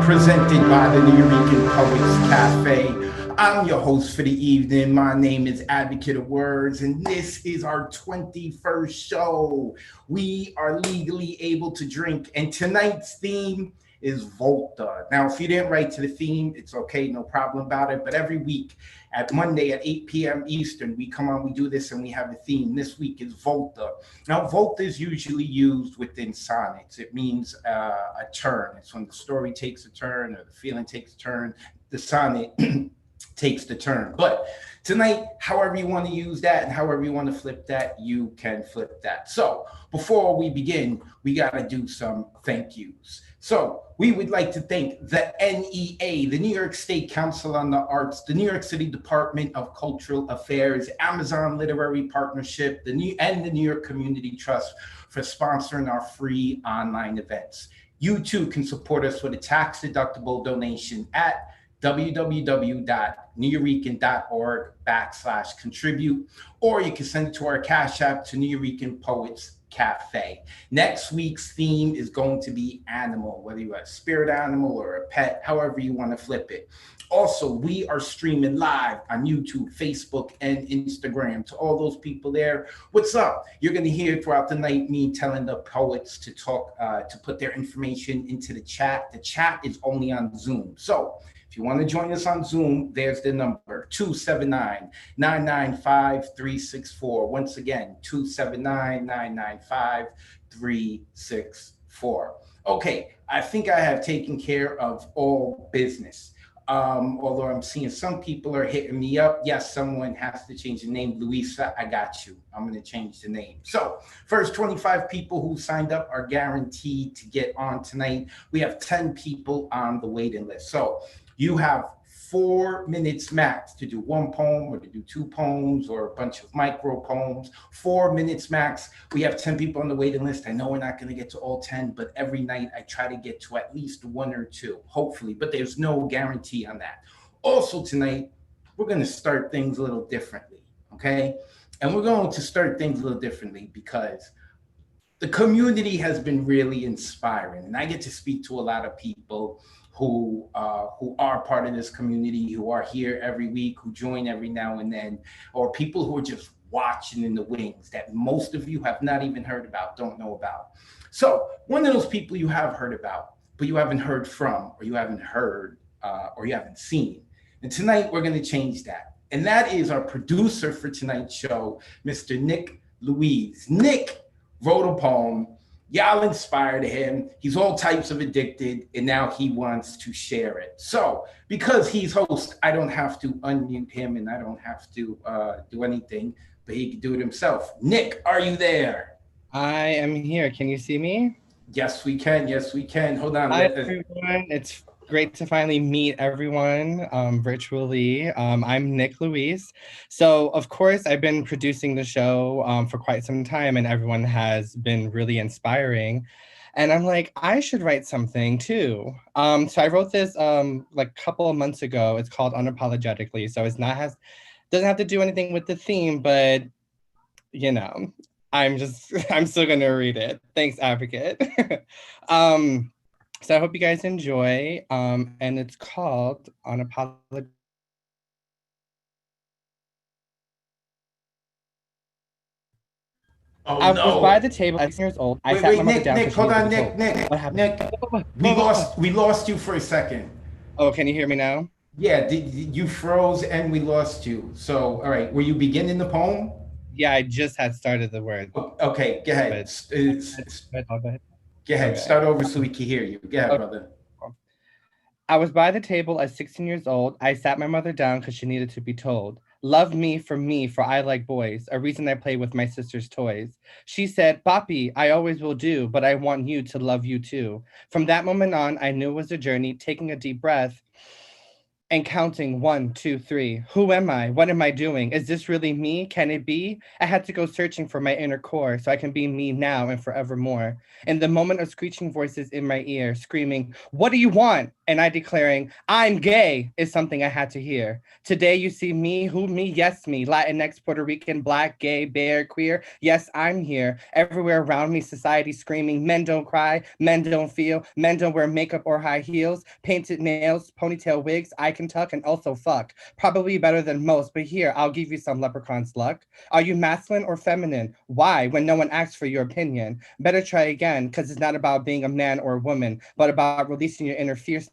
Presented by the Newark Poets Cafe. I'm your host for the evening. My name is Advocate of Wordz, and this is our 21st show. We are legally able to drink, and tonight's theme is Volta. Now, if you didn't write to the theme, it's okay, no problem about it. But every week at Monday at 8 p.m. Eastern, we come on, we do this, and we have a theme. This week is Volta. Now, Volta is usually used within sonnets. It means a turn. It's when the story takes a turn or the feeling takes a turn, the sonnet takes the turn. But tonight, however you want to use that and however you want to flip that, you can flip that. So before we begin, we got to do some thank yous. So we would like to thank the NEA, the New York State Council on the Arts, the New York City Department of Cultural Affairs, Amazon Literary Partnership, and the New York Community Trust for sponsoring our free online events. You too can support us with a tax-deductible donation at www.nuyorican.org/contribute, or you can send it to our Cash App to Nuyorican Poets Cafe. Next week's theme is going to be animal, whether you're a spirit animal or a pet, however you want to flip it. Also, we are streaming live on YouTube, Facebook, and Instagram. To all those people there, what's up? You're going to hear throughout the night me telling the poets to talk, to put their information into the chat. The chat is only on Zoom. So if you want to join us on Zoom, there's the number, 279-995-364. Once again, 279-995-364. Okay, I think I have taken care of all business. Although I'm seeing some people are hitting me up. Yes, someone has to change the name. Luisa, I got you. I'm going to change the name. So first 25 people who signed up are guaranteed to get on tonight. We have 10 people on the waiting list. So you have 4 minutes max to do one poem or to do 2 poems or a bunch of micro poems. 4 minutes max. We have 10 people on the waiting list. I know we're not going to get to all 10, but every night I try to get to at least 1 or 2, hopefully, but there's no guarantee on that. Also tonight, we're going to start things a little differently, okay? And we're going to start things a little differently because the community has been really inspiring, and I get to speak to a lot of people who are part of this community, who are here every week, who join every now and then, or people who are just watching in the wings that most of you have not even heard about, don't know about. So one of those people you have heard about, but you haven't heard from, or you haven't heard, or you haven't seen. And tonight we're going to change that. And that is our producer for tonight's show, Mr. Nick Louise. Nick wrote a poem. Y'all inspired him. He's all types of addicted, and now he wants to share it. So because he's host, I don't have to unmute him, and I don't have to do anything, but he can do it himself. Nick, are you there? I am here. Can you see me? Yes, we can. Yes, we can. Hold on. Hi, everyone. It's great to finally meet everyone virtually. I'm Nick Louise. So of course, I've been producing the show for quite some time, and everyone has been really inspiring. And I'm like, I should write something too. So I wrote this like a couple of months ago. It's called Unapologetically. So it's not doesn't have to do anything with the theme, but you know, I'm still gonna read it. Thanks, Advocate. So I hope you guys enjoy, and it's called Unapologetic. Oh, I no. was by the table, 6 years old. Wait, Nick, hold on, Nick. What happened? Nick, we lost you for a second. Oh, can you hear me now? Yeah, you froze and we lost you. So, all right, were you beginning the poem? Yeah, I just had started the word, Okay, go ahead. but I'll go ahead. Go ahead. Okay. Start over so we can hear you. Go ahead, Okay. brother. I was by the table at 16 years old. I sat my mother down because she needed to be told. Love me, for I like boys, a reason I play with my sister's toys. She said, Papi, I always will do, but I want you to love you too. From that moment on, I knew it was a journey, taking a deep breath and counting 1, 2, 3. Who am I? What am I doing? Is this really me? Can it be? I had to go searching for my inner core so I can be me now and forevermore. In the moment of screeching voices in my ear, screaming, what do you want? And I declaring, I'm gay, is something I had to hear. Today you see me, who me, yes me, Latinx, Puerto Rican, Black, gay, bear, queer. Yes, I'm here. Everywhere around me, society screaming, men don't cry, men don't feel, men don't wear makeup or high heels, painted nails, ponytail wigs, I can tuck and also fuck. Probably better than most, but here, I'll give you some leprechaun's luck. Are you masculine or feminine? Why, when no one asks for your opinion? Better try again, because it's not about being a man or a woman, but about releasing your inner fierceness.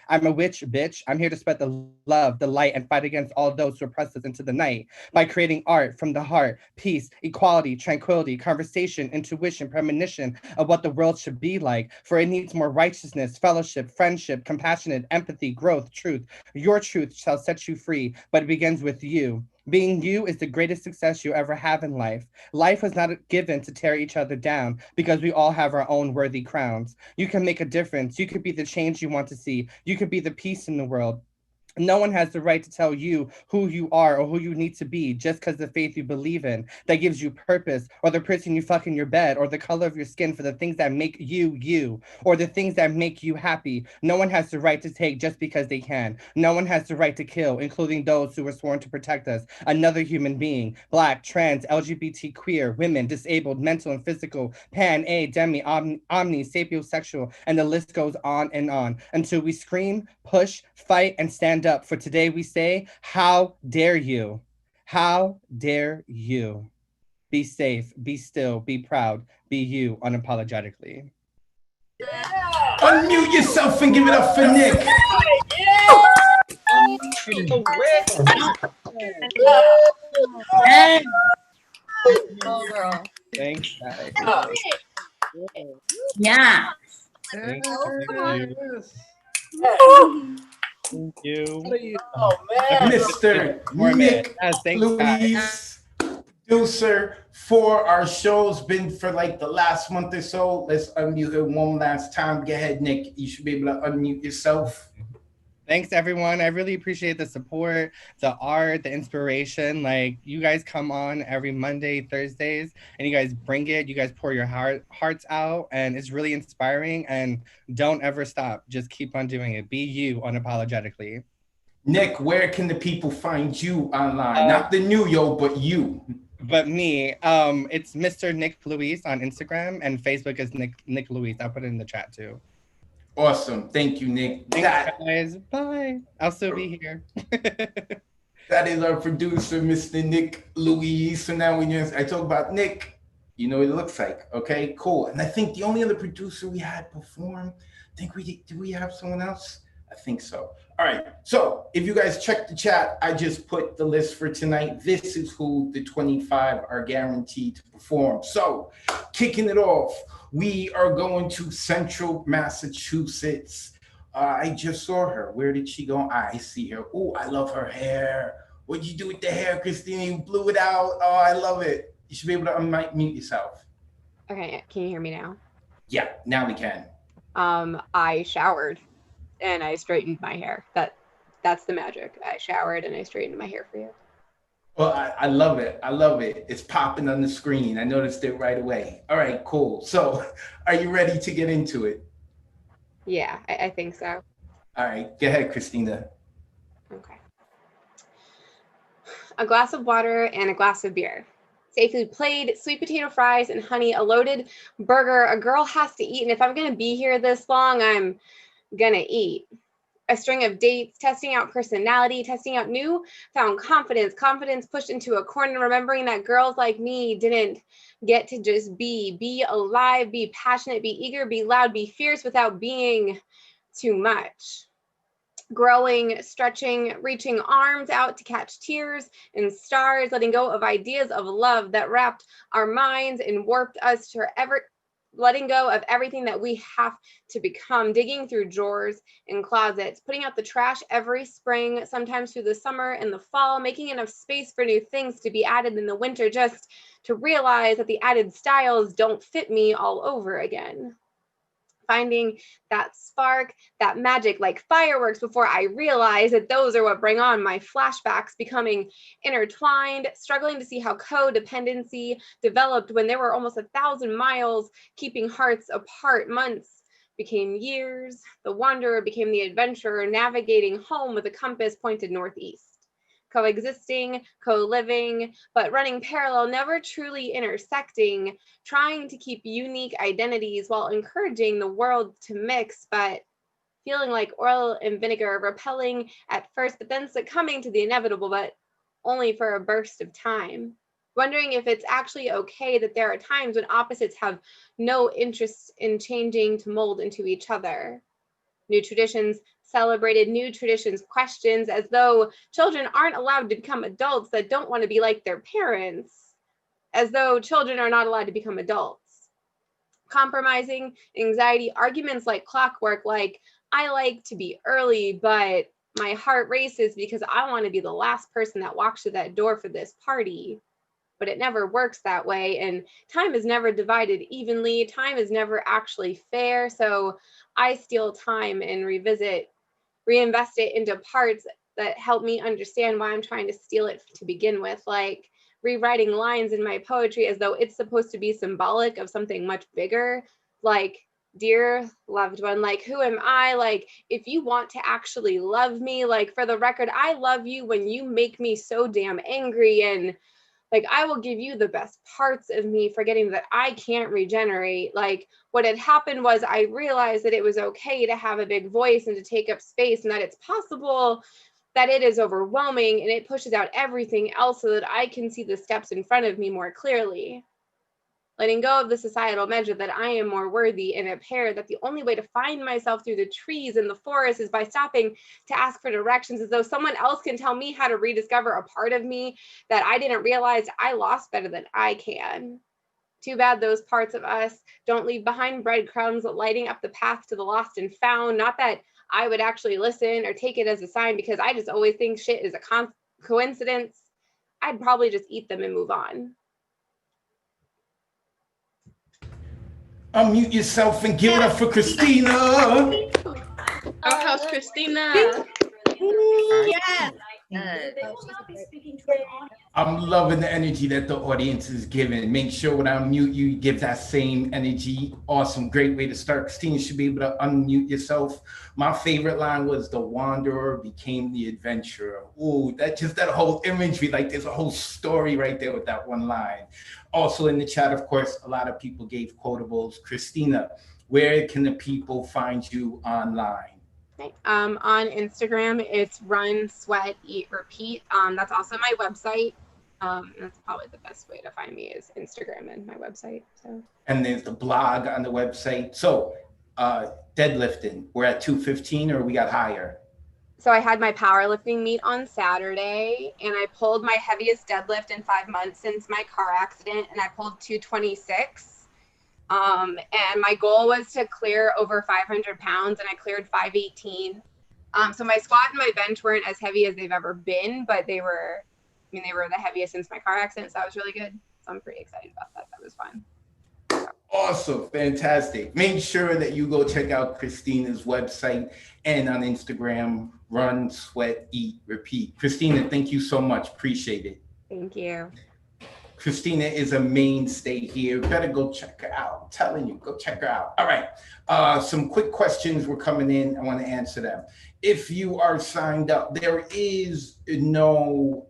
I'm a witch, bitch. I'm here to spread the love, the light, and fight against all those who oppress us into the night by creating art from the heart, peace, equality, tranquility, conversation, intuition, premonition of what the world should be like. For it needs more righteousness, fellowship, friendship, compassionate, empathy, growth, truth. Your truth shall set you free, but it begins with you. Being you is the greatest success you ever have in life. Life was not given to tear each other down because we all have our own worthy crowns. You can make a difference. You could be the change you want to see. You could be the peace in the world. No one has the right to tell you who you are or who you need to be just because the faith you believe in that gives you purpose, or the person you fuck in your bed, or the color of your skin for the things that make you you, or the things that make you happy. No one has the right to take just because they can. No one has the right to kill, including those who were sworn to protect us. Another human being, Black, trans, LGBT, queer, women, disabled, mental and physical, pan, a, demi, omni, sapiosexual, and the list goes on until we scream, push, fight, and stand up. For today we say, how dare you? How dare you? Be safe, be still, be proud, be you unapologetically. Unmute yourself and give it up for Nick. Yeah. Thanks, guys. Yeah. Thank you. Thank you. Oh man, Mr. Nick Yes, thanks, Luis, producer for our shows, been for like the last month or so. Let's unmute it one last time. Go ahead, Nick. You should be able to unmute yourself. Thanks, everyone. I really appreciate the support, the art, the inspiration. Like, you guys come on every Monday, Thursdays, and you guys bring it. You guys pour your hearts out, and it's really inspiring. And don't ever stop. Just keep on doing it. Be you unapologetically. Nick, where can the people find you online? Not the new yo, but you. But me, it's Mr. Nick Luis on Instagram, and Facebook is Nick Luis. I'll put it in the chat too. Awesome. Thank you, Nick. Thanks, guys. Bye. I'll still be here. That is our producer, Mr. Nick Luis. So now I talk about Nick, you know what it looks like. Okay, cool. And I think the only other producer we had perform, do we have someone else? I think so. All right. So if you guys check the chat, I just put the list for tonight. This is who the 25 are guaranteed to perform. So kicking it off, we are going to Central Massachusetts. I just saw her. Where did she go? I see her. Oh, I love her hair. What'd you do with the hair, Christina? You blew it out. Oh, I love it. You should be able to unmute yourself. Okay, can you hear me now? Yeah, now we can. I showered and I straightened my hair. That's the magic. I showered and I straightened my hair for you. Well, I love it. I love it. It's popping on the screen. I noticed it right away. All right, cool. So are you ready to get into it? Yeah, I think so. All right, go ahead, Christina. Okay. A glass of water and a glass of beer. Safely played, sweet potato fries and honey, a loaded burger. A girl has to eat, and if I'm gonna be here this long, I'm gonna eat. A string of dates, testing out personality, testing out newfound confidence pushed into a corner, remembering that girls like me didn't get to just be alive, be passionate, be eager, be loud, be fierce without being too much. growing, stretching, reaching arms out to catch tears and stars, letting go of ideas of love that wrapped our minds and warped us to letting go of everything that we have to become, digging through drawers and closets, putting out the trash every spring, sometimes through the summer and the fall, making enough space for new things to be added in the winter, just to realize that the added styles don't fit me all over again. Finding that spark, that magic like fireworks before I realize that those are what bring on my flashbacks, becoming intertwined, struggling to see how codependency developed when there were almost 1,000 miles keeping hearts apart. Months became years. The wanderer became the adventurer, navigating home with a compass pointed northeast. Coexisting, co-living, but running parallel, never truly intersecting, trying to keep unique identities while encouraging the world to mix, but feeling like oil and vinegar, repelling at first, but then succumbing to the inevitable, but only for a burst of time. Wondering if it's actually okay that there are times when opposites have no interest in changing to mold into each other. New traditions celebrated, new traditions questions, as though children aren't allowed to become adults that don't want to be like their parents, as though children are not allowed to become adults. Compromising, anxiety, arguments like clockwork, like I like to be early, but my heart races because I want to be the last person that walks through that door for this party. But it never works that way, and time is never divided evenly. Time is never actually fair, so I steal time and reinvest it into parts that help me understand why I'm trying to steal it to begin with, like rewriting lines in my poetry as though it's supposed to be symbolic of something much bigger, like dear loved one, like who am I, like if you want to actually love me, like for the record, I love you when you make me so damn angry, and like, I will give you the best parts of me, forgetting that I can't regenerate. Like, what had happened was I realized that it was okay to have a big voice and to take up space, and that it's possible that it is overwhelming and it pushes out everything else so that I can see the steps in front of me more clearly. Letting go of the societal measure that I am more worthy and appear that the only way to find myself through the trees in the forest is by stopping to ask for directions, as though someone else can tell me how to rediscover a part of me that I didn't realize I lost better than I can. Too bad those parts of us don't leave behind breadcrumbs lighting up the path to the lost and found. Not that I would actually listen or take it as a sign, because I just always think shit is a coincidence. I'd probably just eat them and move on. Unmute yourself and give it up for Christina. Our house, Christina. Yes. I'm loving the energy that the audience is giving. Make sure when I unmute you, give that same energy. Awesome, great way to start. Christina should be able to unmute yourself. My favorite line was the wanderer became the adventurer. Ooh, that whole imagery, like there's a whole story right there with that one line. Also in the chat, of course, a lot of people gave quotables. Christina, where can the people find you online? On Instagram, it's Run, Sweat, Eat, Repeat. That's also my website. That's probably the best way to find me is Instagram and my website. So. And there's the blog on the website. So deadlifting, we're at 215 or we got higher? So I had my powerlifting meet on Saturday, and I pulled my heaviest deadlift in 5 months since my car accident, and I pulled 226. And my goal was to clear over 500 pounds, and I cleared 518. So my squat and my bench weren't as heavy as they've ever been, but they were the heaviest since my car accident, so that was really good. So I'm pretty excited about that. That was fun. Awesome, fantastic. Make sure that you go check out Christina's website and on Instagram, Run, Sweat, Eat, Repeat. Christina, thank you so much. Appreciate it. Thank you. Christina is a mainstay here. Better go check her out. I'm telling you, go check her out. All right. Some quick questions were coming in. I want to answer them. If you are signed up, there is no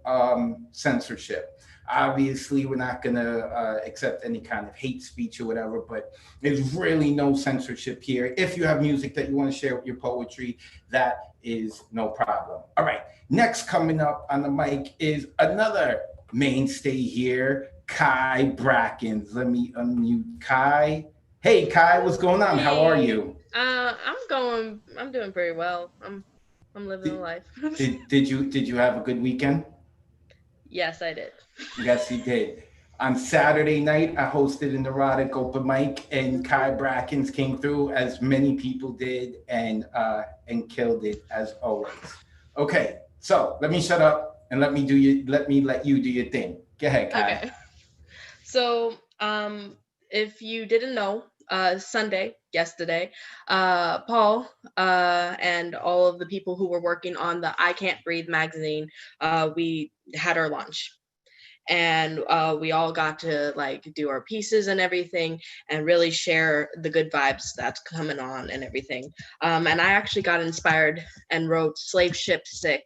censorship. Obviously, we're not going to accept any kind of hate speech or whatever, but there's really no censorship here. If you have music that you want to share with your poetry, that is no problem. All right. Next coming up on the mic is another mainstay here, Kai Brackens. Let me unmute Kai. Hey Kai, what's going on? How are you? I'm doing very well. I'm I'm living a life. Did you have a good weekend? Yes, I did. Yes, you did. On Saturday night, I hosted an erotic open mic, and Kai Brackens came through, as many people did, and killed it as always. Okay, so let me shut up and let you do your thing. Go ahead, Kai. Okay. So, if you didn't know, yesterday, Paul and all of the people who were working on the I Can't Breathe magazine, we had our lunch. And we all got to like do our pieces and everything and really share the good vibes that's coming on and everything. And I actually got inspired and wrote Slave Ship Sick,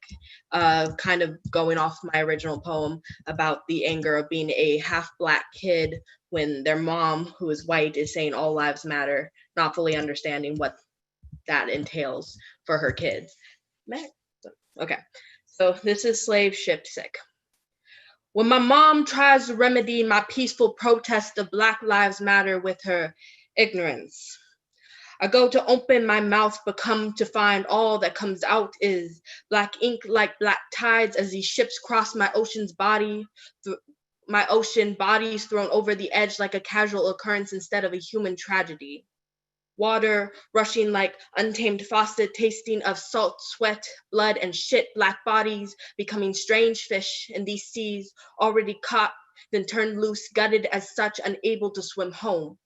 kind of going off my original poem about the anger of being a half Black kid when their mom, who is white, is saying all lives matter, not fully understanding what that entails for her kids. Okay, so this is Slave Ship Sick. When my mom tries to remedy my peaceful protest of Black Lives Matter with her ignorance, I go to open my mouth but come to find all that comes out is black ink like black tides as these ships cross my ocean bodies thrown over the edge like a casual occurrence instead of a human tragedy. Water rushing like untamed faucet, tasting of salt, sweat, blood, and shit, Black bodies becoming strange fish in these seas, already caught, then turned loose, gutted as such, unable to swim home.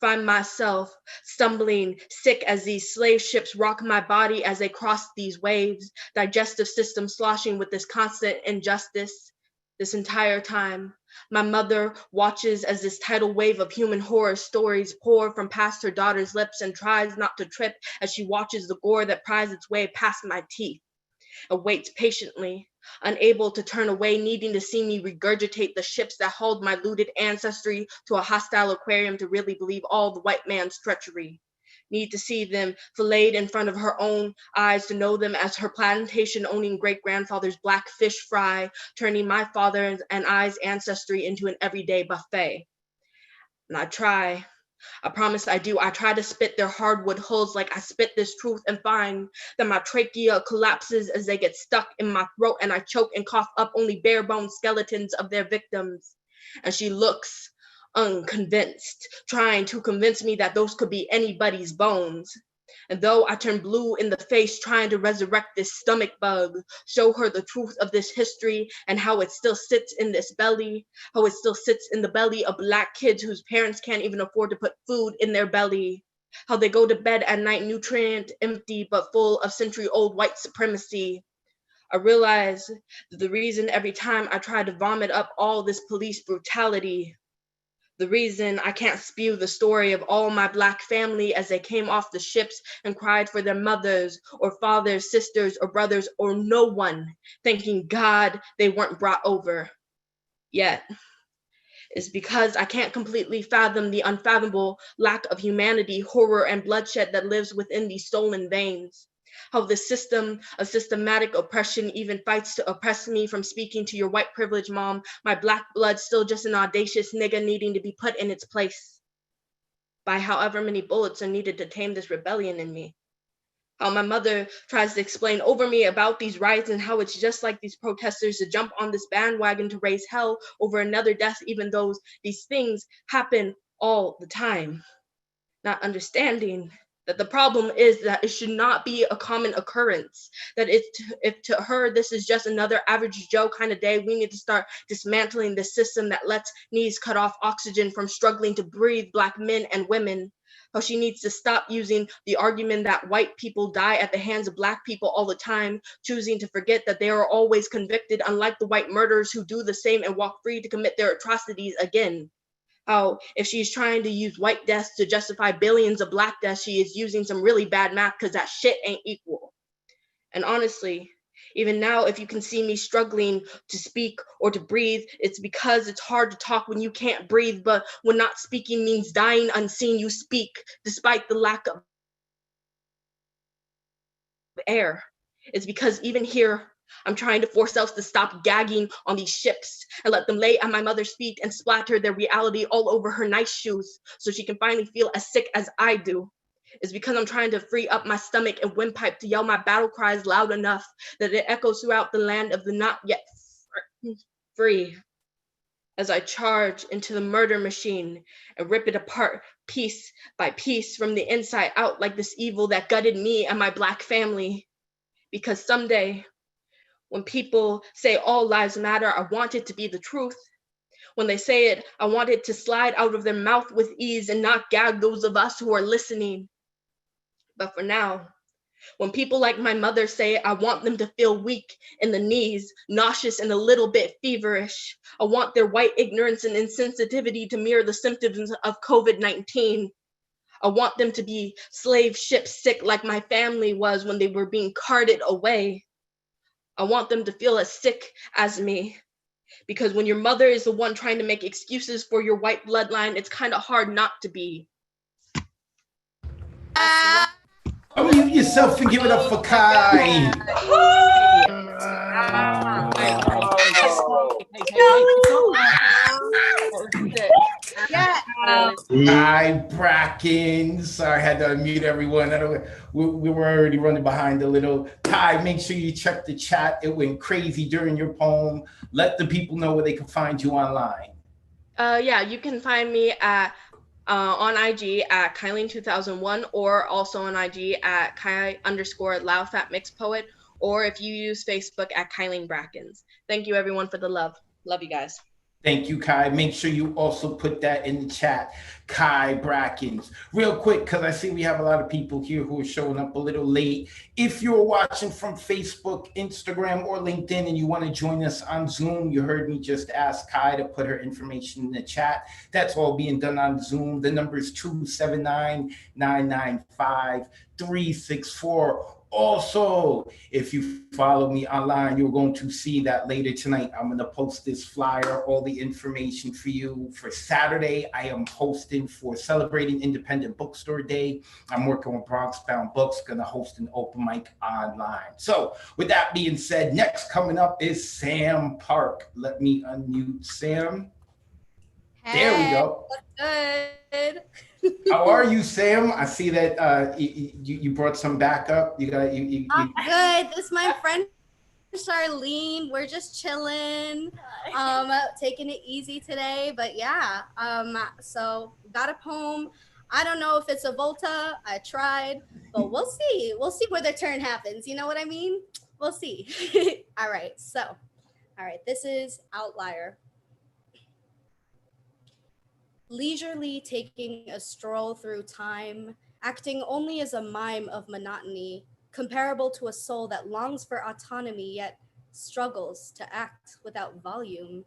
Find myself stumbling, sick as these slave ships rock my body as they cross these waves, digestive system sloshing with this constant injustice. This entire time, my mother watches as this tidal wave of human horror stories pour from past her daughter's lips and tries not to trip as she watches the gore that pries its way past my teeth and waits patiently, unable to turn away, needing to see me regurgitate the ships that hauled my looted ancestry to a hostile aquarium to really believe all the white man's treachery. Need to see them filleted in front of her own eyes to know them as her plantation-owning great-grandfather's black fish fry, turning my father and I's ancestry into an everyday buffet. And I promise I do. I try to spit their hardwood hulls like I spit this truth and find that my trachea collapses as they get stuck in my throat and I choke and cough up only bare bone skeletons of their victims. And she looks unconvinced, trying to convince me that those could be anybody's bones. And though I turn blue in the face, trying to resurrect this stomach bug, show her the truth of this history and how it still sits in this belly, how it still sits in the belly of Black kids whose parents can't even afford to put food in their belly, how they go to bed at night nutrient empty but full of century-old white supremacy. I realize that the reason every time I try to vomit up all this police brutality, the reason I can't spew the story of all my Black family as they came off the ships and cried for their mothers or fathers, sisters or brothers or no one, thanking God they weren't brought over yet, is because I can't completely fathom the unfathomable lack of humanity, horror, and bloodshed that lives within these stolen veins. How the system of systematic oppression even fights to oppress me from speaking to your white privilege mom, my Black blood still just an audacious nigga needing to be put in its place by however many bullets are needed to tame this rebellion in me. How my mother tries to explain over me about these riots and how it's just like these protesters to jump on this bandwagon to raise hell over another death, even though these things happen all the time. Not understanding that the problem is that it should not be a common occurrence, that if to her this is just another average Joe kind of day, we need to start dismantling the system that lets knees cut off oxygen from struggling to breathe Black men and women. How she needs to stop using the argument that white people die at the hands of Black people all the time, choosing to forget that they are always convicted, unlike the white murderers who do the same and walk free to commit their atrocities again. How if she's trying to use white deaths to justify billions of Black deaths, she is using some really bad math because that shit ain't equal. And honestly, even now, if you can see me struggling to speak or to breathe, it's because it's hard to talk when you can't breathe, but when not speaking means dying unseen, you speak despite the lack of air. It's because even here, I'm trying to force us to stop gagging on these ships and let them lay at my mother's feet and splatter their reality all over her nice shoes so she can finally feel as sick as I do. is because I'm trying to free up my stomach and windpipe to yell my battle cries loud enough that it echoes throughout the land of the not yet free. As I charge into the murder machine and rip it apart piece by piece from the inside out like this evil that gutted me and my Black family. Because someday, when people say all lives matter, I want it to be the truth. When they say it, I want it to slide out of their mouth with ease and not gag those of us who are listening. But for now, when people like my mother say it, I want them to feel weak in the knees, nauseous and a little bit feverish. I want their white ignorance and insensitivity to mirror the symptoms of COVID-19. I want them to be slave ship sick like my family was when they were being carted away. I want them to feel as sick as me. Because when your mother is the one trying to make excuses for your white bloodline, it's kind of hard not to be. Unmute yourself and give it up for Kai. Yeah. Kai Bracken. Sorry, I had to unmute everyone. We were already running behind a little. Kai, make sure you check the chat. It went crazy during your poem. Let the people know where they can find you online. Yeah, you can find me at on IG at Kylene2001 or also on IG at Kai_LoudFatMixedPoet, or if you use Facebook at Kylene Brackens. Thank you everyone for the love. Love you guys. Thank you, Kai. Make sure you also put that in the chat, Kai Brackens. Real quick, because I see we have a lot of people here who are showing up a little late. If you're watching from Facebook, Instagram, or LinkedIn and you want to join us on Zoom, you heard me just ask Kai to put her information in the chat. That's all being done on Zoom. The number is 279-995-364. Also, if you follow me online, you're going to see that later tonight, I'm going to post this flyer, all the information for you. For Saturday, I am hosting for Celebrating Independent Bookstore Day. I'm working with Bronx Bound Books, going to host an open mic online. So with that being said, next coming up is Sam Park. Let me unmute Sam. Hey, there we go. Good. How are you, Sam? I see that you brought some backup. I'm good. This is my friend Charlene. We're just chilling, taking it easy today. But yeah, so got a poem. I don't know if it's a Volta. I tried, but we'll see. We'll see where the turn happens. You know what I mean? We'll see. All right. This is Outlier. Leisurely taking a stroll through time, acting only as a mime of monotony, comparable to a soul that longs for autonomy yet struggles to act without volume.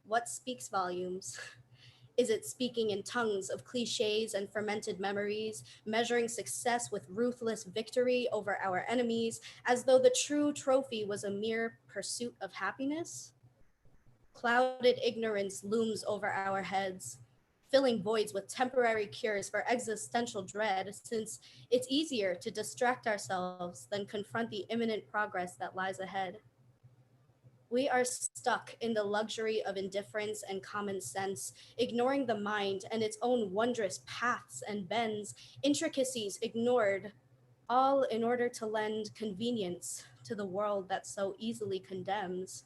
What speaks volumes? Is it speaking in tongues of cliches and fermented memories, measuring success with ruthless victory over our enemies, as though the true trophy was a mere pursuit of happiness? Clouded ignorance looms over our heads, filling voids with temporary cures for existential dread, since it's easier to distract ourselves than confront the imminent progress that lies ahead. We are stuck in the luxury of indifference and common sense, ignoring the mind and its own wondrous paths and bends, intricacies ignored, all in order to lend convenience to the world that so easily condemns.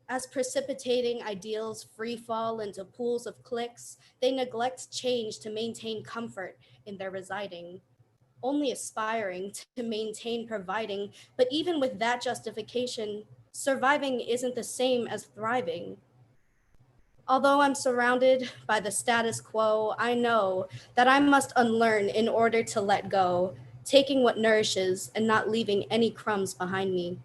As precipitating ideals free fall into pools of cliques, they neglect change to maintain comfort in their residing, only aspiring to maintain providing, but even with that justification, surviving isn't the same as thriving. Although I'm surrounded by the status quo, I know that I must unlearn in order to let go, taking what nourishes and not leaving any crumbs behind me.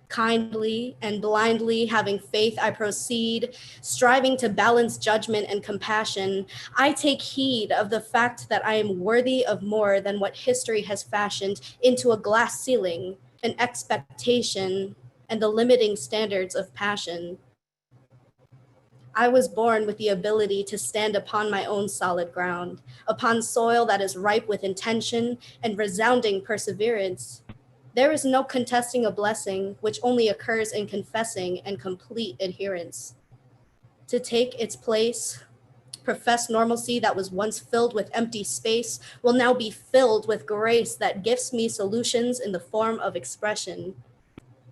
Kindly and blindly having faith, I proceed, striving to balance judgment and compassion. I take heed of the fact that I am worthy of more than what history has fashioned into a glass ceiling, an expectation, and the limiting standards of passion. I was born with the ability to stand upon my own solid ground, upon soil that is ripe with intention and resounding perseverance. There is no contesting a blessing, which only occurs in confessing and complete adherence. To take its place, professed normalcy that was once filled with empty space will now be filled with grace that gifts me solutions in the form of expression.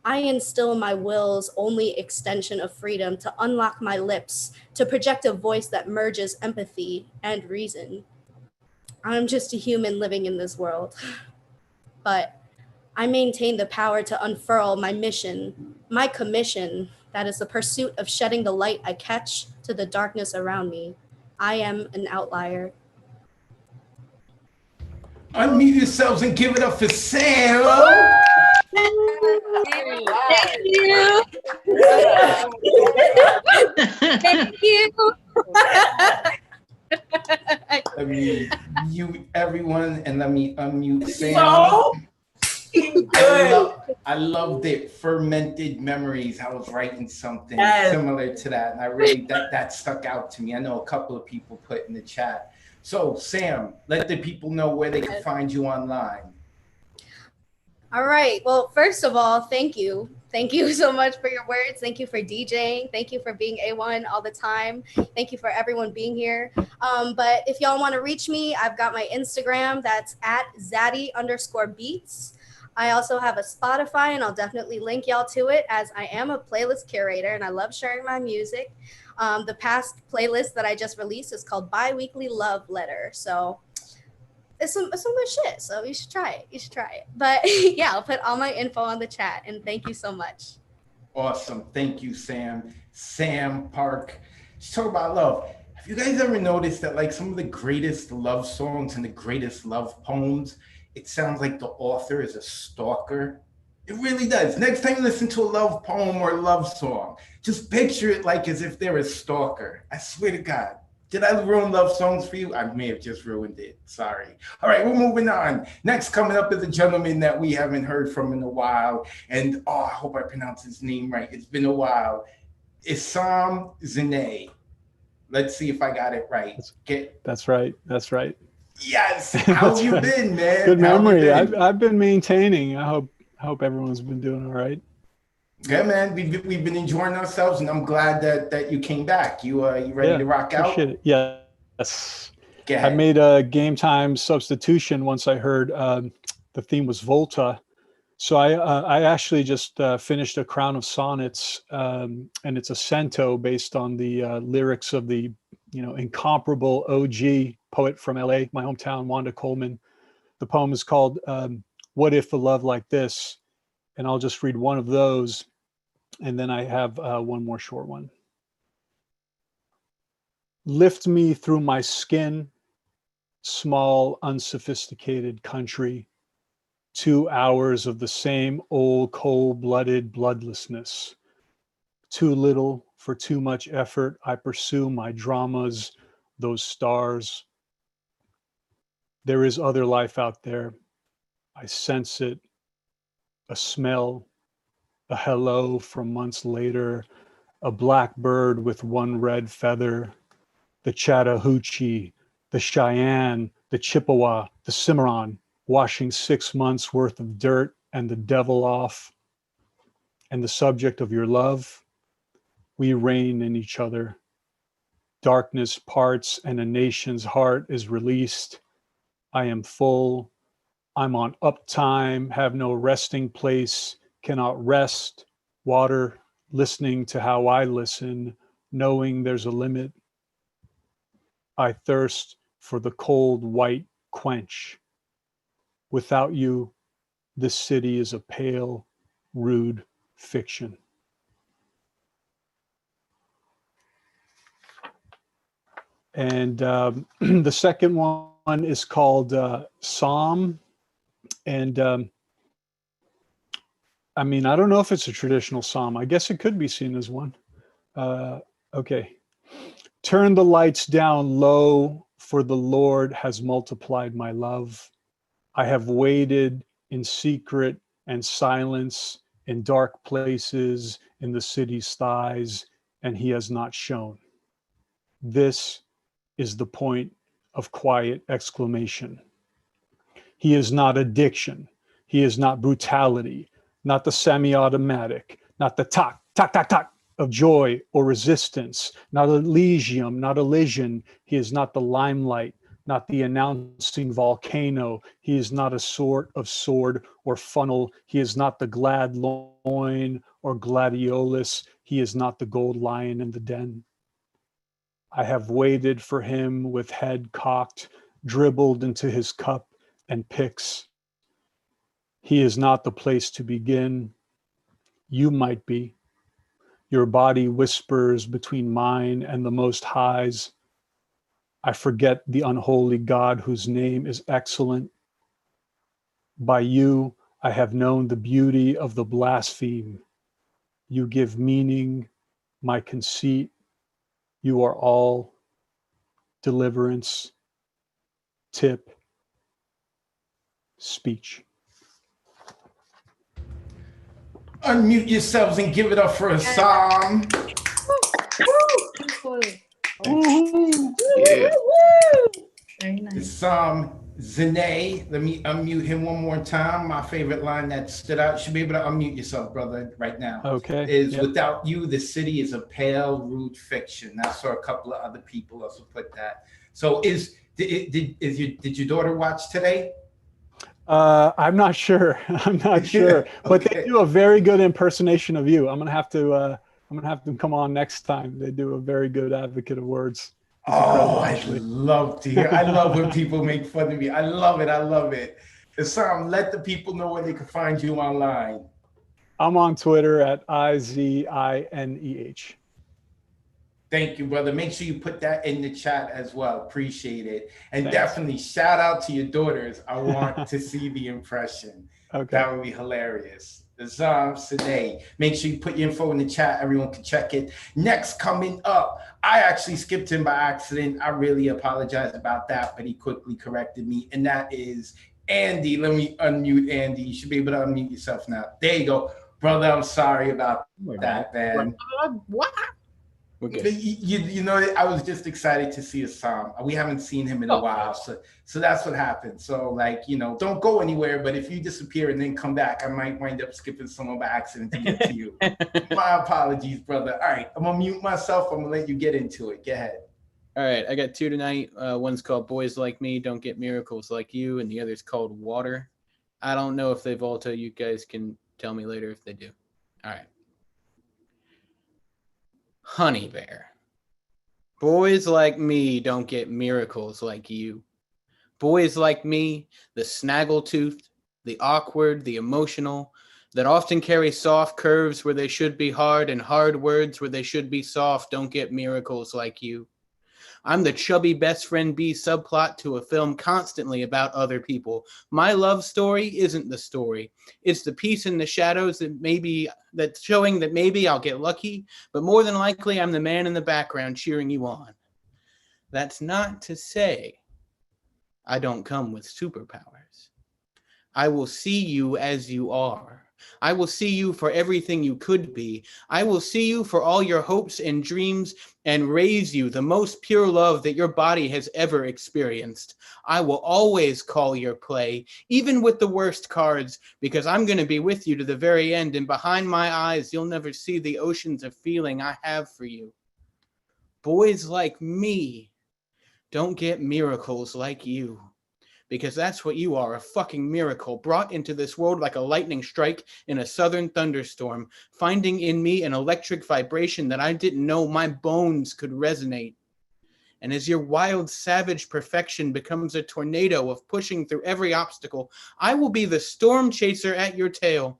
I instill my will's only extension of freedom to unlock my lips, to project a voice that merges empathy and reason. I'm just a human living in this world, but I maintain the power to unfurl my mission, my commission, that is the pursuit of shedding the light I catch to the darkness around me. I am an outlier. Unmute yourselves and give it up for Sam. Thank you. Thank you. Let me mute everyone and let me unmute Sam. So good. I loved it. Fermented memories. I was writing something Yes. similar to that, and I really that stuck out to me. I know a couple of people put in the chat. So Sam, let the people know where they can find you online. All right. Well, first of all, thank you. Thank you so much for your words. Thank you for DJing. Thank you for being A1 all the time. Thank you for everyone being here. But if y'all want to reach me, I've got my Instagram. That's at Zaddy_beats. I also have a Spotify, and I'll definitely link y'all to it, as I am a playlist curator and I love sharing my music. The past playlist that I just released is called Bi-Weekly Love Letter. So it's some good shit. So you should try it. You should try it. But yeah, I'll put all my info on the chat, and thank you so much. Awesome. Thank you, Sam. Sam Park. Let's talk about love. Have you guys ever noticed that like some of the greatest love songs and the greatest love poems, it sounds like the author is a stalker? It really does. Next time you listen to a love poem or a love song, just picture it like as if they're a stalker. I swear to God. Did I ruin love songs for you? I may have just ruined it. Sorry. All right, we're moving on. Next coming up is a gentleman that we haven't heard from in a while. And I hope I pronounce his name right. It's been a while. Issam Zane. Let's see if I got it right. That's right. That's right. Yes. How have you been, man? Good memory. Been? I've been maintaining. I hope everyone's been doing all right. Good, man. We've been enjoying ourselves, and I'm glad that you came back. You ready to rock out? It. Yes. I made a game time substitution once I heard the theme was Volta. So I actually just finished a Crown of Sonnets, and it's a cento based on the lyrics of the incomparable OG poet from LA, my hometown, Wanda Coleman. The poem is called What If a Love Like This? And I'll just read one of those. And then I have one more short one. Lift me through my skin, small, unsophisticated country. 2 hours of the same old cold-blooded bloodlessness. Too little for too much effort. I pursue my dramas, those stars. There is other life out there. I sense it, a smell, a hello from months later, a black bird with one red feather, the Chattahoochee, the Cheyenne, the Chippewa, the Cimarron, washing 6 months worth of dirt and the devil off. And the subject of your love, we reign in each other. Darkness parts and a nation's heart is released. I am full. I'm on uptime, have no resting place, cannot rest, water, listening to how I listen, knowing there's a limit. I thirst for the cold white quench. Without you, this city is a pale, rude fiction. And the second one is called Psalm. And I mean, I don't know if it's a traditional psalm. I guess it could be seen as one. Okay. Turn the lights down low, for the Lord has multiplied my love. I have waited in secret and silence in dark places in the city's thighs, and he has not shown. This is the point of quiet exclamation. He is not addiction. He is not brutality. Not the semi-automatic, not the tock, tock, tock, tock, of joy or resistance, not Elysium, not Elysian. He is not the limelight, not the announcing volcano. He is not a sort of sword or funnel. He is not the glad loin or gladiolus. He is not the gold lion in the den. I have waited for him with head cocked, dribbled into his cup and picks. He is not the place to begin. You might be. Your body whispers between mine and the Most High's. I forget the unholy God whose name is excellent. By you, I have known the beauty of the blaspheme. You give meaning, my conceit. You are all deliverance, tip, speech. Unmute yourselves and give it up for a psalm. Yeah. Very nice. Psalm Zane. Let me unmute him one more time. My favorite line that stood out. You should be able to unmute yourself, brother, right now. Okay. Is without you, the city is a pale, rude fiction. I saw a couple of other people also put that. So did your daughter watch today? I'm not sure. I'm not sure. Okay. But they do a very good impersonation of you. I'm gonna have to them come on next time. They do a very good advocate of words. It's I love to hear. I love when people make fun of me. I love it. I love it. Sam, let the people know where they can find you online. I'm on Twitter at IZINEH. Thank you, brother. Make sure you put that in the chat as well. Appreciate it. And Thanks. Definitely shout out to your daughters. I want to see the impression. Okay. That would be hilarious. Azam Sadeh. Make sure you put your info in the chat. Everyone can check it. Next, coming up, I actually skipped him by accident. I really apologize about that, but he quickly corrected me. And that is Andy. Let me unmute Andy. You should be able to unmute yourself now. There you go. Brother, I'm sorry about that, man. What? Okay. You know, I was just excited to see Assam. We haven't seen him in a while, so that's what happened. So, like, you know, don't go anywhere. But if you disappear and then come back, I might wind up skipping someone by accident to get to you. My apologies, brother. All right, I'm gonna mute myself. I'm gonna let you get into it. Go ahead. All right, I got two tonight. One's called "Boys Like Me Don't Get Miracles Like You," and the other's called "Water." I don't know if they've all told you guys. Can tell me later if they do. All right. Honey bear. Boys like me don't get miracles like you. Boys like me, the snaggle-toothed, the awkward, the emotional, that often carry soft curves where they should be hard and hard words where they should be soft, don't get miracles like you. I'm the chubby best friend B subplot to a film constantly about other people. My love story isn't the story. It's the piece in the shadows that's showing that maybe I'll get lucky, but more than likely I'm the man in the background cheering you on. That's not to say I don't come with superpowers. I will see you as you are. I will see you for everything you could be. I will see you for all your hopes and dreams and raise you the most pure love that your body has ever experienced. I will always call your play, even with the worst cards, because I'm going to be with you to the very end, and behind my eyes, you'll never see the oceans of feeling I have for you. Boys like me don't get miracles like you. Because that's what you are, a fucking miracle, brought into this world like a lightning strike in a southern thunderstorm, finding in me an electric vibration that I didn't know my bones could resonate. And as your wild, savage perfection becomes a tornado of pushing through every obstacle, I will be the storm chaser at your tail,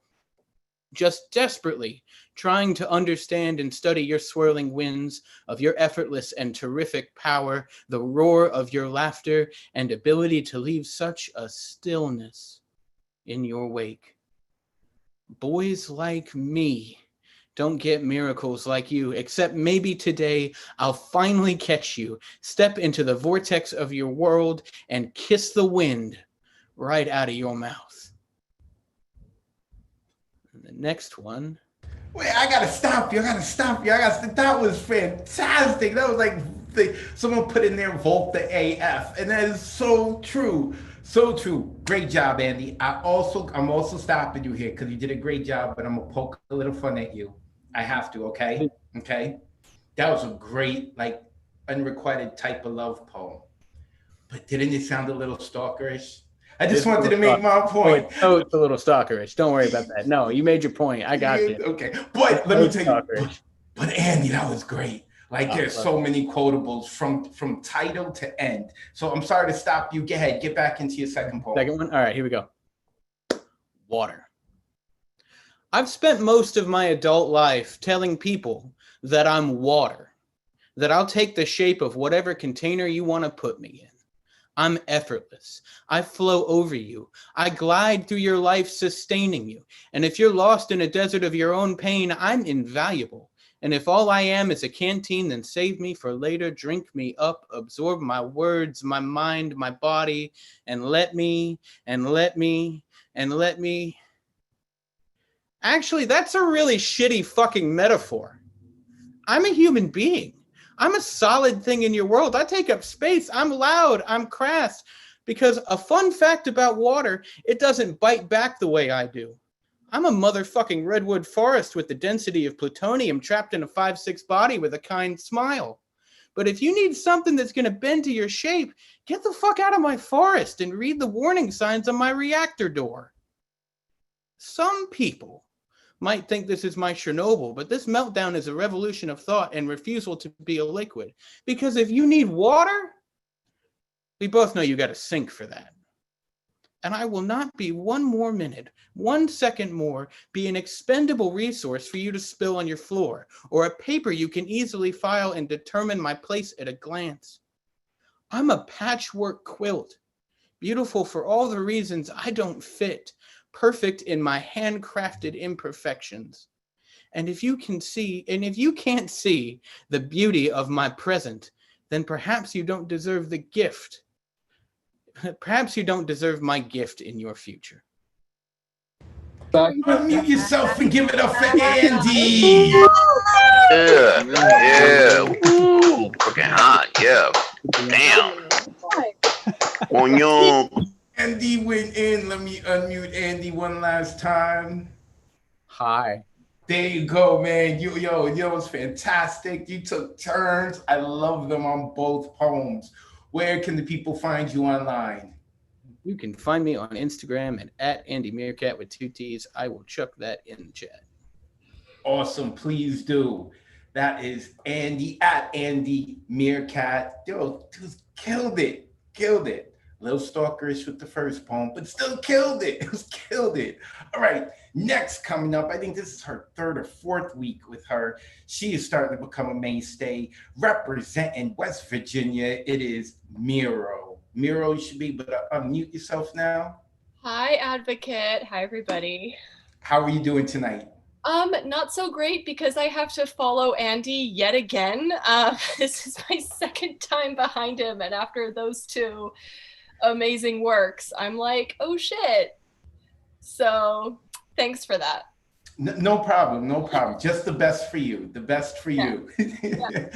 just desperately trying to understand and study your swirling winds of your effortless and terrific power, the roar of your laughter, and ability to leave such a stillness in your wake. Boys like me don't get miracles like you, except maybe today I'll finally catch you, step into the vortex of your world, and kiss the wind right out of your mouth. And the next one. Wait, I gotta stop you. That was fantastic. That was like someone put in there, Volt the AF, and that is so true. So true. Great job, Andy. I'm also stopping you here because you did a great job, but I'm gonna poke a little fun at you. I have to, okay? Okay, that was a great, like, unrequited type of love poem. But didn't it sound a little stalkerish? I just wanted to make my point. Oh, it's a little stalkerish. Don't worry about that. No, you made your point. I got you. Okay, but let me tell you, Stalkerish. but Andy, that was great. Like, Oh, there's love so many quotables from title to end. So I'm sorry to stop you. Get ahead. Get back into your second poem. Second one? All right, here we go. Water. I've spent most of my adult life telling people that I'm water, that I'll take the shape of whatever container you want to put me in. I'm effortless. I flow over you. I glide through your life, sustaining you. And if you're lost in a desert of your own pain, I'm invaluable. And if all I am is a canteen, then save me for later. Drink me up, absorb my words, my mind, my body, and let me. Actually, that's a really shitty fucking metaphor. I'm a human being. I'm a solid thing in your world. I take up space. I'm loud. I'm crass. Because a fun fact about water, it doesn't bite back the way I do. I'm a motherfucking redwood forest with the density of plutonium trapped in a 5'6" body with a kind smile. But if you need something that's going to bend to your shape, get the fuck out of my forest and read the warning signs on my reactor door. Some people might think this is my Chernobyl, but this meltdown is a revolution of thought and refusal to be a liquid. Because if you need water, we both know you got to sink for that. And I will not be 1 more minute, 1 second more, be an expendable resource for you to spill on your floor, or a paper you can easily file and determine my place at a glance. I'm a patchwork quilt, beautiful for all the reasons I don't fit, perfect in my handcrafted imperfections. And if you can't see the beauty of my present, then perhaps you don't deserve the gift. Perhaps you don't deserve my gift in your future. Unmute yourself and give it up for Andy. Yeah. Woo. Freaking hot. Yeah. Damn. Coño. Andy went in. Let me unmute Andy one last time. Hi. There you go, man. Yo, it was fantastic. You took turns. I love them on both poems. Where can the people find you online? You can find me on Instagram at Andy Meerkat with 2 T's. I will chuck that in the chat. Awesome. Please do. That is Andy at Andy Meerkat. Yo, dude, killed it. A little stalkerish with the first poem, but still killed it. Killed it. All right. Next coming up, I think this is her 3rd or 4th week with her. She is starting to become a mainstay representing West Virginia. It is Miro. Miro, you should be able to unmute yourself now. Hi, Advocate. Hi, everybody. How are you doing tonight? Not so great because I have to follow Andy yet again. This is my 2nd time behind him, and after those 2 amazing works, I'm like, oh shit. So thanks for that. No problem. Just the best for you. Yeah.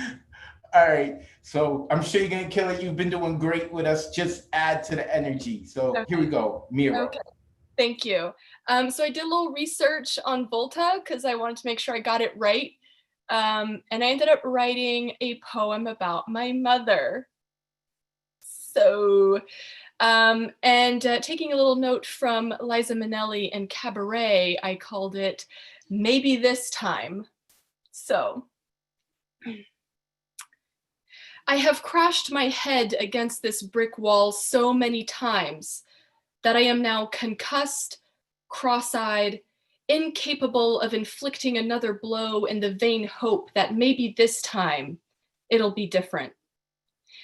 All right. So I'm sure you're going to kill it. You've been doing great with us. Just add to the energy. So okay. Here we go. Miro. Okay. Thank you. So I did a little research on Volta because I wanted to make sure I got it right. And I ended up writing a poem about my mother. So, taking a little note from Liza Minnelli and Cabaret, I called it Maybe This Time. So, I have crashed my head against this brick wall so many times that I am now concussed, cross-eyed, incapable of inflicting another blow in the vain hope that maybe this time it'll be different.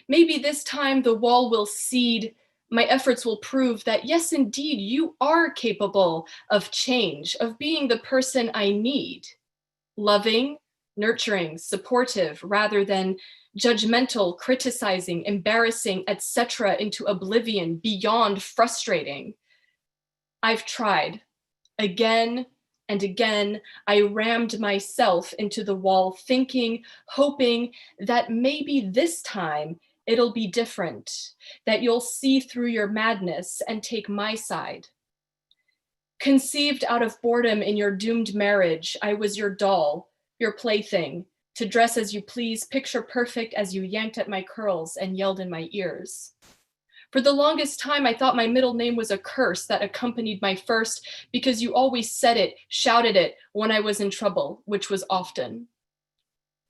Maybe this time the wall will cede, my efforts will prove that yes, indeed, you are capable of change, of being the person I need. Loving, nurturing, supportive, rather than judgmental, criticizing, embarrassing, etc. into oblivion, beyond frustrating. I've tried. Again and again, I rammed myself into the wall, thinking, hoping that maybe this time it'll be different, that you'll see through your madness and take my side. Conceived out of boredom in your doomed marriage, I was your doll, your plaything, to dress as you please, picture perfect as you yanked at my curls and yelled in my ears. For the longest time, I thought my middle name was a curse that accompanied my first because you always said it, shouted it when I was in trouble, which was often.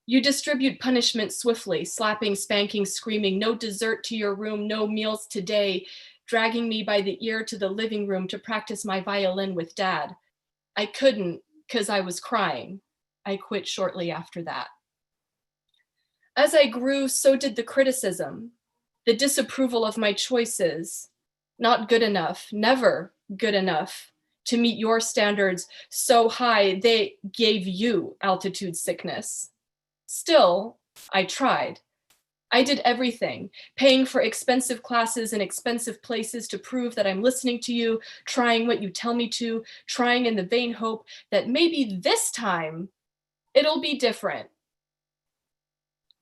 You distribute punishment swiftly, slapping, spanking, screaming, no dessert to your room, no meals today, dragging me by the ear to the living room to practice my violin with Dad. I couldn't because I was crying. I quit shortly after that. As I grew, so did the criticism, the disapproval of my choices. Not good enough, never good enough to meet your standards so high they gave you altitude sickness. Still, I tried. I did everything, paying for expensive classes in expensive places to prove that I'm listening to you, trying what you tell me to, trying in the vain hope that maybe this time it'll be different.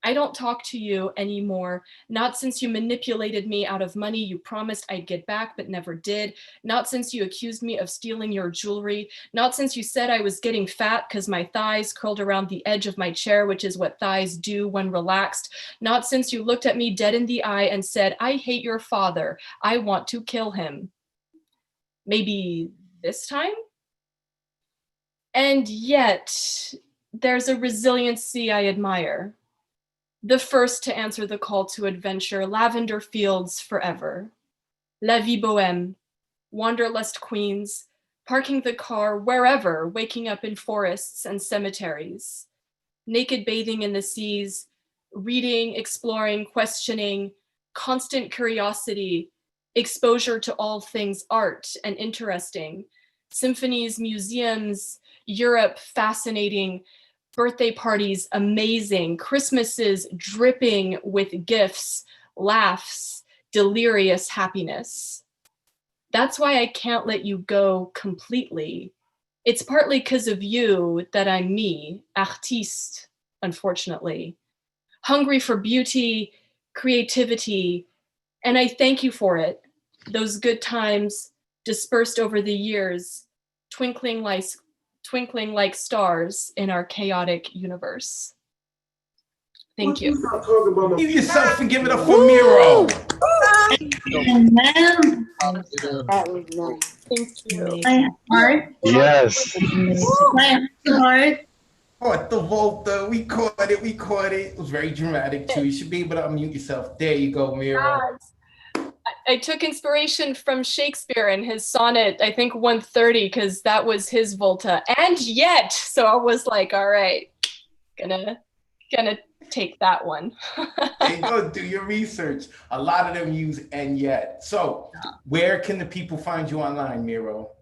I don't talk to you anymore, not since you manipulated me out of money you promised I'd get back but never did, not since you accused me of stealing your jewelry, not since you said I was getting fat because my thighs curled around the edge of my chair, which is what thighs do when relaxed, not since you looked at me dead in the eye and said, I hate your father, I want to kill him. Maybe this time? And yet, there's a resiliency I admire. The first to answer the call to adventure, lavender fields forever. La vie bohème, wanderlust queens, parking the car wherever, waking up in forests and cemeteries. Naked bathing in the seas, reading, exploring, questioning, constant curiosity, exposure to all things art and interesting. Symphonies, museums, Europe fascinating, birthday parties, amazing, Christmases dripping with gifts, laughs, delirious happiness. That's why I can't let you go completely. It's partly because of you that I'm me, artiste, unfortunately. Hungry for beauty, creativity, and I thank you for it. Those good times dispersed over the years, twinkling like stars in our chaotic universe. Thank you. Give yourself and give it up for Miro. Amen. Thank you. My heart. Yes. My heart. Oh, the Volta, we caught it. It was very dramatic too. You should be able to unmute yourself. There you go, Miro. I took inspiration from Shakespeare and his sonnet, I think 130, because that was his Volta. And yet, so I was like, all right, gonna take that one. There you go, do your research. A lot of them use and yet. So where can the people find you online, Miro?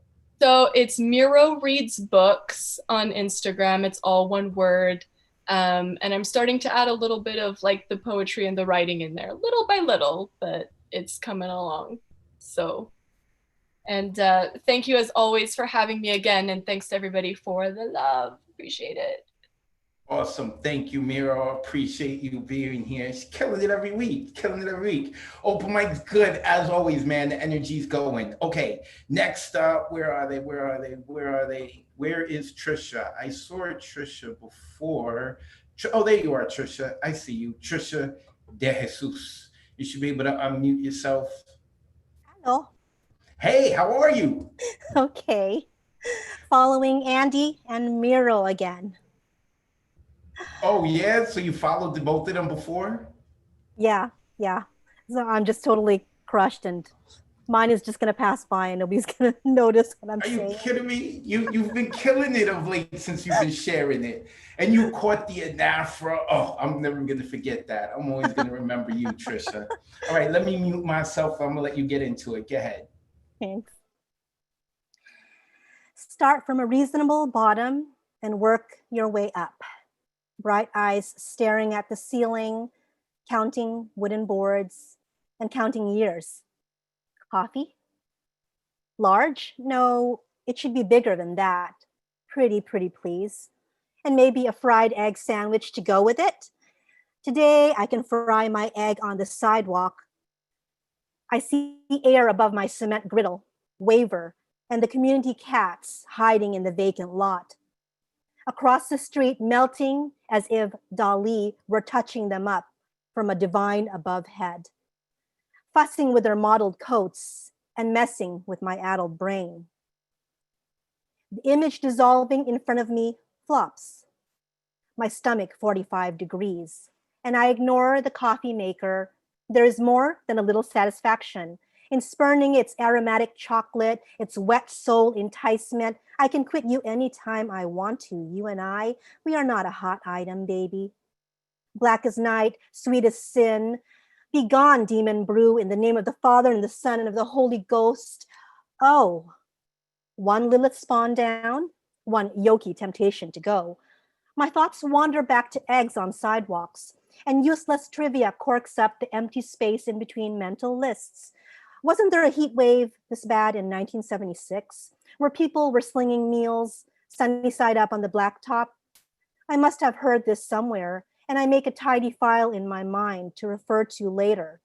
So it's Miro Reads Books on Instagram. It's all one word. And I'm starting to add a little bit of like the poetry and the writing in there, little by little, but it's coming along. So, and thank you as always for having me again. And thanks to everybody for the love. Appreciate it. Awesome. Thank you, Miro. Appreciate you being here. She's killing it every week. Open mic's good as always, man. The energy's going. Okay, next up, where are they? Where is Trisha? I saw Trisha before. Oh, there you are, Trisha. I see you. Trisha de Jesus. You should be able to unmute yourself. Hello. Hey, how are you? Okay. Following Andy and Miro again. Oh, yeah? So you followed both of them before? Yeah. So I'm just totally crushed, and mine is just going to pass by and nobody's going to notice what I'm saying. Are you kidding me? You've been killing it of late since you've been sharing it. And you caught the anaphora. Oh, I'm never going to forget that. I'm always going to remember you, Trisha. All right, let me mute myself. I'm going to let you get into it. Go ahead. Thanks. Start from a reasonable bottom and work your way up. Bright eyes staring at the ceiling, counting wooden boards and counting years. Coffee? Large? No, it should be bigger than that. Pretty, please. And maybe a fried egg sandwich to go with it. Today, I can fry my egg on the sidewalk. I see the air above my cement griddle, waver, and the community cats hiding in the vacant lot. across the street, melting as if Dali were touching them up from a divine above head, fussing with their mottled coats and messing with my addled brain. The image dissolving in front of me flops, my stomach 45 degrees, and I ignore the coffee maker. There is more than a little satisfaction in spurning its aromatic chocolate, its wet soul enticement. I can quit you anytime I want to. You and I, we are not a hot item, baby. Black as night, sweet as sin. Be gone, demon brew, in the name of the Father and the Son and of the Holy Ghost. Oh, one Lilith spawn down, one Yoki temptation to go. My thoughts wander back to eggs on sidewalks, and useless trivia corks up the empty space in between mental lists. Wasn't there a heat wave this bad in 1976, where people were slinging meals sunny side up on the blacktop? I must have heard this somewhere, and I make a tidy file in my mind to refer to later.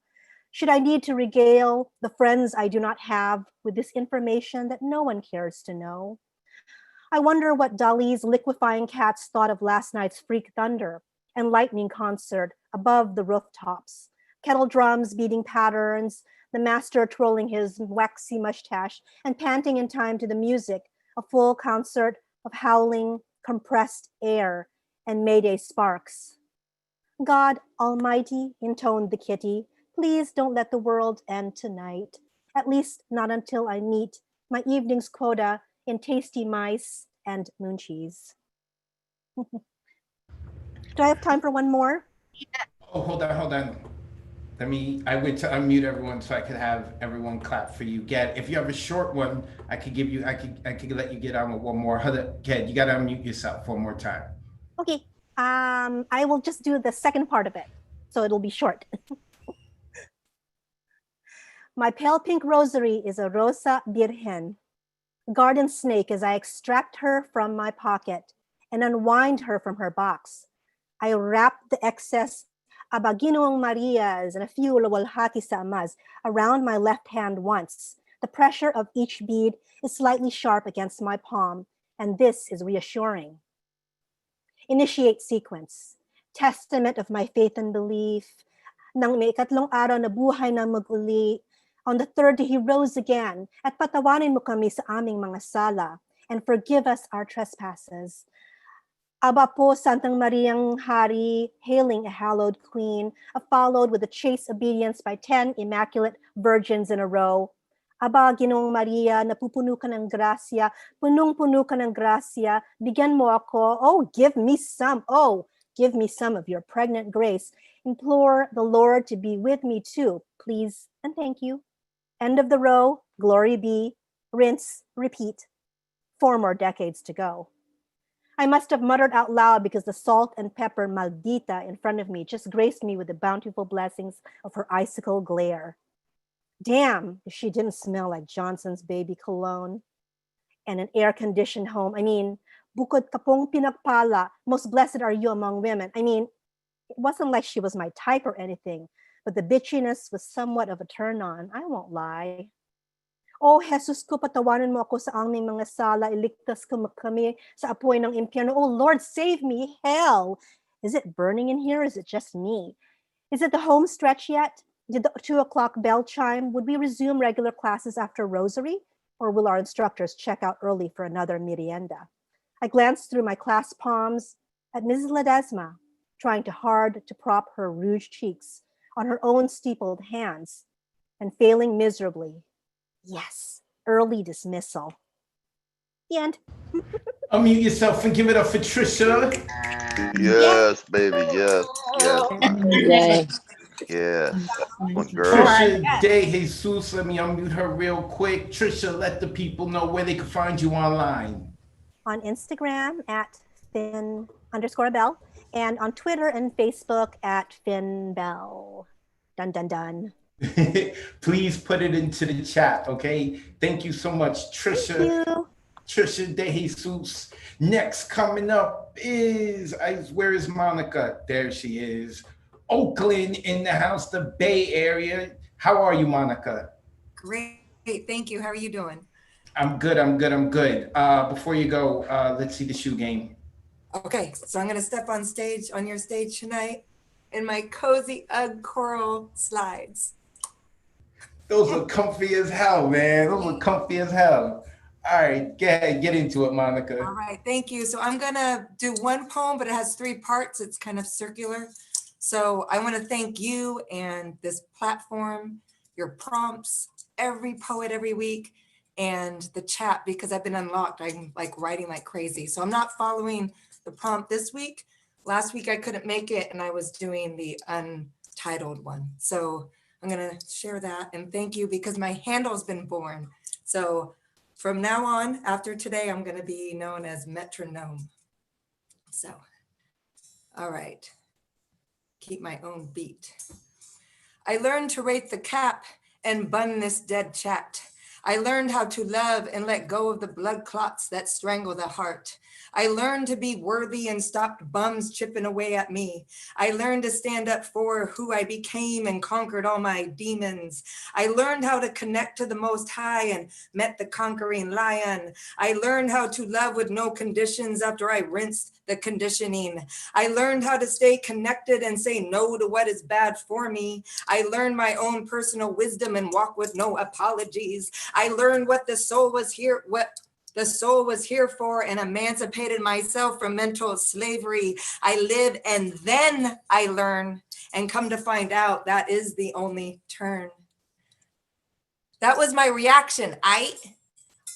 Should I need to regale the friends I do not have with this information that no one cares to know? I wonder what Dali's liquefying cats thought of last night's freak thunder and lightning concert above the rooftops, kettle drums beating patterns, the master twirling his waxy mustache and panting in time to the music, a full concert of howling, compressed air and Mayday sparks. God Almighty, intoned the kitty, please don't let the world end tonight, at least not until I meet my evening's quota in tasty mice and moon cheese. Do I have time for one more? Oh, hold on. I went to unmute everyone so I could have everyone clap for you. Ged, if you have a short one, I could let you get on with one more. Ged, you gotta unmute yourself one more time. Okay, I will just do the second part of it, so it'll be short. My pale pink rosary is a Rosa Virgen, garden snake as I extract her from my pocket and unwind her from her box. I wrap the excess Abaginoong Marias and a few Lawalhati sa Amas around my left hand once. The pressure of each bead is slightly sharp against my palm, and this is reassuring. Initiate sequence. Testament of my faith and belief. Nang may ikatlong araw na buhay na mag-uli, on the third day he rose again, at patawanin mo kami sa aming mga sala, and forgive us our trespasses. Aba po, Santang Mariang Hari, hailing a hallowed queen, followed with a chaste obedience by 10 immaculate virgins in a row. Aba, Ginoong Maria, napupuno ka ng grasya, punong-puno ka ng grasya, bigyan mo ako, oh, give me some of your pregnant grace. Implore the Lord to be with me too, please and thank you. End of the row, glory be, rinse, repeat. 4 more decades to go. I must have muttered out loud because the salt and pepper maldita in front of me just graced me with the bountiful blessings of her icicle glare. Damn, if she didn't smell like Johnson's baby cologne. And an air-conditioned home. I mean, bukod ka pong pinagpala, most blessed are you among women. I mean, it wasn't like she was my type or anything, but the bitchiness was somewhat of a turn-on, I won't lie. Oh, Jesus ko, patawanan mo ako sa aming mga sala, iligtas ko kami sa apoy ng impyerno. Oh, Lord, save me, hell. Is it burning in here? Is it just me? Is it the home stretch yet? Did the 2 o'clock bell chime? Would we resume regular classes after rosary? Or will our instructors check out early for another merienda? I glanced through my class palms at Mrs. Ledesma, trying hard to prop her rouged cheeks on her own steepled hands, and failing miserably. Yes, early dismissal. The end. Unmute yourself and give it up for Trisha. Yes, baby, yes. Yeah. One girl. Trisha De Jesus, let me unmute her real quick. Trisha, let the people know where they can find you online. On Instagram at Finn_Bell, and on Twitter and Facebook at FinnBell. Dun dun dun. Please put it into the chat, okay? Thank you so much, Trisha. Thank you. Trisha De Jesus. Next coming up is, where is Monica? There she is. Oakland in the house, the Bay Area. How are you, Monica? Great, thank you. How are you doing? I'm good. Before you go, let's see the shoe game. Okay, so I'm gonna step on stage, on your stage tonight in my cozy Ugg coral slides. Those are comfy as hell, man. Those are comfy as hell. All right, go ahead, get into it, Monica. All right, thank you. So I'm gonna do one poem, but it has 3 parts. It's kind of circular. So I wanna thank you and this platform, your prompts, every poet every week, and the chat, because I've been unlocked. I'm like writing like crazy. So I'm not following the prompt this week. Last week I couldn't make it and I was doing the untitled one. So I'm gonna share that and thank you because my handle's been born. So from now on, after today, I'm gonna be known as Metronome. So, all right, keep my own beat. I learned to rate the cap and bun this dead chat. I learned how to love and let go of the blood clots that strangle the heart. I learned to be worthy and stopped bums chipping away at me. I learned to stand up for who I became and conquered all my demons. I learned how to connect to the Most High and met the conquering lion. I learned how to love with no conditions after I rinsed the conditioning. I learned how to stay connected and say no to what is bad for me. I learned my own personal wisdom and walk with no apologies. I learned what the soul was here for and emancipated myself from mental slavery. I live and then I learn and come to find out that is the only turn. That was my reaction.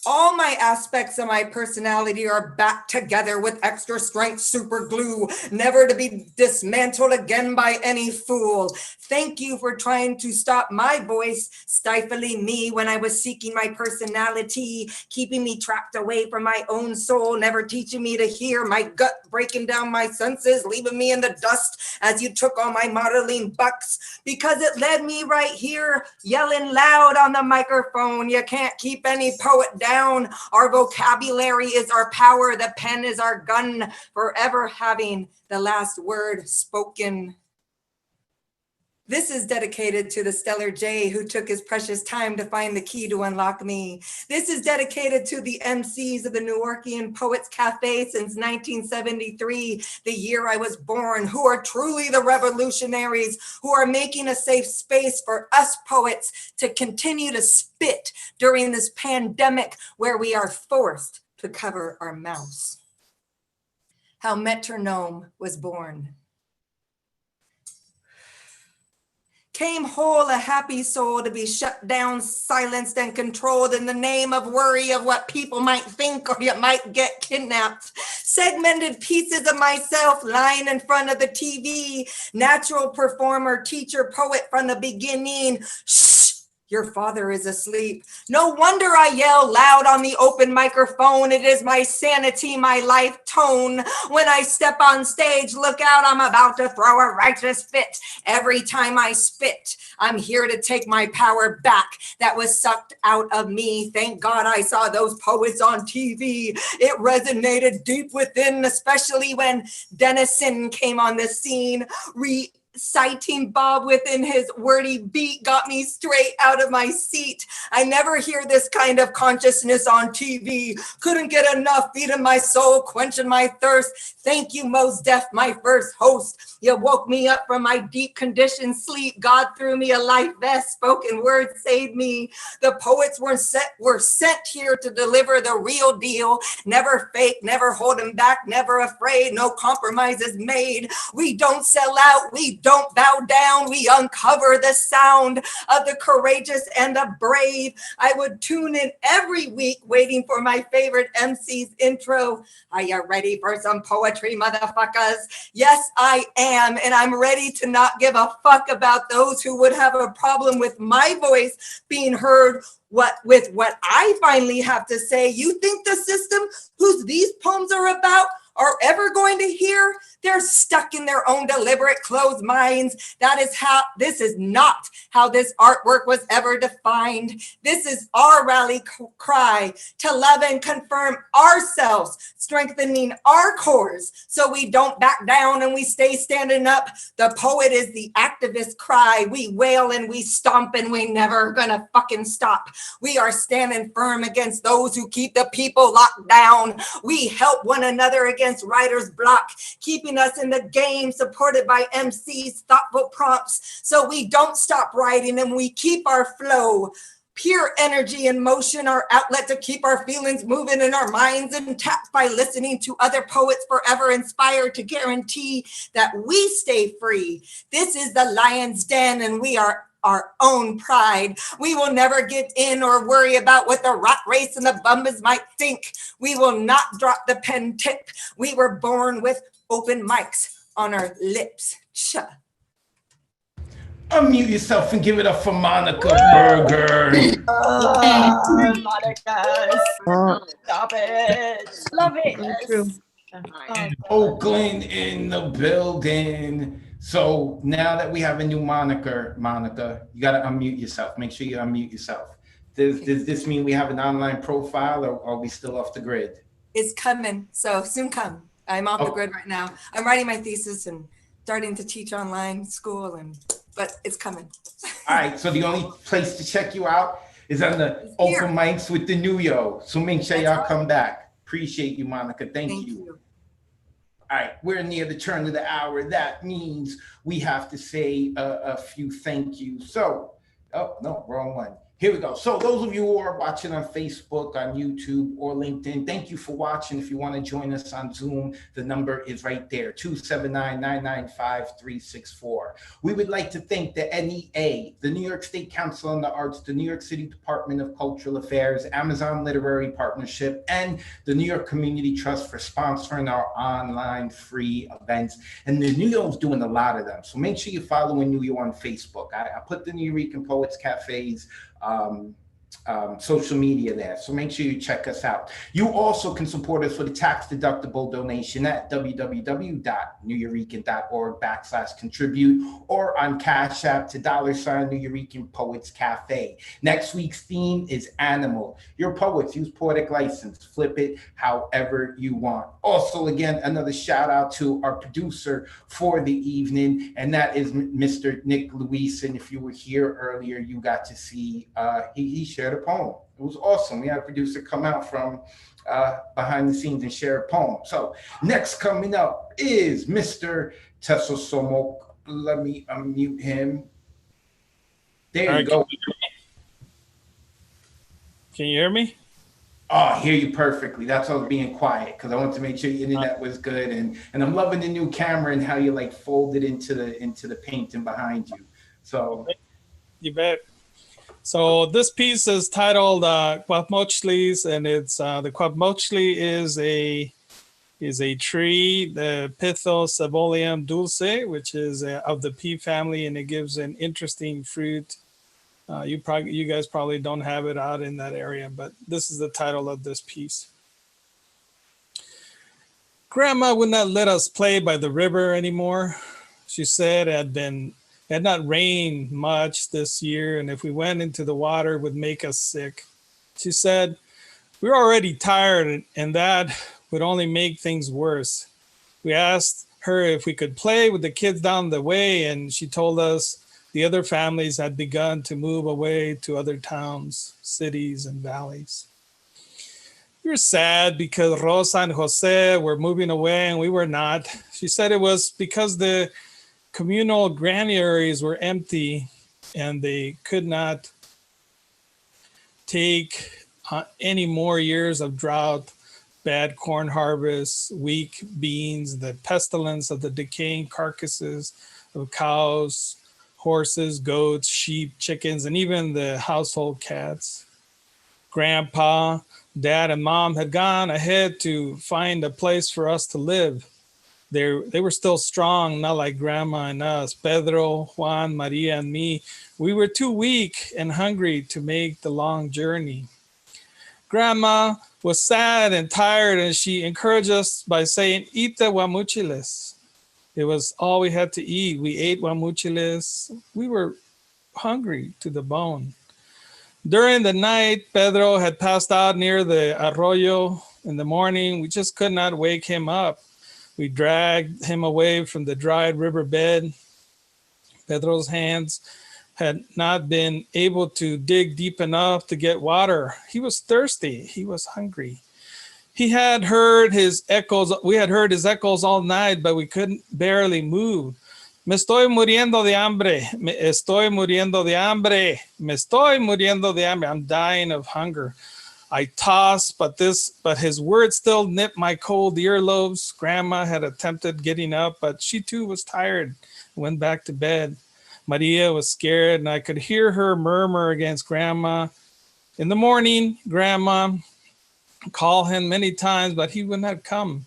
All my aspects of my personality are back together with extra strength super glue, never to be dismantled again by any fool. Thank you for trying to stop my voice, stifling me when I was seeking my personality, keeping me trapped away from my own soul, never teaching me to hear my gut, breaking down my senses, leaving me in the dust as you took all my modeling bucks, because it led me right here, yelling loud on the microphone. You can't keep any poet down. Our vocabulary is our power. The pen is our gun, forever having the last word spoken. This is dedicated to the stellar J who took his precious time to find the key to unlock me. This is dedicated to the MCs of the Newarkian Poets Cafe since 1973, the year I was born, who are truly the revolutionaries, who are making a safe space for us poets to continue to spit during this pandemic where we are forced to cover our mouths. How Metronome was born. Came whole, a happy soul, to be shut down, silenced, and controlled in the name of worry of what people might think, or you might get kidnapped. Segmented pieces of myself lying in front of the TV, natural performer, teacher, poet from the beginning. Shh. Your father is asleep. No wonder I yell loud on the open microphone. It is my sanity, my life tone. When I step on stage, look out, I'm about to throw a righteous fit. Every time I spit, I'm here to take my power back that was sucked out of me. Thank God I saw those poets on TV. It resonated deep within, especially when Dennison came on the scene. Citing Bob within his wordy beat got me straight out of my seat. I never hear this kind of consciousness on TV. Couldn't get enough, feeding my soul, quenching my thirst. Thank you, Mos Def, my first host. You woke me up from my deep conditioned sleep. God threw me a life vest. Spoken words saved me. The poets were sent here to deliver the real deal. Never fake, never holding back, never afraid. No compromises made. We don't sell out. We don't bow down. We uncover the sound of the courageous and the brave. I would tune in every week waiting for my favorite MC's intro. Are you ready for some poetry, motherfuckers? Yes, I am. And I'm ready to not give a fuck about those who would have a problem with my voice being heard with what I finally have to say. You think the system whose these poems are about are ever going to hear? They're stuck in their own deliberate closed minds. This is not how this artwork was ever defined. This is our rally cry to love and confirm ourselves, strengthening our cores so we don't back down and we stay standing up. The poet is the activist cry. We wail and we stomp and we never gonna fucking stop. We are standing firm against those who keep the people locked down. We help one another against writer's block, keeping us in the game, supported by MC's thoughtful prompts, so we don't stop writing and we keep our flow. Pure energy and motion, our outlet to keep our feelings moving and our minds intact by listening to other poets forever inspired to guarantee that we stay free. This is the lion's den and we are our own pride. We will never give in or worry about what the rat race and the bumbas might think. We will not drop the pen tip. We were born with open mics on our lips. Cha. Unmute yourself and give it up for Monica Berger. Monica, stop it. Love it. True. Oakland in the building. So now that we have a new moniker, Monica, you got to unmute yourself. Make sure you unmute yourself. Does this mean we have an online profile, or are we still off the grid? It's coming, so soon come. I'm off the grid right now. I'm writing my thesis and starting to teach online school, but it's coming. All right, so the only place to check you out is on the open mics with the new yo. So make sure y'all come back. Appreciate you, Monica. Thank you. All right, we're near the turn of the hour. That means we have to say a few thank yous. So, oh, no, wrong one. Here we go. So those of you who are watching on Facebook, on YouTube, or LinkedIn, thank you for watching. If you want to join us on Zoom, the number is right there, 279-995-364. We would like to thank the NEA, the New York State Council on the Arts, the New York City Department of Cultural Affairs, Amazon Literary Partnership, and the New York Community Trust for sponsoring our online free events. And the New York's doing a lot of them. So make sure you're following New York on Facebook. I put the New York Poets Cafes social media there, so make sure you check us out. You also can support us with a tax-deductible donation at www.nuyorican.org/contribute or on Cash App to $Nuyorican Poets Cafe. Next week's theme is animal. Your poets use poetic license. Flip it however you want. Also, again, another shout out to our producer for the evening, and that is Mr. Nick Luis. And if you were here earlier, you got to see he shared a poem. It was awesome. We had a producer come out from behind the scenes and share a poem. So next coming up is Mr. Tesso Somok. Let me unmute him. There you go. Can you hear me? Oh, I hear you perfectly. That's why I was being quiet, because I want to make sure your internet was good. And I'm loving the new camera and how you like fold it into the painting behind you. So you bet. So this piece is titled Quapmochlis, and it's the Quapmochli is a tree, the Pithos Sabolium dulce, which is of the pea family, and it gives an interesting fruit. You guys probably don't have it out in that area, but this is the title of this piece. Grandma would not let us play by the river anymore. She said it had not rained much this year, and if we went into the water, it would make us sick. She said, we were already tired, and that would only make things worse. We asked her if we could play with the kids down the way, and she told us the other families had begun to move away to other towns, cities, and valleys. We were sad because Rosa and Jose were moving away and we were not. She said it was because the communal granaries were empty and they could not take any more years of drought, bad corn harvests, weak beans, the pestilence of the decaying carcasses of cows, horses, goats, sheep, chickens, and even the household cats. Grandpa, Dad, and Mom had gone ahead to find a place for us to live. They were still strong, not like Grandma and us. Pedro, Juan, Maria, and me, we were too weak and hungry to make the long journey. Grandma was sad and tired, and she encouraged us by saying, "Ite guamuchiles," It was all we had to eat. We ate guamuchiles. We were hungry to the bone. During the night, Pedro had passed out near the arroyo. In the morning, we just could not wake him up. We dragged him away from the dried riverbed. Pedro's hands had not been able to dig deep enough to get water. He was thirsty. He was hungry. He had heard his echoes. We had heard his echoes all night, but we couldn't barely move. Me estoy muriendo de hambre. Me estoy muriendo de hambre. Me estoy muriendo de hambre. I'm dying of hunger. I tossed, but his words still nipped my cold earlobes. Grandma had attempted getting up, but she too was tired, went back to bed. Maria was scared, and I could hear her murmur against Grandma. In the morning, Grandma called him many times, but he would not come.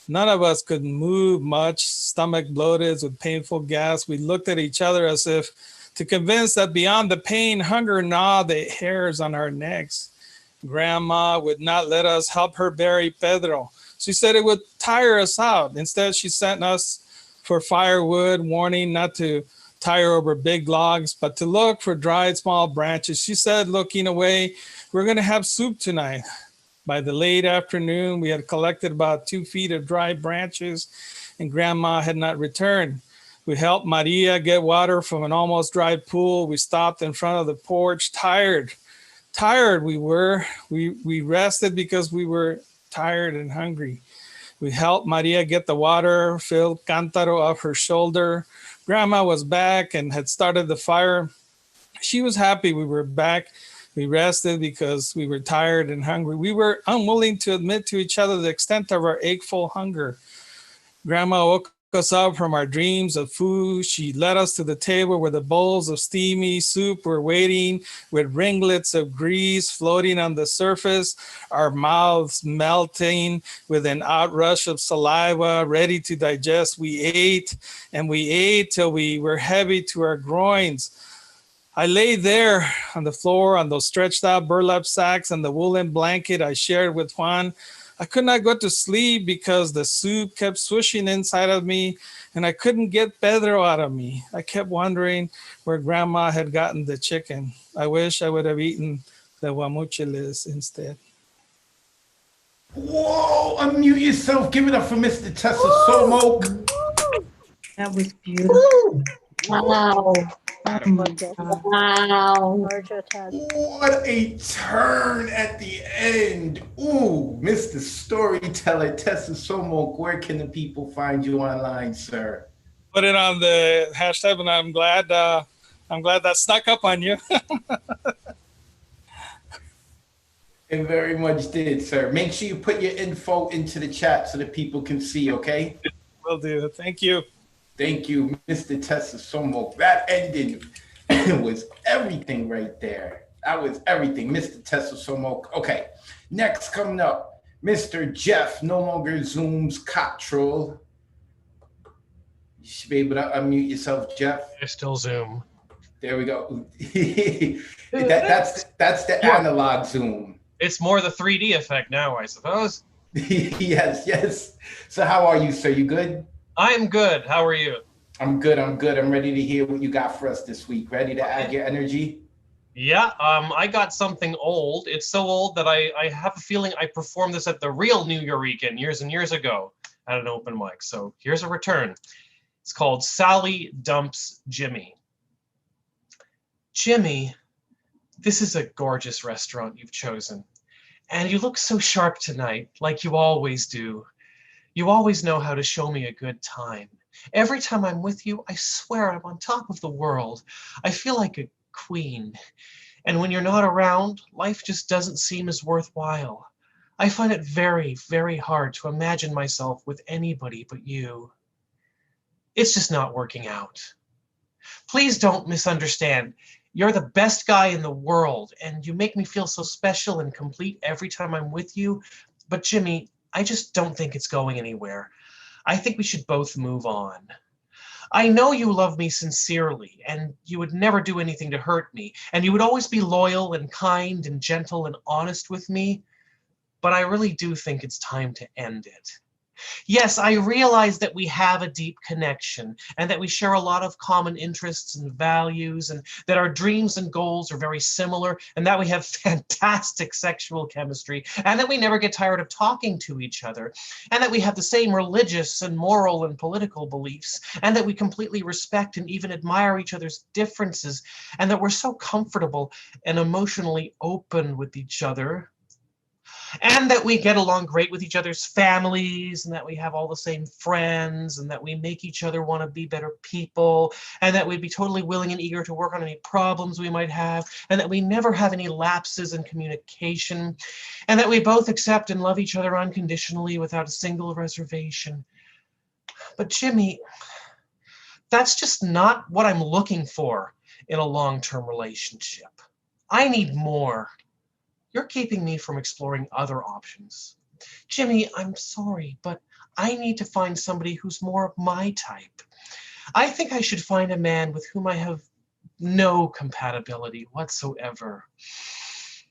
None of us could move much, stomach bloated with painful gas. We looked at each other as if to convince that beyond the pain, hunger gnawed the hairs on our necks. Grandma would not let us help her bury Pedro. She said it would tire us out. Instead, she sent us for firewood, warning not to tire over big logs, but to look for dried small branches. She said, looking away, we're going to have soup tonight. By the late afternoon, we had collected about 2 feet of dry branches, and Grandma had not returned. We helped Maria get water from an almost dry pool. We stopped in front of the porch, tired we were. We rested because we were tired and hungry. We helped Maria get the water, filled cántaro off her shoulder. Grandma was back and had started the fire. She was happy we were back. We rested because we were tired and hungry. We were unwilling to admit to each other the extent of our acheful hunger. Grandma woke us up from our dreams of food. She led us to the table where the bowls of steamy soup were waiting, with ringlets of grease floating on the surface, our mouths melting with an outrush of saliva, ready to digest. We ate and we ate till we were heavy to our groins. I lay there on the floor on those stretched out burlap sacks and the woolen blanket I shared with Juan. I could not go to sleep because the soup kept swishing inside of me and I couldn't get Pedro out of me. I kept wondering where Grandma had gotten the chicken. I wish I would have eaten the guamuchiles instead. Whoa, unmute yourself. Give it up for Mr. Tessa Somo. That was beautiful. Wow. Wow. What a turn at the end. Ooh, Mr. Storyteller, Tessa Somo, where can the people find you online, sir? Put it on the hashtag, and I'm glad that snuck up on you. It very much did, sir. Make sure you put your info into the chat so that people can see, okay? Will do. Thank you. Thank you, Mr. Tessa Somo. That ending was everything right there. That was everything, Mr. Tessa Somo. Okay, next coming up, Mr. Jeff, no longer Zoom's Cottrell. You should be able to unmute yourself, Jeff. I still Zoom. There we go. that's the analog Zoom. It's more the 3D effect now, I suppose. Yes. So how are you, sir? You good? I'm good. How are you? I'm good. I'm ready to hear what you got for us this week. Ready to add your energy? Yeah, I got something old. It's so old that I have a feeling I performed this at the real New Yorican years and years ago at an open mic. So here's a return. It's called Sally Dumps Jimmy. Jimmy, this is a gorgeous restaurant you've chosen. And you look so sharp tonight, like you always do. You always know how to show me a good time. Every time I'm with you, I swear I'm on top of the world. I feel like a queen. And when you're not around, life just doesn't seem as worthwhile. I find it very, very hard to imagine myself with anybody but you. It's just not working out. Please don't misunderstand. You're the best guy in the world, and you make me feel so special and complete every time I'm with you. But Jimmy, I just don't think it's going anywhere. I think we should both move on. I know you love me sincerely, and you would never do anything to hurt me, and you would always be loyal and kind and gentle and honest with me, but I really do think it's time to end it. Yes, I realize that we have a deep connection and that we share a lot of common interests and values and that our dreams and goals are very similar and that we have fantastic sexual chemistry and that we never get tired of talking to each other and that we have the same religious and moral and political beliefs and that we completely respect and even admire each other's differences and that we're so comfortable and emotionally open with each other. And that we get along great with each other's families, and that we have all the same friends, and that we make each other want to be better people, and that we'd be totally willing and eager to work on any problems we might have, and that we never have any lapses in communication, and that we both accept and love each other unconditionally without a single reservation. But Jimmy, that's just not what I'm looking for in a long-term relationship. I need more. You're keeping me from exploring other options. Jimmy, I'm sorry, but I need to find somebody who's more of my type. I think I should find a man with whom I have no compatibility whatsoever.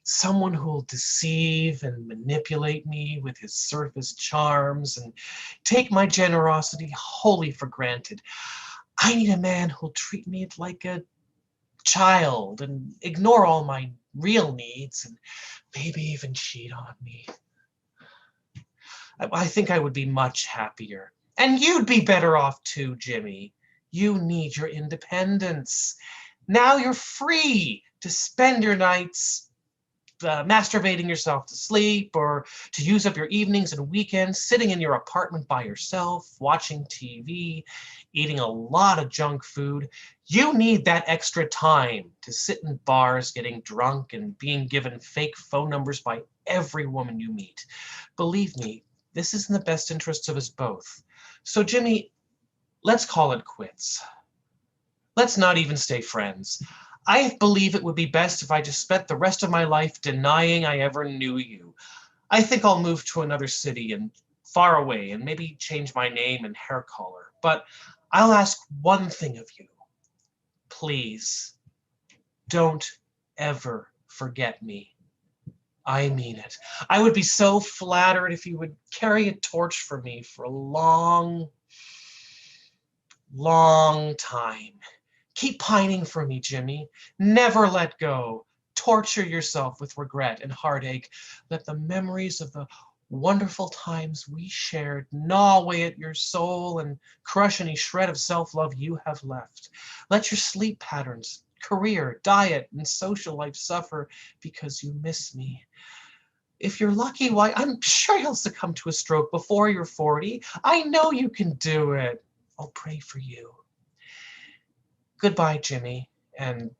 Someone who'll deceive and manipulate me with his surface charms and take my generosity wholly for granted. I need a man who'll treat me like a child and ignore all my real needs and maybe even cheat on me. I think I would be much happier. And you'd be better off too, Jimmy. You need your independence. Now you're free to spend your nights masturbating yourself to sleep or to use up your evenings and weekends sitting in your apartment by yourself, watching TV, eating a lot of junk food. You need that extra time to sit in bars getting drunk and being given fake phone numbers by every woman you meet. Believe me, this is in the best interests of us both. So Jimmy, let's call it quits. Let's not even stay friends. I believe it would be best if I just spent the rest of my life denying I ever knew you. I think I'll move to another city and far away and maybe change my name and hair color. But I'll ask one thing of you. Please, don't ever forget me. I mean it. I would be so flattered if you would carry a torch for me for a long, long time. Keep pining for me, Jimmy. Never let go. Torture yourself with regret and heartache. Let the memories of the wonderful times we shared gnaw away at your soul and crush any shred of self-love you have left. Let your sleep patterns, career, diet, and social life suffer because you miss me. If you're lucky, why, I'm sure you'll succumb to a stroke before you're 40. I know you can do it. I'll pray for you. Goodbye, Jimmy, and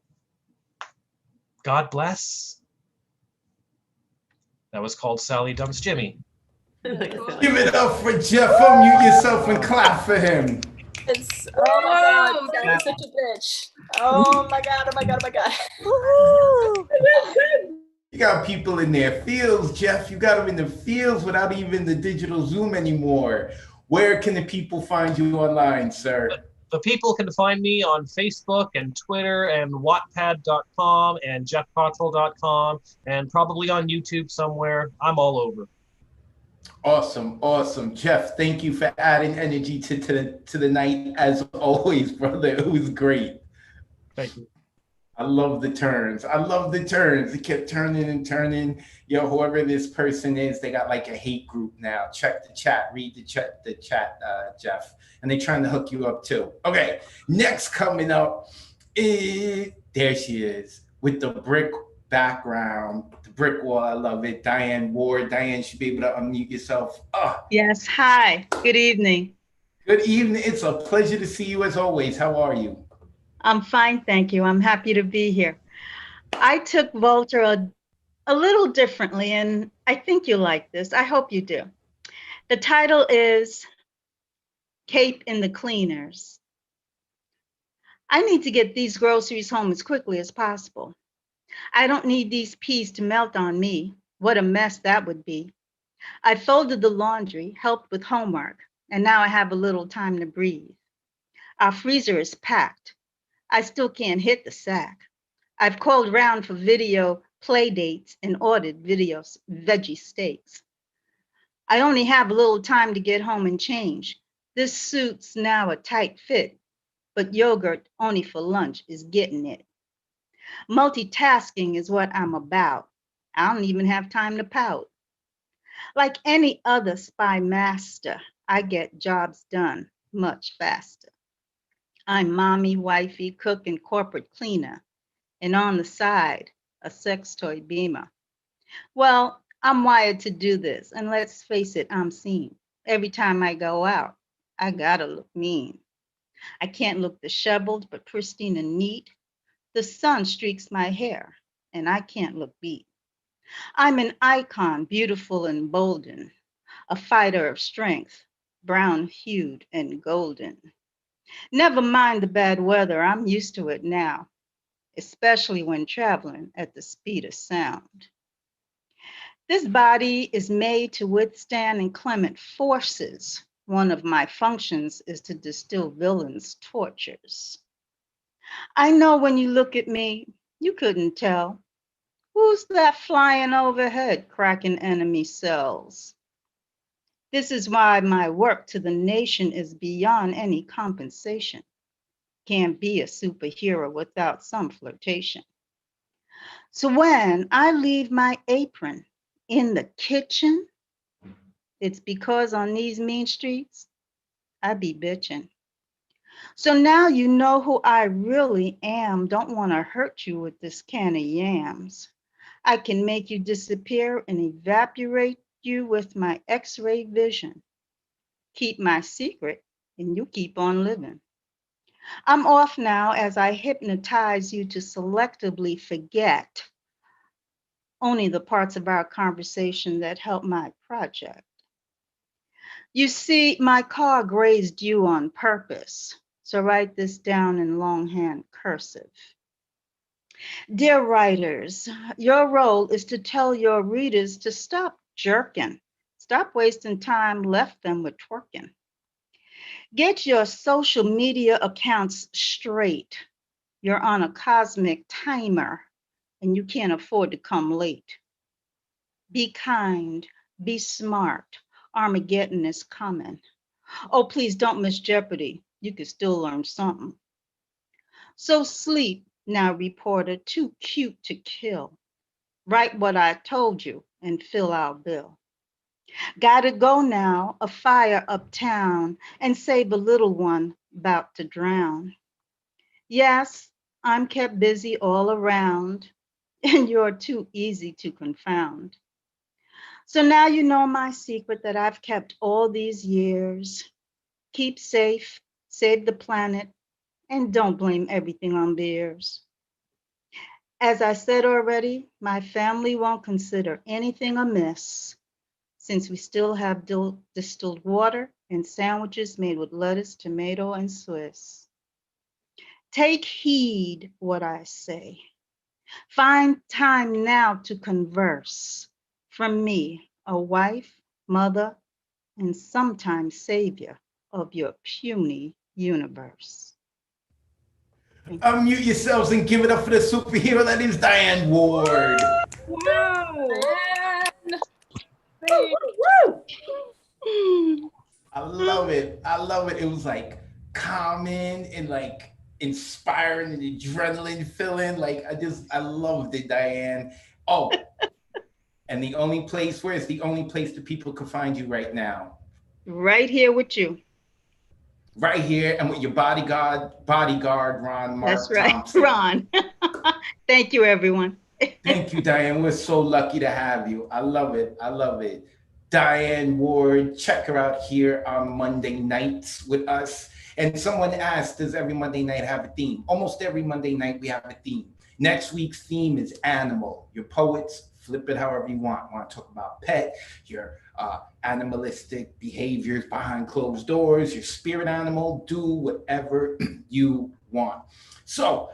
God bless. That was called Sally Dumps Jimmy. Give it up for Jeff. Unmute yourself and clap for him. It's, oh my God, that was such a bitch. Oh my God, oh my God, oh my God. You got people in their fields, Jeff. You got them in the fields without even the digital Zoom anymore. Where can the people find you online, sir? The people can find me on Facebook and Twitter and Wattpad.com and JeffCottrell.com and probably on YouTube somewhere. I'm all over. Awesome, awesome. Jeff, thank you for adding energy to the night as always, brother. It was great. Thank you. I love the turns. I love the turns. It kept turning and turning. Yo, whoever this person is, they got like a hate group now. Check the chat, read the chat, Jeff. And they're trying to hook you up too. Okay, next coming up is, there she is with the brick background, the brick wall. I love it. Diane Ward. Diane, you should be able to unmute yourself. Yes, hi, good evening. Good evening. It's a pleasure to see you as always. How are you? I'm fine, thank you. I'm happy to be here. I took Volta a little differently, and I think you like this. I hope you do. The title is Cape in the Cleaners. I need to get these groceries home as quickly as possible. I don't need these peas to melt on me. What a mess that would be. I folded the laundry, helped with homework, and now I have a little time to breathe. Our freezer is packed. I still can't hit the sack. I've called around for video play dates and ordered veggie steaks. I only have a little time to get home and change. This suit's now a tight fit, but yogurt only for lunch is getting it. Multitasking is what I'm about. I don't even have time to pout. Like any other spy master, I get jobs done much faster. I'm mommy, wifey, cook, and corporate cleaner, and on the side, a sex toy beamer. Well, I'm wired to do this, and let's face it, I'm seen. Every time I go out, I gotta look mean. I can't look disheveled, but pristine and neat. The sun streaks my hair, and I can't look beat. I'm an icon, beautiful and bolden, a fighter of strength, brown-hued and golden. Never mind the bad weather, I'm used to it now, especially when traveling at the speed of sound. This body is made to withstand inclement forces. One of my functions is to distill villains' tortures. I know when you look at me, you couldn't tell. Who's that flying overhead, cracking enemy cells? This is why my work to the nation is beyond any compensation. Can't be a superhero without some flirtation. So when I leave my apron in the kitchen, it's because on these mean streets, I be bitching. So now you know who I really am. Don't want to hurt you with this can of yams. I can make you disappear and evaporate you with my X-ray vision. Keep my secret and you keep on living. I'm off now as I hypnotize you to selectively forget only the parts of our conversation that help my project. You see, my car grazed you on purpose, so write this down in longhand cursive. Dear writers, your role is to tell your readers to stop jerking, stop wasting time, left them with twerking. Get your social media accounts straight. You're on a cosmic timer and you can't afford to come late. Be kind, be smart. Armageddon is coming. Oh, please don't miss Jeopardy. You can still learn something. So sleep now, reporter, too cute to kill. Write what I told you and fill our bill. Gotta go now, a fire uptown, and save a little one about to drown. Yes, I'm kept busy all around, and you're too easy to confound. So now you know my secret that I've kept all these years. Keep safe, save the planet, and don't blame everything on beers. As I said already, my family won't consider anything amiss since we still have distilled water and sandwiches made with lettuce, tomato, and Swiss. Take heed what I say. Find time now to converse. From me, a wife, mother, and sometimes savior of your puny universe. Unmute yourselves and give it up for the superhero that is Diane Ward. Wow. I love it. I love it. It was like calming and like inspiring and adrenaline filling. Like I loved it, Diane. Oh, and the only place, where is the only place that people can find you right now? Right here with you. Right here and with your bodyguard, Ron Mark That's right, Thompson. Ron. Thank you, everyone. Thank you, Diane. We're so lucky to have you. I love it. I love it. Diane Ward, check her out here on Monday nights with us. And someone asked, does every Monday night have a theme? Almost every Monday night we have a theme. Next week's theme is animal. Your poets, flip it however you want. Want to talk about pet, your animalistic behaviors behind closed doors, your spirit animal, do whatever you want. So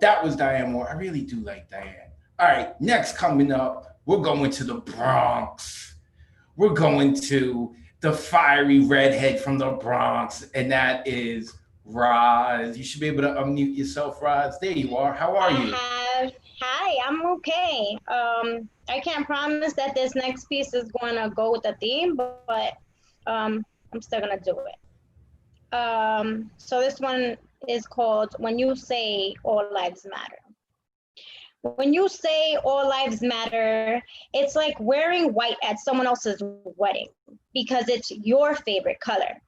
that was Diane Moore. I really do like Diane. All right, next coming up, we're going to the Bronx. We're going to the fiery redhead from the Bronx, and that is Roz. You should be able to unmute yourself, Roz. There you are. How are you? Hi, I'm okay. I can't promise that this next piece is going to go with the theme, but I'm still going to do it. So this one is called When You Say All Lives Matter. When you say all lives matter, it's like wearing white at someone else's wedding because it's your favorite color.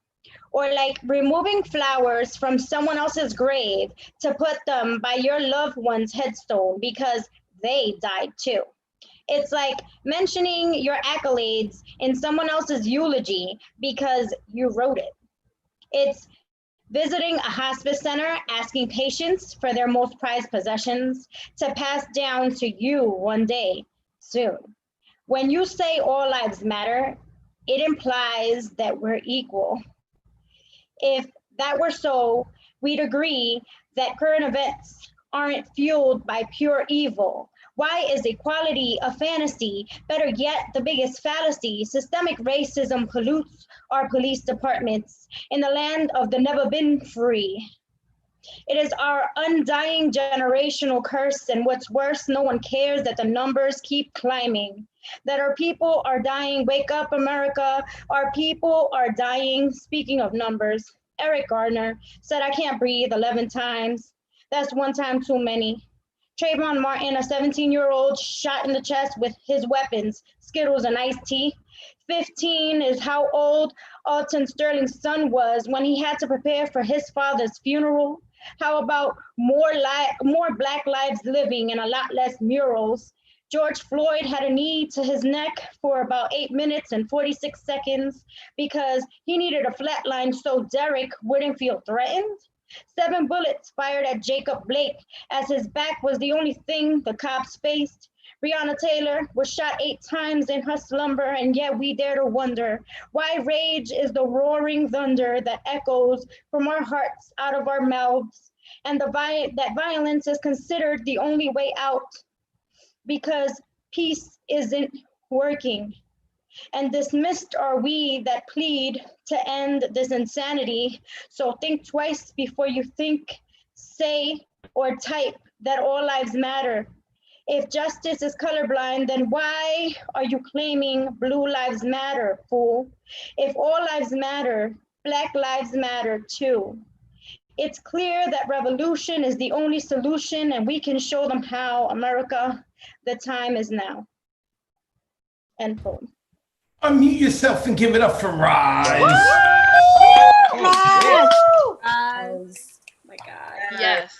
Or like removing flowers from someone else's grave to put them by your loved one's headstone because they died too. It's like mentioning your accolades in someone else's eulogy because you wrote it. It's visiting a hospice center, asking patients for their most prized possessions to pass down to you one day soon. When you say all lives matter, it implies that we're equal. If that were so, we'd agree that current events aren't fueled by pure evil. Why is equality a fantasy? Better yet, the biggest fallacy. Systemic racism pollutes our police departments in the land of the never been free. It is our undying generational curse, and what's worse, no one cares that the numbers keep climbing, that our people are dying. Wake up, America, our people are dying. Speaking of numbers, Eric Gardner said, I can't breathe 11 times. That's one time too many. Trayvon Martin, a 17-year-old shot in the chest with his weapons, Skittles and iced tea. 15 is how old Alton Sterling's son was when he had to prepare for his father's funeral. How about more Black lives living and a lot less murals? George Floyd had a knee to his neck for about 8 minutes and 46 seconds because he needed a flatline so Derek wouldn't feel threatened. 7 bullets fired at Jacob Blake as his back was the only thing the cops faced. Breonna Taylor was shot 8 times in her slumber, and yet we dare to wonder why rage is the roaring thunder that echoes from our hearts out of our mouths, and that violence is considered the only way out because peace isn't working. And dismissed are we that plead to end this insanity. So think twice before you think, say, or type that all lives matter. If justice is colorblind, then why are you claiming blue lives matter, fool? If all lives matter, Black lives matter too. It's clear that revolution is the only solution, and we can show them how. America, the time is now. End poem. Unmute yourself and give it up for Roz. Oh, my God. Yes.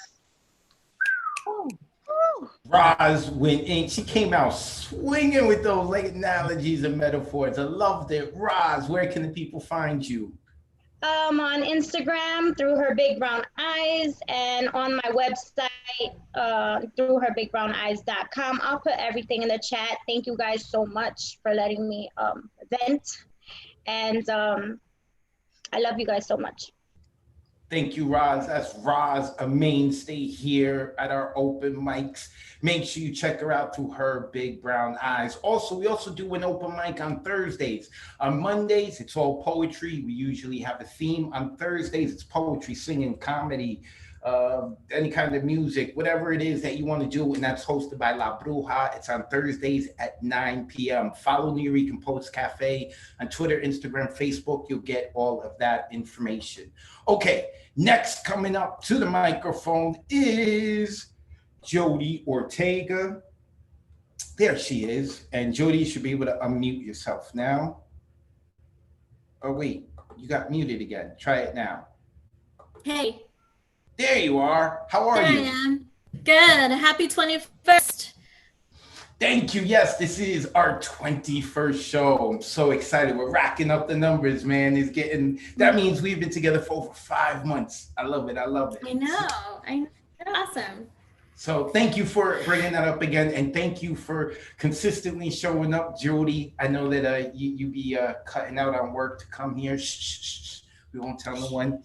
Roz went in. She came out swinging with those like analogies and metaphors. I loved it. Roz, where can the people find you? On Instagram through Her Big Brown Eyes, and on my website through herbigbrownyes.com. I'll put everything in the chat. Thank you guys so much for letting me vent. And I love you guys so much. Thank you, Roz. That's Roz, a mainstay here at our open mics. Make sure you check her out through Her Big Brown Eyes. Also, we also do an open mic on Thursdays. On Mondays, it's all poetry. We usually have a theme. On Thursdays, it's poetry, singing, comedy, any kind of music, whatever it is that you want to do. And that's hosted by La Bruja. It's on Thursdays at 9 p.m. Follow New York Post Cafe on Twitter, Instagram, Facebook. You'll get all of that information. Okay, next coming up to the microphone is Jody Ortega. There she is. And Jody, you should be able to unmute yourself now. Oh, wait, you got muted again. Try it now. Hey. There you are. How are you? There I am. Good. Happy 21st. Thank you. Yes, this is our 21st show. I'm so excited. We're racking up the numbers, man. It's getting, that means we've been together for over 5 months. I love it. I love it. I know. Awesome. So thank you for bringing that up again. And thank you for consistently showing up, Jody. I know that you be cutting out on work to come here. Shh. We won't tell no one.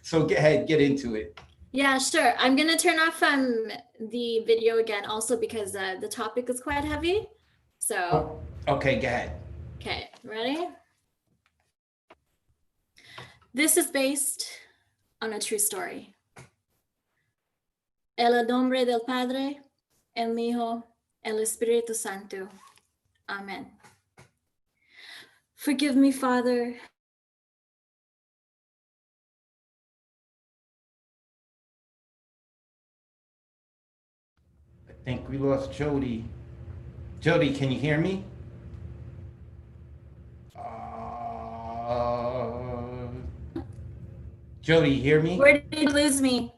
So go ahead, get into it. Yeah, sure. I'm going to turn off the video again also because the topic is quite heavy. So. Okay, go ahead. Okay, ready? This is based on a true story. En el nombre del Padre, el Hijo, el Espíritu Santo. Amen. Forgive me, Father. I think we lost Jody. Jody, can you hear me? Jody, hear me? Where did you lose me?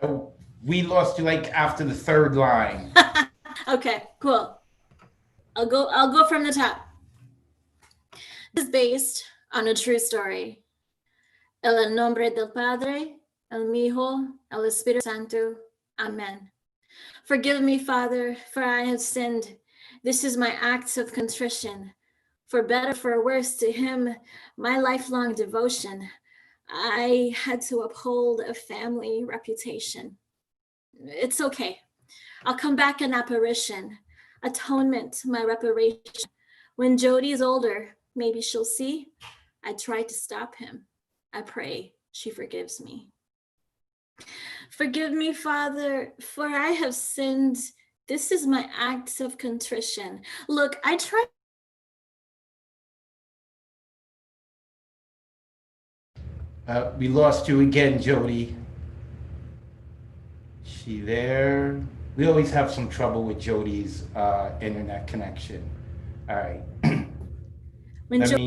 Oh, we lost you like after the third line. Okay, cool. I'll go from the top. This is based on a true story. El nombre del Padre, el Hijo, el Espíritu Santo. Amen. Forgive me, Father, for I have sinned. This is my act of contrition. For better, for worse, to him, my lifelong devotion. I had to uphold a family reputation. It's okay. I'll come back in apparition. Atonement, my reparation. When Jody's older, maybe she'll see. I tried to stop him. I pray she forgives me. Forgive me, Father, for I have sinned. This is my act of contrition. Look, I tried. We lost you again, Jody. She there? We always have some trouble with Jody's internet connection. All right. Let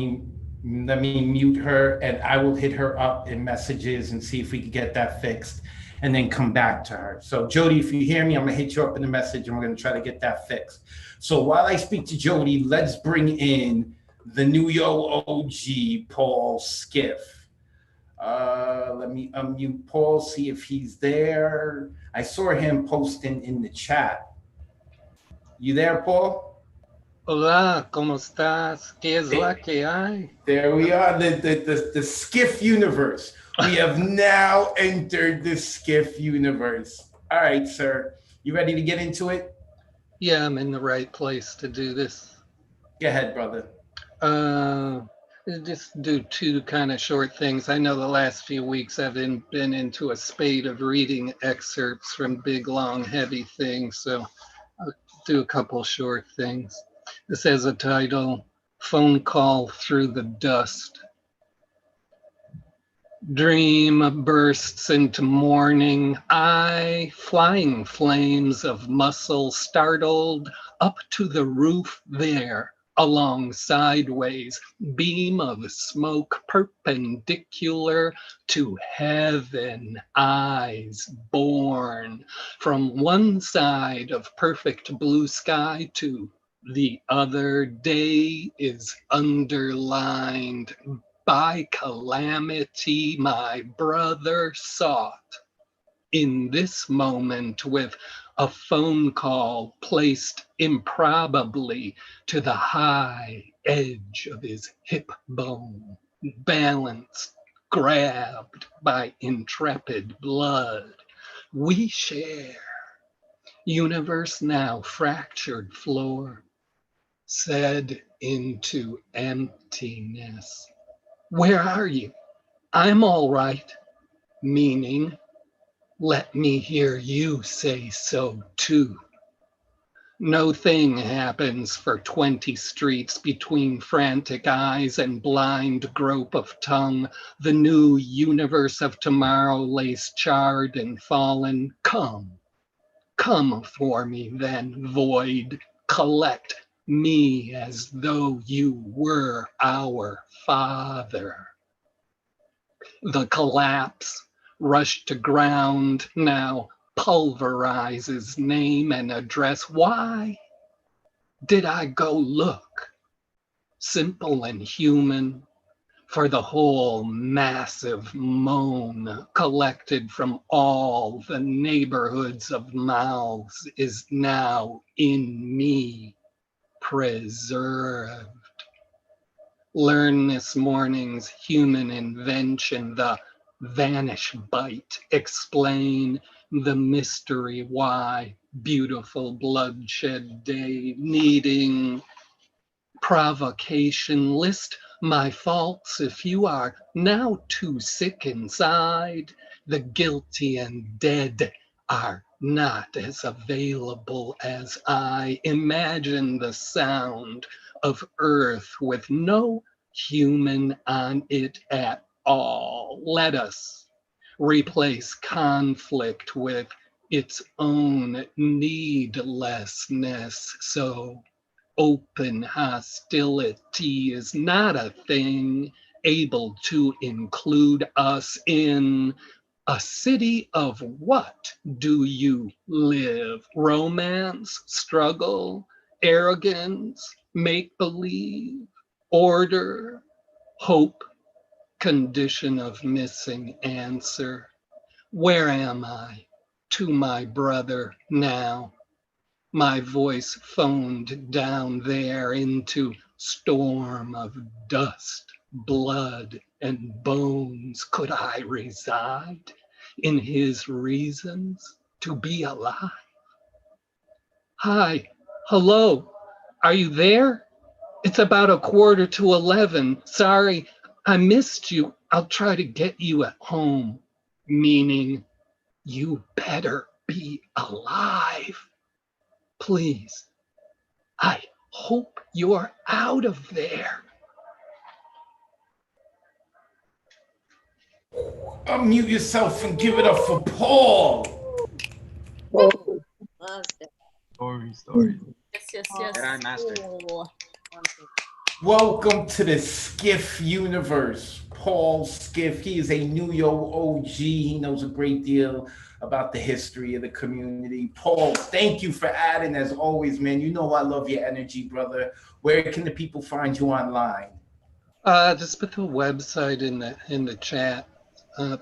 me mute her, and I will hit her up in messages and see if we can get that fixed, and then come back to her. So Jody, if you hear me, I'm gonna hit you up in the message, and we're gonna try to get that fixed. So while I speak to Jody, let's bring in the New Yo OG, Paul Skiff. Let me unmute Paul, see if he's there. I saw him posting in the chat. You there, Paul? Hola, ¿cómo estás? ¿Qué es la que hay? There we are, the Skiff universe. We have now entered the Skiff universe. All right, sir. You ready to get into it? Yeah, I'm in the right place to do this. Go ahead, brother. Just do two kind of short things. I know the last few weeks I've been into a spate of reading excerpts from big, long, heavy things. So I'll do a couple short things. This has a title, Phone Call Through the Dust. Dream bursts into morning, eye flying flames of muscle startled up to the roof there. Along sideways, beam of smoke perpendicular to heaven, eyes born from one side of perfect blue sky to the other. Day is underlined by calamity my brother sought. In this moment, with a phone call placed improbably to the high edge of his hip bone, balanced, grabbed by intrepid blood, we share. Universe now fractured floor, said into emptiness. Where are you? I'm all right. Meaning, let me hear you say so too. No thing happens for 20 streets between frantic eyes and blind grope of tongue. The new universe of tomorrow lays charred and fallen. Come for me then, void. Collect me as though you were our father. The collapse, rushed to ground, now pulverizes name and address. Why did I go look? Simple and human, for the whole massive moan collected from all the neighborhoods of mouths is now in me preserved. Learn this morning's human invention, the vanish bite, explain the mystery why beautiful bloodshed day needing provocation, list my faults if you are now too sick inside. The guilty and dead are not as available as I. Imagine the sound of earth with no human on it at all. Let us replace conflict with its own needlessness. So open hostility is not a thing able to include us in. A city of what do you live? Romance, struggle, arrogance, make-believe, order, hope, condition of missing answer. Where am I? To my brother now. My voice phoned down there into storm of dust, blood, and bones. Could I reside in his reasons to be alive? Hi, hello, are you there? It's about 11:15. Sorry, I missed you. I'll try to get you at home. Meaning, you better be alive. Please, I hope you're out of there. Unmute yourself and give it up for Paul. Story. Yes. That I mastered. Welcome to the Skiff universe. Paul Skiff, he is a New York OG. He knows a great deal about the history of the community. Paul, thank you for adding as always, man. You know I love your energy, brother. Where can the people find you online? Just put the website in the chat.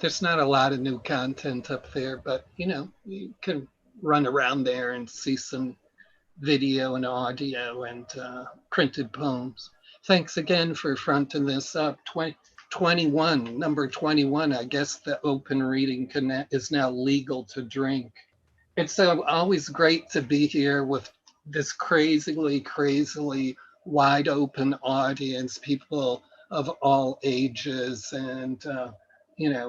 There's not a lot of new content up there, but you can run around there and see some video and audio and printed poems. Thanks again for fronting this up. 21, number 21, I guess the open reading is now legal to drink. It's always great to be here with this crazily wide open audience, people of all ages, and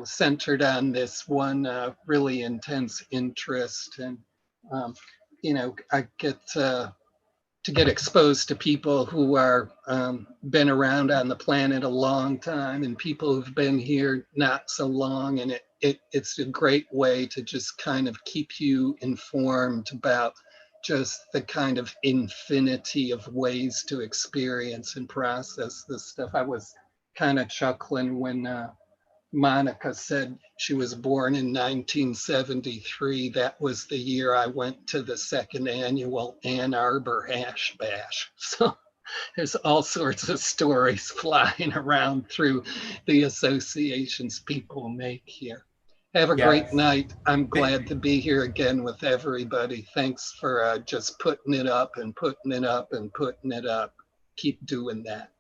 centered on this one really intense interest. And I get to get exposed to people who are been around on the planet a long time and people who've been here not so long, and it's a great way to just kind of keep you informed about just the kind of infinity of ways to experience and process this stuff. I was kind of chuckling when Monica said she was born in 1973. That was the year I went to the second annual Ann Arbor Hash Bash. So there's all sorts of stories flying around through the associations people make here. Have a great night. I'm glad to be here again with everybody. Thanks for just putting it up and putting it up and putting it up. Keep doing that.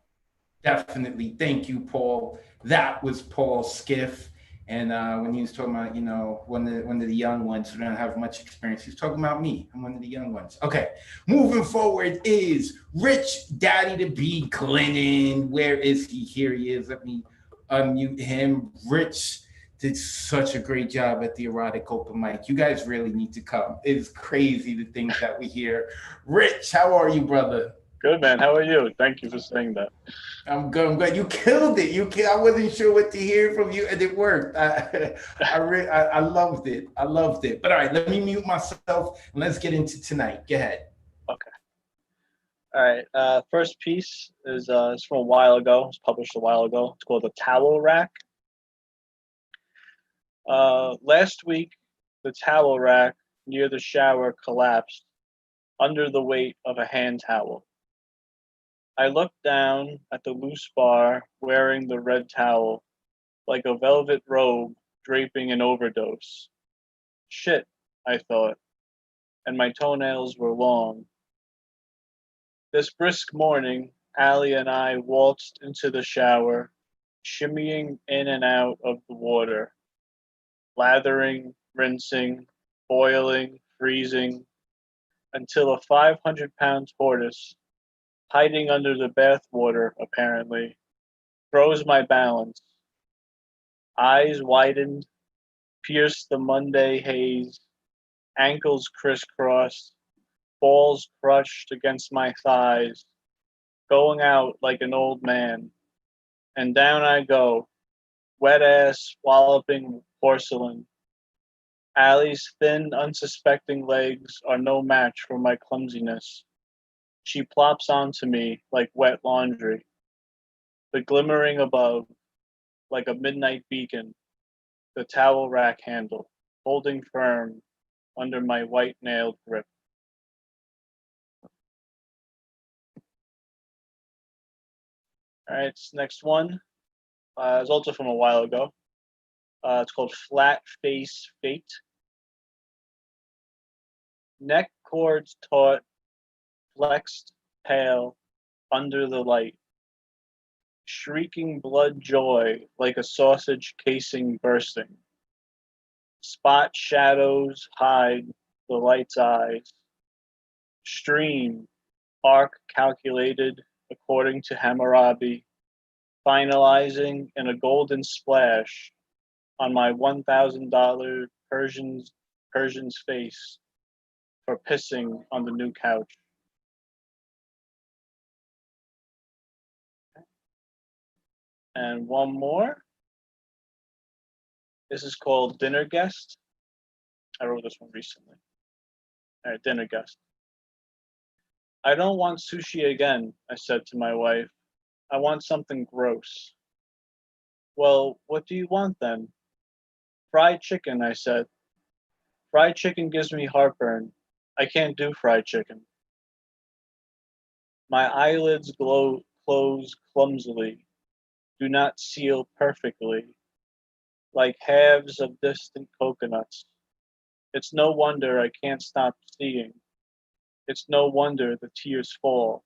Definitely. Thank you, Paul. That was Paul Skiff. And when he was talking about, one of the young ones who don't have much experience, he was talking about me. I'm one of the young ones. Okay. Moving forward is Rich Daddy to be Glennon. Where is he? Here he is. Let me unmute him. Rich did such a great job at the erotic open mic. You guys really need to come. It's crazy the things that we hear. Rich, how are you, brother? Good, man. How are you? Thank you for saying that. I'm good. I'm glad you killed it. I wasn't sure what to hear from you, and it worked. I loved it. I loved it. But all right, let me mute myself and let's get into tonight. Go ahead. Okay. All right. First piece is it's from a while ago. It was published a while ago. It's called The Towel Rack. Last week, the towel rack near the shower collapsed under the weight of a hand towel. I looked down at the loose bar wearing the red towel like a velvet robe draping an overdose. Shit, I thought, and my toenails were long. This brisk morning, Allie and I waltzed into the shower, shimmying in and out of the water, lathering, rinsing, boiling, freezing, until a 500-pound tortoise, hiding under the bath water, apparently, froze my balance. Eyes widened, pierced the Monday haze, ankles crisscrossed, balls crushed against my thighs, going out like an old man. And down I go, wet ass walloping porcelain. Allie's thin, unsuspecting legs are no match for my clumsiness. She plops onto me like wet laundry. The glimmering above, like a midnight beacon, the towel rack handle, holding firm under my white nailed grip. All right, next one is also from a while ago. It's called Flat Face Fate. Neck cords taut, flexed, pale, under the light. Shrieking blood joy like a sausage casing bursting. Spot shadows hide the light's eyes. Stream, arc calculated according to Hammurabi, finalizing in a golden splash on my $1,000 Persian's face for pissing on the new couch. And one more. This is called Dinner Guest. I wrote this one recently. All right, Dinner Guest. I don't want sushi again, I said to my wife. I want something gross. Well, what do you want then? Fried chicken, I said. Fried chicken gives me heartburn. I can't do fried chicken. My eyelids close clumsily, do not seal perfectly, like halves of distant coconuts. It's no wonder I can't stop seeing. It's no wonder the tears fall.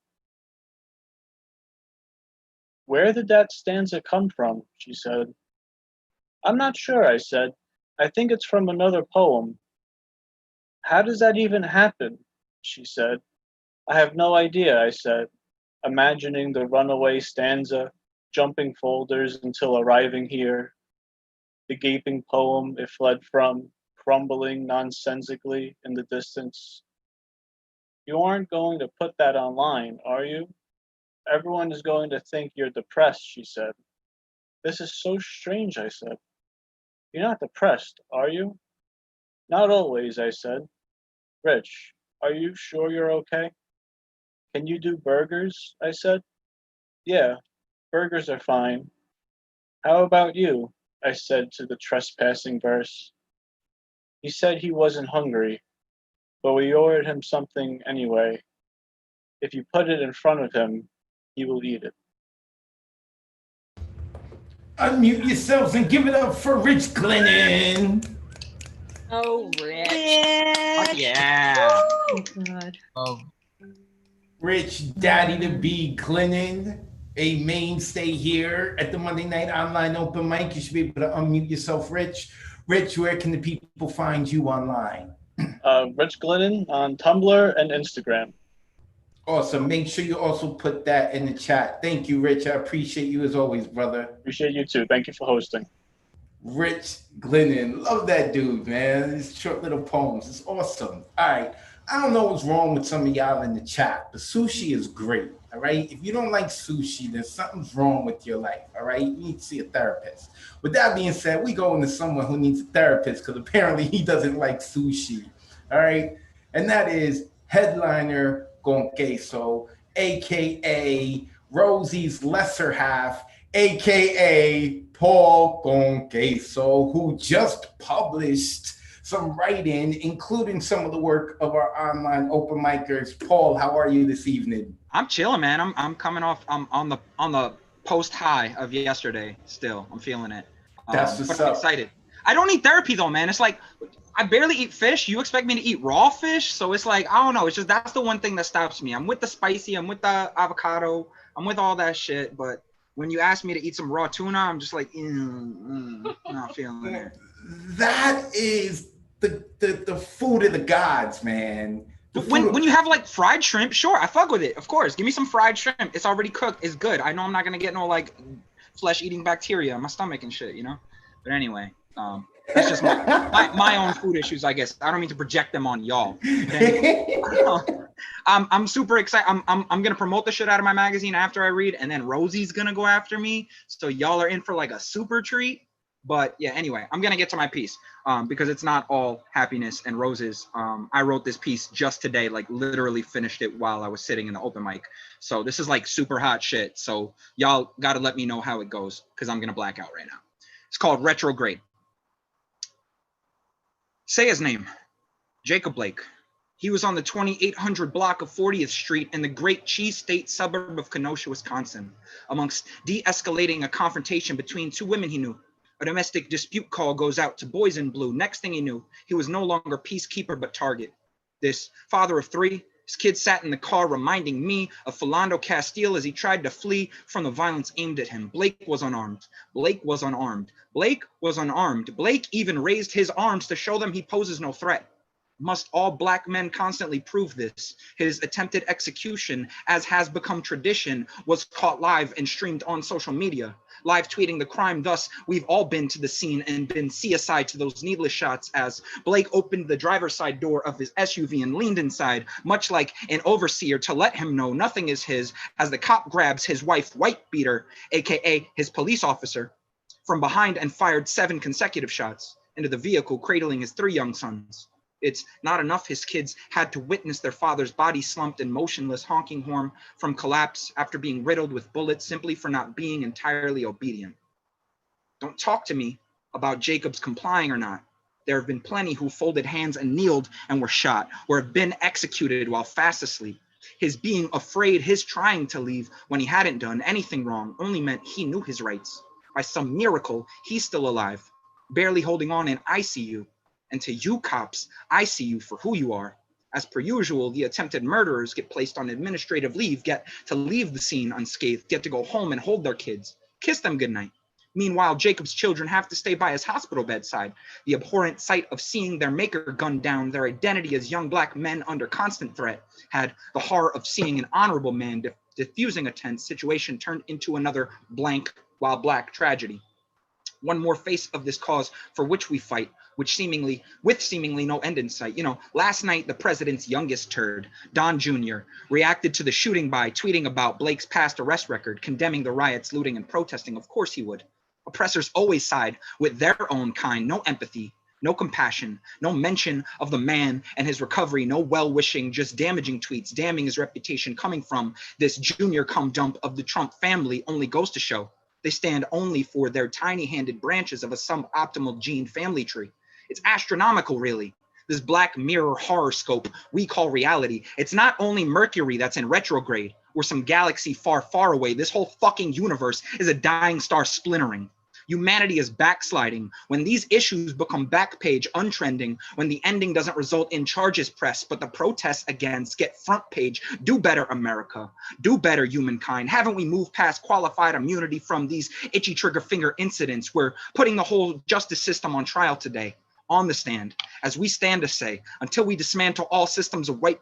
Where did that stanza come from? She said. I'm not sure, I said. I think it's from another poem. How does that even happen? She said. I have no idea, I said, imagining the runaway stanza, jumping folders until arriving here, the gaping poem it fled from, crumbling nonsensically in the distance. You aren't going to put that online, are you? Everyone is going to think you're depressed, she said. This is so strange, I said. You're not depressed, are you? Not always, I said. Rich, are you sure you're okay? Can you do burgers? I said. Yeah, burgers are fine. How about you? I said to the trespassing verse. He said he wasn't hungry, but we ordered him something anyway. If you put it in front of him, he will eat it. Unmute yourselves and give it up for Rich Glennon. Oh, Rich. Yeah. Oh, God. Rich Daddy to be Glennon, a mainstay here at the Monday Night Online Open Mic. You should be able to unmute yourself, Rich. Rich, where can the people find you online? Rich Glennon on Tumblr and Instagram. Awesome. Make sure you also put that in the chat. Thank you, Rich. I appreciate you as always, brother. Appreciate you too. Thank you for hosting. Rich Glennon. Love that dude, man. His short little poems. It's awesome. All right. I don't know what's wrong with some of y'all in the chat, but sushi is great. All right. If you don't like sushi, then something's wrong with your life. All right. You need to see a therapist. With that being said, we go into someone who needs a therapist because apparently he doesn't like sushi. All right. And that is headliner con queso, aka Rosie's lesser half, aka Paul con queso, who just published some writing, including some of the work of our online open micers. Paul, how are you this evening? I'm chilling, man. I'm coming off. I'm on the post high of yesterday. Still, I'm feeling it. That's what's but I'm up. excited. I don't need therapy though, man. It's like I barely eat fish. You expect me to eat raw fish? So it's like, I don't know. It's just that's the one thing that stops me. I'm with the spicy. I'm with the avocado. I'm with all that shit. But when you ask me to eat some raw tuna, I'm just like, not feeling it. That is the food of the gods, man. When you have like fried shrimp, sure, I fuck with it. Of course, give me some fried shrimp. It's already cooked. It's good. I know I'm not gonna get no like flesh-eating bacteria in my stomach and shit, you know? But anyway, that's just my own food issues, I guess. I don't mean to project them on y'all. But anyway, I'm super excited. I'm gonna promote the shit out of my magazine after I read, and then Rosie's gonna go after me. So y'all are in for like a super treat. But yeah, anyway, I'm gonna get to my piece because it's not all happiness and roses. I wrote this piece just today, like literally finished it while I was sitting in the open mic. So this is like super hot shit. So y'all gotta let me know how it goes because I'm gonna black out right now. It's called Retrograde. Say his name, Jacob Blake. He was on the 2800 block of 40th Street in the great Cheese State suburb of Kenosha, Wisconsin, amongst de-escalating a confrontation between two women he knew. A domestic dispute call goes out to Boys in Blue. Next thing he knew, he was no longer peacekeeper but target. This father of three, his kid sat in the car reminding me of Philando Castile as he tried to flee from the violence aimed at him. Blake was unarmed. Blake was unarmed. Blake was unarmed. Blake even raised his arms to show them he poses no threat. Must all Black men constantly prove this? His attempted execution, as has become tradition, was caught live and streamed on social media. Live tweeting the crime. Thus, we've all been to the scene and been CSI to those needless shots as Blake opened the driver's side door of his SUV and leaned inside, much like an overseer to let him know nothing is his, as the cop grabs his wife, White Beater, aka his police officer, from behind and fired 7 consecutive shots into the vehicle, cradling his 3 young sons. It's not enough his kids had to witness their father's body slumped and motionless, honking horn from collapse after being riddled with bullets simply for not being entirely obedient. Don't talk to me about Jacob's complying or not. There have been plenty who folded hands and kneeled and were shot, or have been executed while fast asleep. His being afraid, his trying to leave when he hadn't done anything wrong only meant he knew his rights. By some miracle, he's still alive, barely holding on in ICU. And to you cops, I see you for who you are. As per usual, the attempted murderers get placed on administrative leave, get to leave the scene unscathed, get to go home and hold their kids, kiss them goodnight. Meanwhile, Jacob's children have to stay by his hospital bedside, the abhorrent sight of seeing their maker gunned down, their identity as young Black men under constant threat, had the horror of seeing an honorable man diffusing a tense situation turned into another blank while Black tragedy. One more face of this cause for which we fight, with seemingly no end in sight. You know, last night, the president's youngest turd, Don Jr., reacted to the shooting by tweeting about Blake's past arrest record, condemning the riots, looting, and protesting. Of course he would. Oppressors always side with their own kind. No empathy, no compassion, no mention of the man and his recovery, no well-wishing, just damaging tweets, damning his reputation coming from this junior cum dump of the Trump family only goes to show they stand only for their tiny-handed branches of a suboptimal gene family tree. It's astronomical, really. This Black Mirror horoscope we call reality. It's not only Mercury that's in retrograde or some galaxy far, far away. This whole fucking universe is a dying star splintering. Humanity is backsliding. When these issues become back page untrending, when the ending doesn't result in charges pressed, but the protests against get front page, do better, America. Do better, humankind. Haven't we moved past qualified immunity from these itchy trigger finger incidents? We're putting the whole justice system on trial today, on the stand, as we stand to say, until we dismantle all systems of white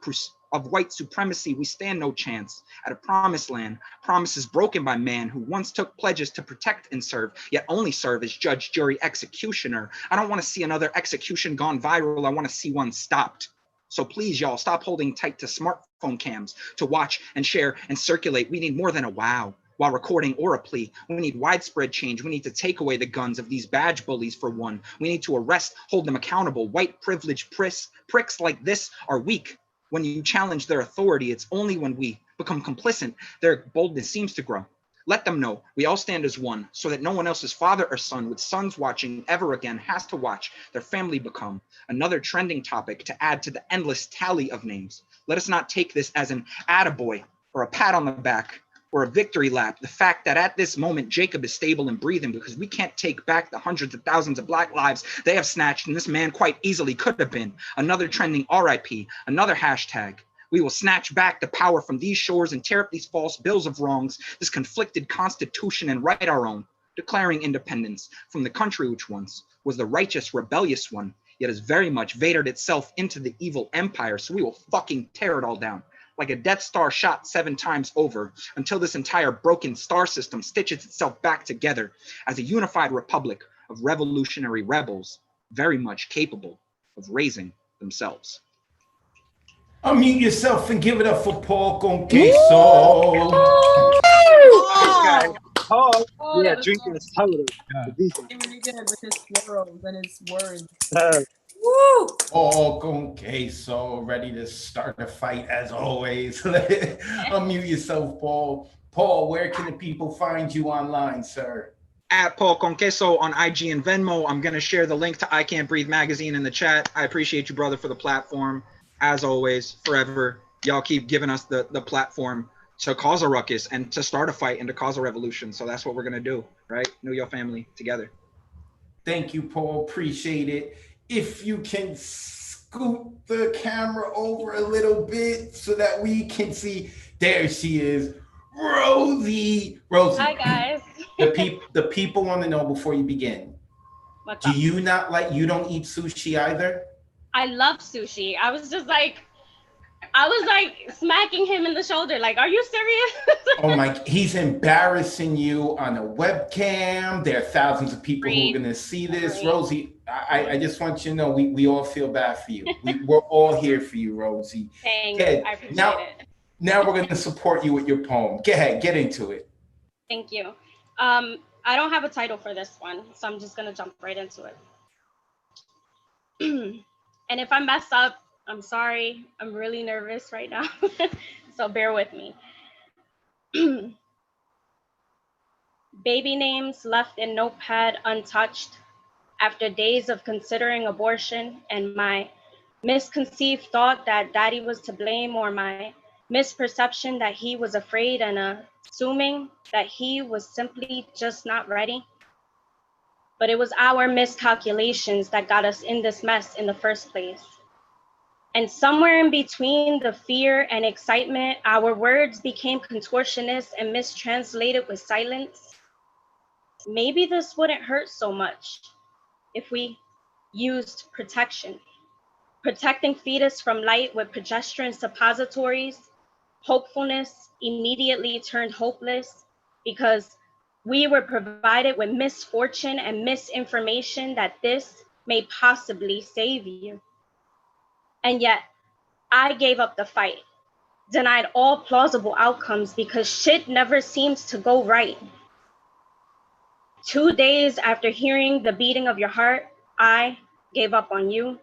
supremacy, we stand no chance at a promised land, promises broken by man who once took pledges to protect and serve, yet only serve as judge, jury, executioner. I don't want to see another execution gone viral. I want to see one stopped. So please, y'all, stop holding tight to smartphone cams to watch and share and circulate. We need more than a wow while recording or a plea. We need widespread change. We need to take away the guns of these badge bullies for one. We need to arrest, hold them accountable. White privileged pricks like this are weak. When you challenge their authority, it's only when we become complicit their boldness seems to grow. Let them know we all stand as one, so that no one else's father or son with sons watching ever again has to watch their family become another trending topic to add to the endless tally of names. Let us not take this as an attaboy or a pat on the back or a victory lap. The fact that at this moment Jacob is stable and breathing, because we can't take back the hundreds of thousands of Black lives they have snatched, and this man quite easily could have been another trending RIP, another hashtag. We will snatch back the power from these shores and tear up these false bills of wrongs, this conflicted constitution, and write our own, declaring independence from the country which once was the righteous, rebellious one, yet has very much vadered itself into the evil empire. So we will fucking tear it all down. like a Death Star shot 7 times over, until this entire broken star system stitches itself back together as a unified republic of revolutionary rebels, very much capable of raising themselves. Unmute yourself and give it up for Paul con queso. Oh, yeah, drinking a soda. Really good with his florals and his words. Woo! Paul con queso, ready to start a fight as always. Unmute yourself, Paul. Paul, where can the people find you online, sir? At Paul Conqueso on IG and Venmo. I'm going to share the link to I Can't Breathe magazine in the chat. I appreciate you, brother, for the platform. As always, forever. Y'all keep giving us the platform to cause a ruckus and to start a fight and to cause a revolution. So that's what we're going to do, right? Know your family together. Thank you, Paul. Appreciate it. If you can scoot the camera over a little bit so that we can see. There she is. Rosie. Hi, guys. The people want to know before you begin. What's up? You don't eat sushi either? I love sushi. I was like smacking him in the shoulder. Like, are you serious? Oh my, he's embarrassing you on a webcam. There are thousands of people who are going to see this. Rosie, I just want you to know we all feel bad for you. We're all here for you, Rosie. Thank you. I appreciate it. Now we're going to support you with your poem. Go ahead, get into it. Thank you. I don't have a title for this one, so I'm just going to jump right into it. And if I mess up, I'm sorry. I'm really nervous right now, so bear with me. Baby names left in notepad untouched after days of considering abortion and my misconceived thought that daddy was to blame, or my misperception that he was afraid and assuming that he was simply just not ready. But it was our miscalculations that got us in this mess in the first place. And somewhere in between the fear and excitement, our words became contortionist and mistranslated with silence. Maybe this wouldn't hurt so much if we used protection. Protecting fetus from light with progesterone suppositories, hopefulness immediately turned hopeless because we were provided with misfortune and misinformation that this may possibly save you. And yet, I gave up the fight, denied all plausible outcomes because shit never seems to go right. 2 days after hearing the beating of your heart, I gave up on you,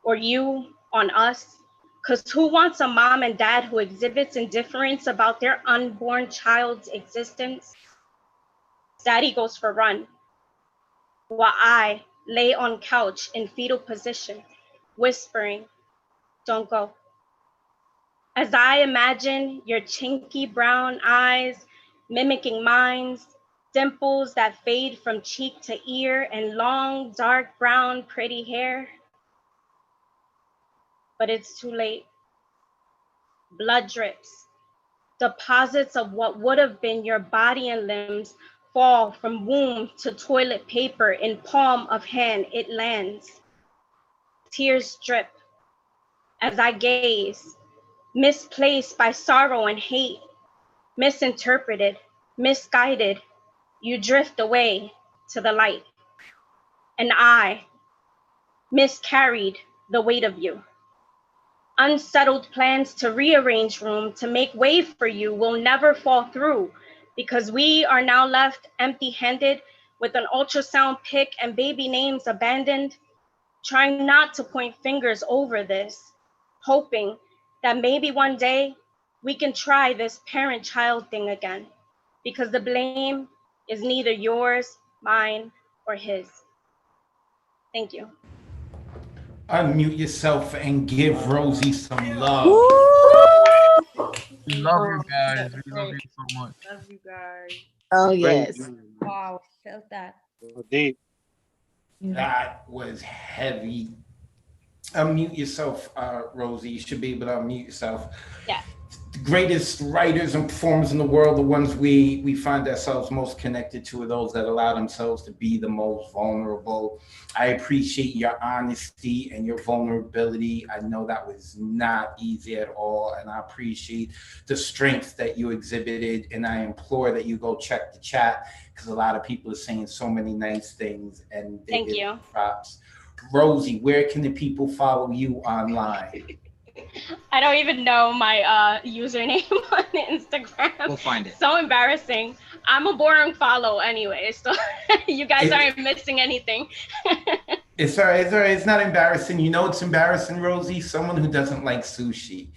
or you on us, because who wants a mom and dad who exhibits indifference about their unborn child's existence? Daddy goes for run, while I lay on couch in fetal position, whispering, don't go. As I imagine your chinky brown eyes mimicking mine, dimples that fade from cheek to ear, and long, dark brown, pretty hair. But it's too late. Blood drips. Deposits of what would have been your body and limbs fall from womb to toilet paper. In palm of hand, it lands. Tears drip as I gaze, misplaced by sorrow and hate, misinterpreted, misguided. You drift away to the light. And I miscarried the weight of you. Unsettled plans to rearrange room to make way for you will never fall through because we are now left empty-handed with an ultrasound pic and baby names abandoned, trying not to point fingers over this, hoping that maybe one day we can try this parent-child thing again because the blame is neither yours, mine, or his. Thank you. Unmute yourself and give Rosie some love. We love you guys. We love you so much. Love you guys. Oh, Great. yes. Wow, felt that. Deep. That was heavy. Unmute yourself, Rosie. You should be able to unmute yourself. Yeah. greatest writers and performers in the world, the ones we find ourselves most connected to, are those that allow themselves to be the most vulnerable. I appreciate your honesty and your vulnerability. I know that was not easy at all, and I appreciate the strength that you exhibited, and I implore that you go check the chat, because a lot of people are saying so many nice things, and they Thank give you. props. Rosie, where can the people follow you online? I don't even know my username on Instagram. We'll find it. So embarrassing. I'm a boring follow anyway, so you guys aren't missing anything. It's all right. It's all right. It's not embarrassing. You know, it's embarrassing, Rosie. Someone who doesn't like sushi.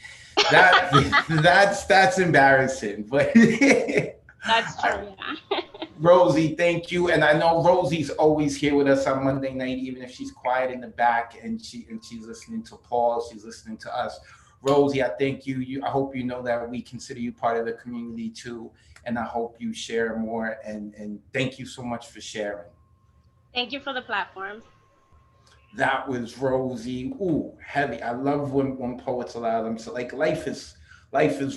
That's embarrassing. But that's true. Yeah. Rosie, thank you. And I know Rosie's always here with us on Monday night, even if she's quiet in the back and she's listening to Paul, she's listening to us. Rosie, I thank you. I hope you know that we consider you part of the community too. And I hope you share more. And thank you so much for sharing. Thank you for the platform. That was Rosie. Ooh, heavy. I love when poets allow them to, like, life is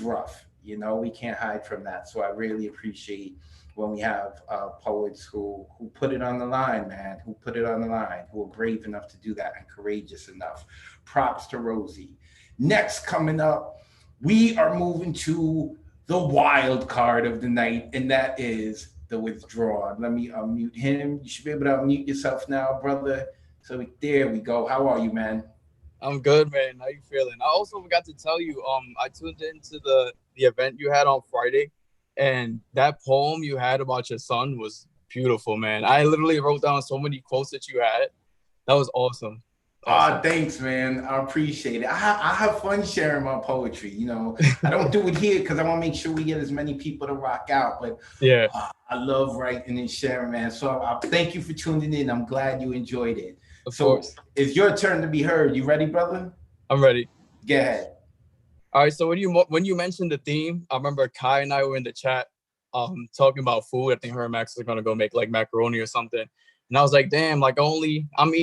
rough. You know, we can't hide from that. So I really appreciate when we have poets who put it on the line, man, who put it on the line, who are brave enough to do that and courageous enough. Props to Rosie. Next, coming up, we are moving to the wild card of the night, and that is the withdrawn. Let me unmute him. You should be able to unmute yourself now, brother. So there we go. How are you, man? I'm good, man. How you feeling? I also forgot to tell you, I tuned into the event you had on Friday, and that poem you had about your son was beautiful, man. I literally wrote down so many quotes that you had. That was awesome. Oh, thanks, man. I appreciate it. I have fun sharing my poetry. You know, I don't do it here because I want to make sure we get as many people to rock out. But yeah, I love writing and sharing, man. So I thank you for tuning in. I'm glad you enjoyed it. Of course. It's your turn to be heard. You ready, brother? I'm ready. Go ahead. All right. So when you mentioned the theme, I remember Kai and I were in the chat talking about food. I think her and Max are gonna go make like macaroni or something. And I was like, damn, like I'm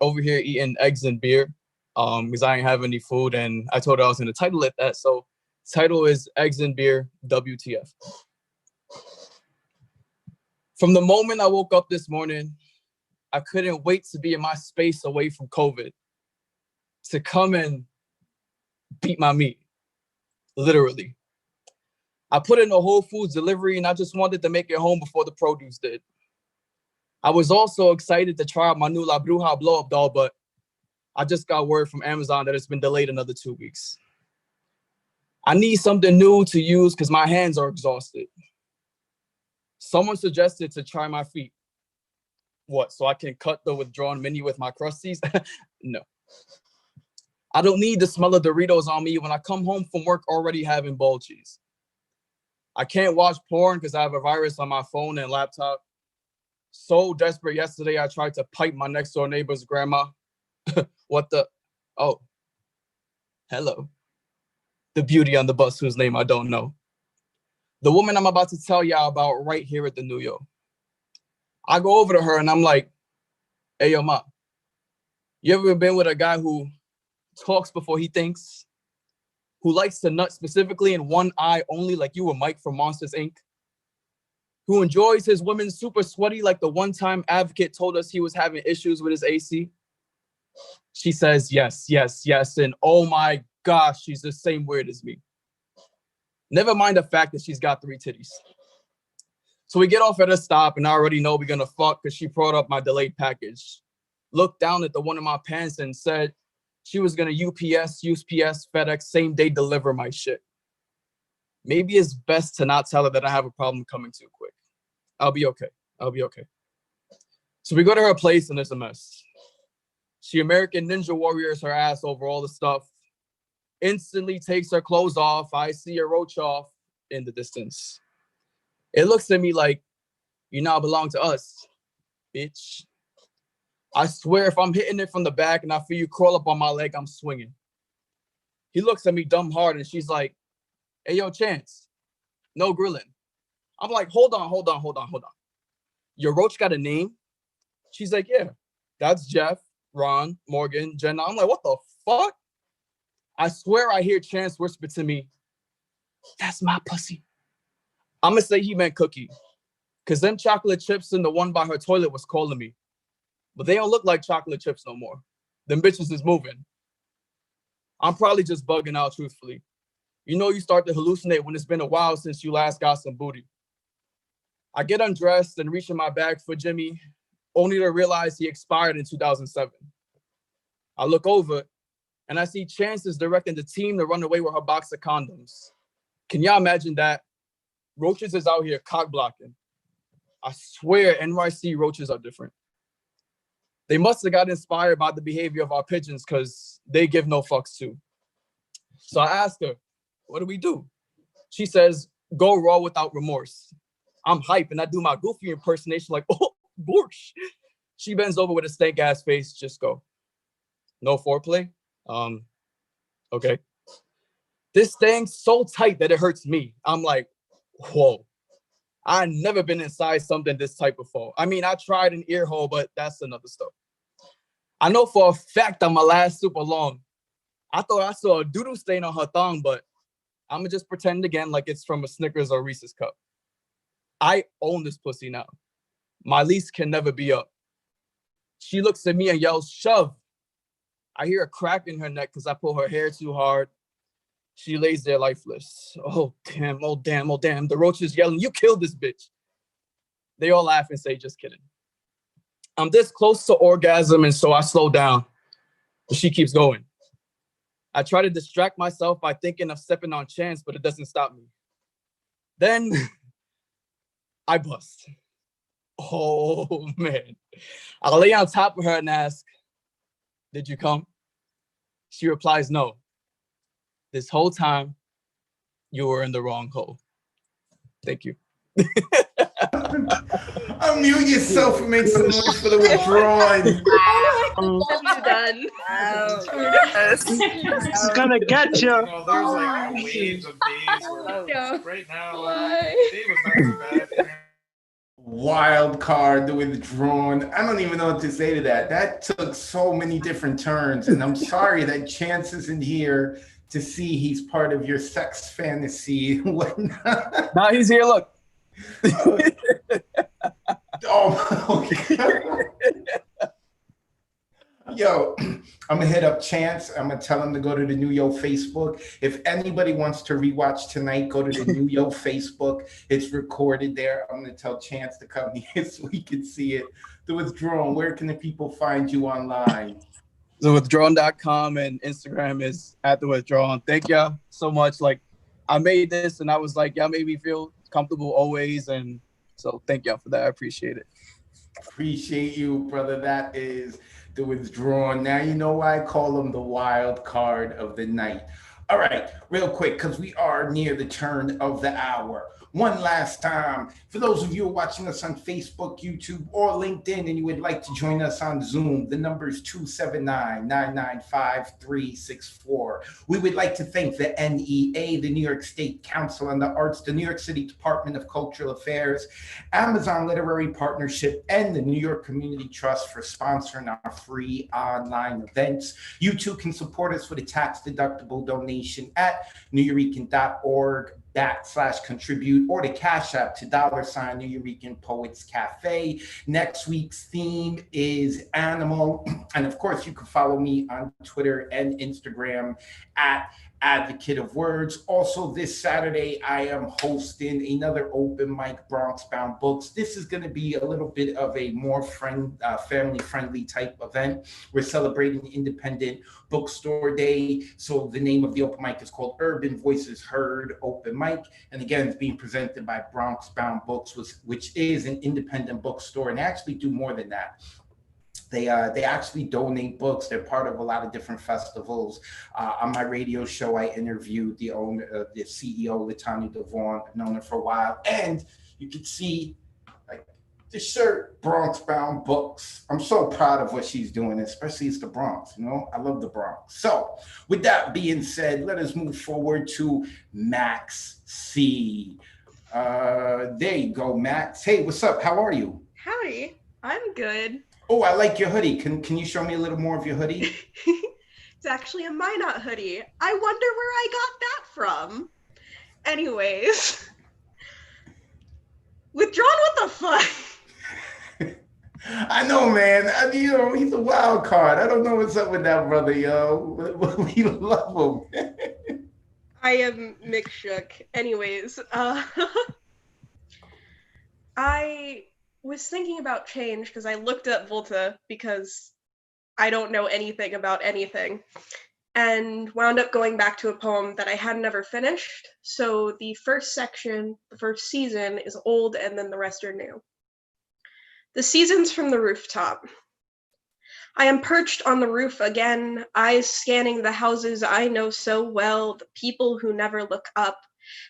over here eating eggs and beer because I didn't have any food, and I told her I was going to title it that. So title is Eggs and Beer WTF. From the moment I woke up this morning, I couldn't wait to be in my space away from COVID, to come and beat my meat, literally. I put in a Whole Foods delivery and I just wanted to make it home before the produce did. I was also excited to try out my new La Bruja blow-up doll, but I just got word from Amazon that it's been delayed another 2 weeks. I need something new to use because my hands are exhausted. Someone suggested to try my feet. What, so I can cut the withdrawn mini with my crusties? No. I don't need the smell of Doritos on me when I come home from work already having ball cheese. I can't watch porn because I have a virus on my phone and laptop. So desperate yesterday, I tried to pipe my next door neighbor's grandma. What the? Oh, hello. The beauty on the bus whose name I don't know. The woman I'm about to tell y'all about right here at the New York. I go over to her and I'm like, hey, yo, ma, you ever been with a guy who talks before he thinks? Who likes to nut specifically in one eye only, like you were Mike from Monsters, Inc.? Who enjoys his women super sweaty like the one-time advocate told us he was having issues with his AC? She says, yes, yes, yes. And oh my gosh, she's the same weird as me. Never mind the fact that she's got 3 titties. So we get off at a stop and I already know we're gonna fuck because she brought up my delayed package. Looked down at the one in my pants and said she was gonna UPS, FedEx, same day deliver my shit. Maybe it's best to not tell her that I have a problem coming too quick. I'll be okay. I'll be okay. So we go to her place and it's a mess. She American Ninja Warriors her ass over all the stuff. Instantly takes her clothes off. I see her roach off in the distance. It looks at me like, you now belong to us, bitch. I swear if I'm hitting it from the back and I feel you crawl up on my leg, I'm swinging. He looks at me dumb hard and she's like, hey, yo, Chance, no grilling. I'm like, hold on. Your roach got a name? She's like, yeah, that's Jeff, Ron, Morgan, Jenna. I'm like, what the fuck? I swear I hear Chance whisper to me, That's my pussy. I'm gonna say he meant cookie. Cause them chocolate chips in the one by her toilet was calling me. But they don't look like chocolate chips no more. Them bitches is moving. I'm probably just bugging out, truthfully. You know you start to hallucinate when it's been a while since you last got some booty. I get undressed and reach in my bag for Jimmy, only to realize he expired in 2007. I look over and I see Chances directing the team to run away with her box of condoms. Can y'all imagine that? Roaches is out here cock blocking. I swear NYC roaches are different. They must have got inspired by the behavior of our pigeons because they give no fucks too. So I asked her, what do we do? She says, go raw without remorse. I'm hype and I do my goofy impersonation like, oh, borscht. She bends over with a stank ass face, just go. No foreplay? Okay. This thing's so tight that it hurts me. I'm like, whoa. I've never been inside something this tight before. I mean, I tried an ear hole, but that's another story. I know for a fact that my last super long. I thought I saw a doodle stain on her thong, but I'm gonna just pretend again like it's from a Snickers or Reese's cup. I own this pussy now. My lease can never be up. She looks at me and yells, shove. I hear a crack in her neck because I pull her hair too hard. She lays there lifeless. Oh, damn, oh, damn, oh, damn. The roach is yelling, you killed this bitch. They all laugh and say, just kidding. I'm this close to orgasm, and so I slow down. But she keeps going. I try to distract myself by thinking of stepping on Chance, but it doesn't stop me. Then I bust. Oh, man. I lay on top of her and ask, did you come? She replies, no. This whole time, you were in the wrong hole. Thank you. Unmute yourself and make some noise for the withdrawn. Wow. It's gonna get you. No, there's like waves of days where right now, Dave was not too bad. Wild card, the withdrawn. I don't even know what to say to that. That took so many different turns, and I'm sorry that Chance isn't here to see he's part of your sex fantasy and whatnot. Now he's here, look. Oh, okay. Yo, I'm gonna hit up Chance. I'm gonna tell him to go to the New Yo Facebook. If anybody wants to rewatch tonight, go to the New Yo Facebook. It's recorded there. I'm gonna tell Chance to come here so we can see it. The Withdrawn, where can the people find you online? TheWithdrawn.com and Instagram is @TheWithdrawn. Thank y'all so much. Like, I made this and I was like, y'all made me feel comfortable always. And so thank y'all for that. I appreciate it. Appreciate you, brother. That is The Withdrawn. Now you know why I call him the wild card of the night. All right, real quick, because we are near the turn of the hour. One last time, for those of you who are watching us on Facebook, YouTube, or LinkedIn, and you would like to join us on Zoom, the number is 279-995-364. We would like to thank the NEA, the New York State Council on the Arts, the New York City Department of Cultural Affairs, Amazon Literary Partnership, and the New York Community Trust for sponsoring our free online events. You too can support us with a tax-deductible donation at nuyorican.org/contribute or the Cash App to $Nuyorican Poets Cafe. Next week's theme is animal. And of course, you can follow me on Twitter and Instagram at Advocate of Words. Also, this Saturday, I am hosting another open mic, Bronx Bound Books. This is going to be a little bit of a more family-friendly type event. We're celebrating Independent Bookstore Day. So the name of the open mic is called Urban Voices Heard Open Mic. And again, it's being presented by Bronx Bound Books, which is an independent bookstore. And they actually do more than that. They actually donate books. They're part of a lot of different festivals. On my radio show, I interviewed the owner, the CEO, Latanya Devon. I've known her for a while. And you can see like the shirt, Bronx Bound Books. I'm so proud of what she's doing, especially it's the Bronx, you know? I love the Bronx. So with that being said, let us move forward to Max C. There you go, Max. Hey, what's up? How are you? Howdy, I'm good. Oh, I like your hoodie. Can you show me a little more of your hoodie? It's actually a Minot hoodie. I wonder where I got that from. Anyways. Withdrawn, what the fuck? I know, man. You know, he's a wild card. I don't know what's up with that brother, yo. We love him. I am McShook. Anyways, I was thinking about change because I looked up Volta because I don't know anything about anything, and wound up going back to a poem that I had never finished. So the first section, the first season, is old, and then the rest are new. The seasons from the rooftop. I am perched on the roof again, eyes scanning the houses I know so well, the people who never look up,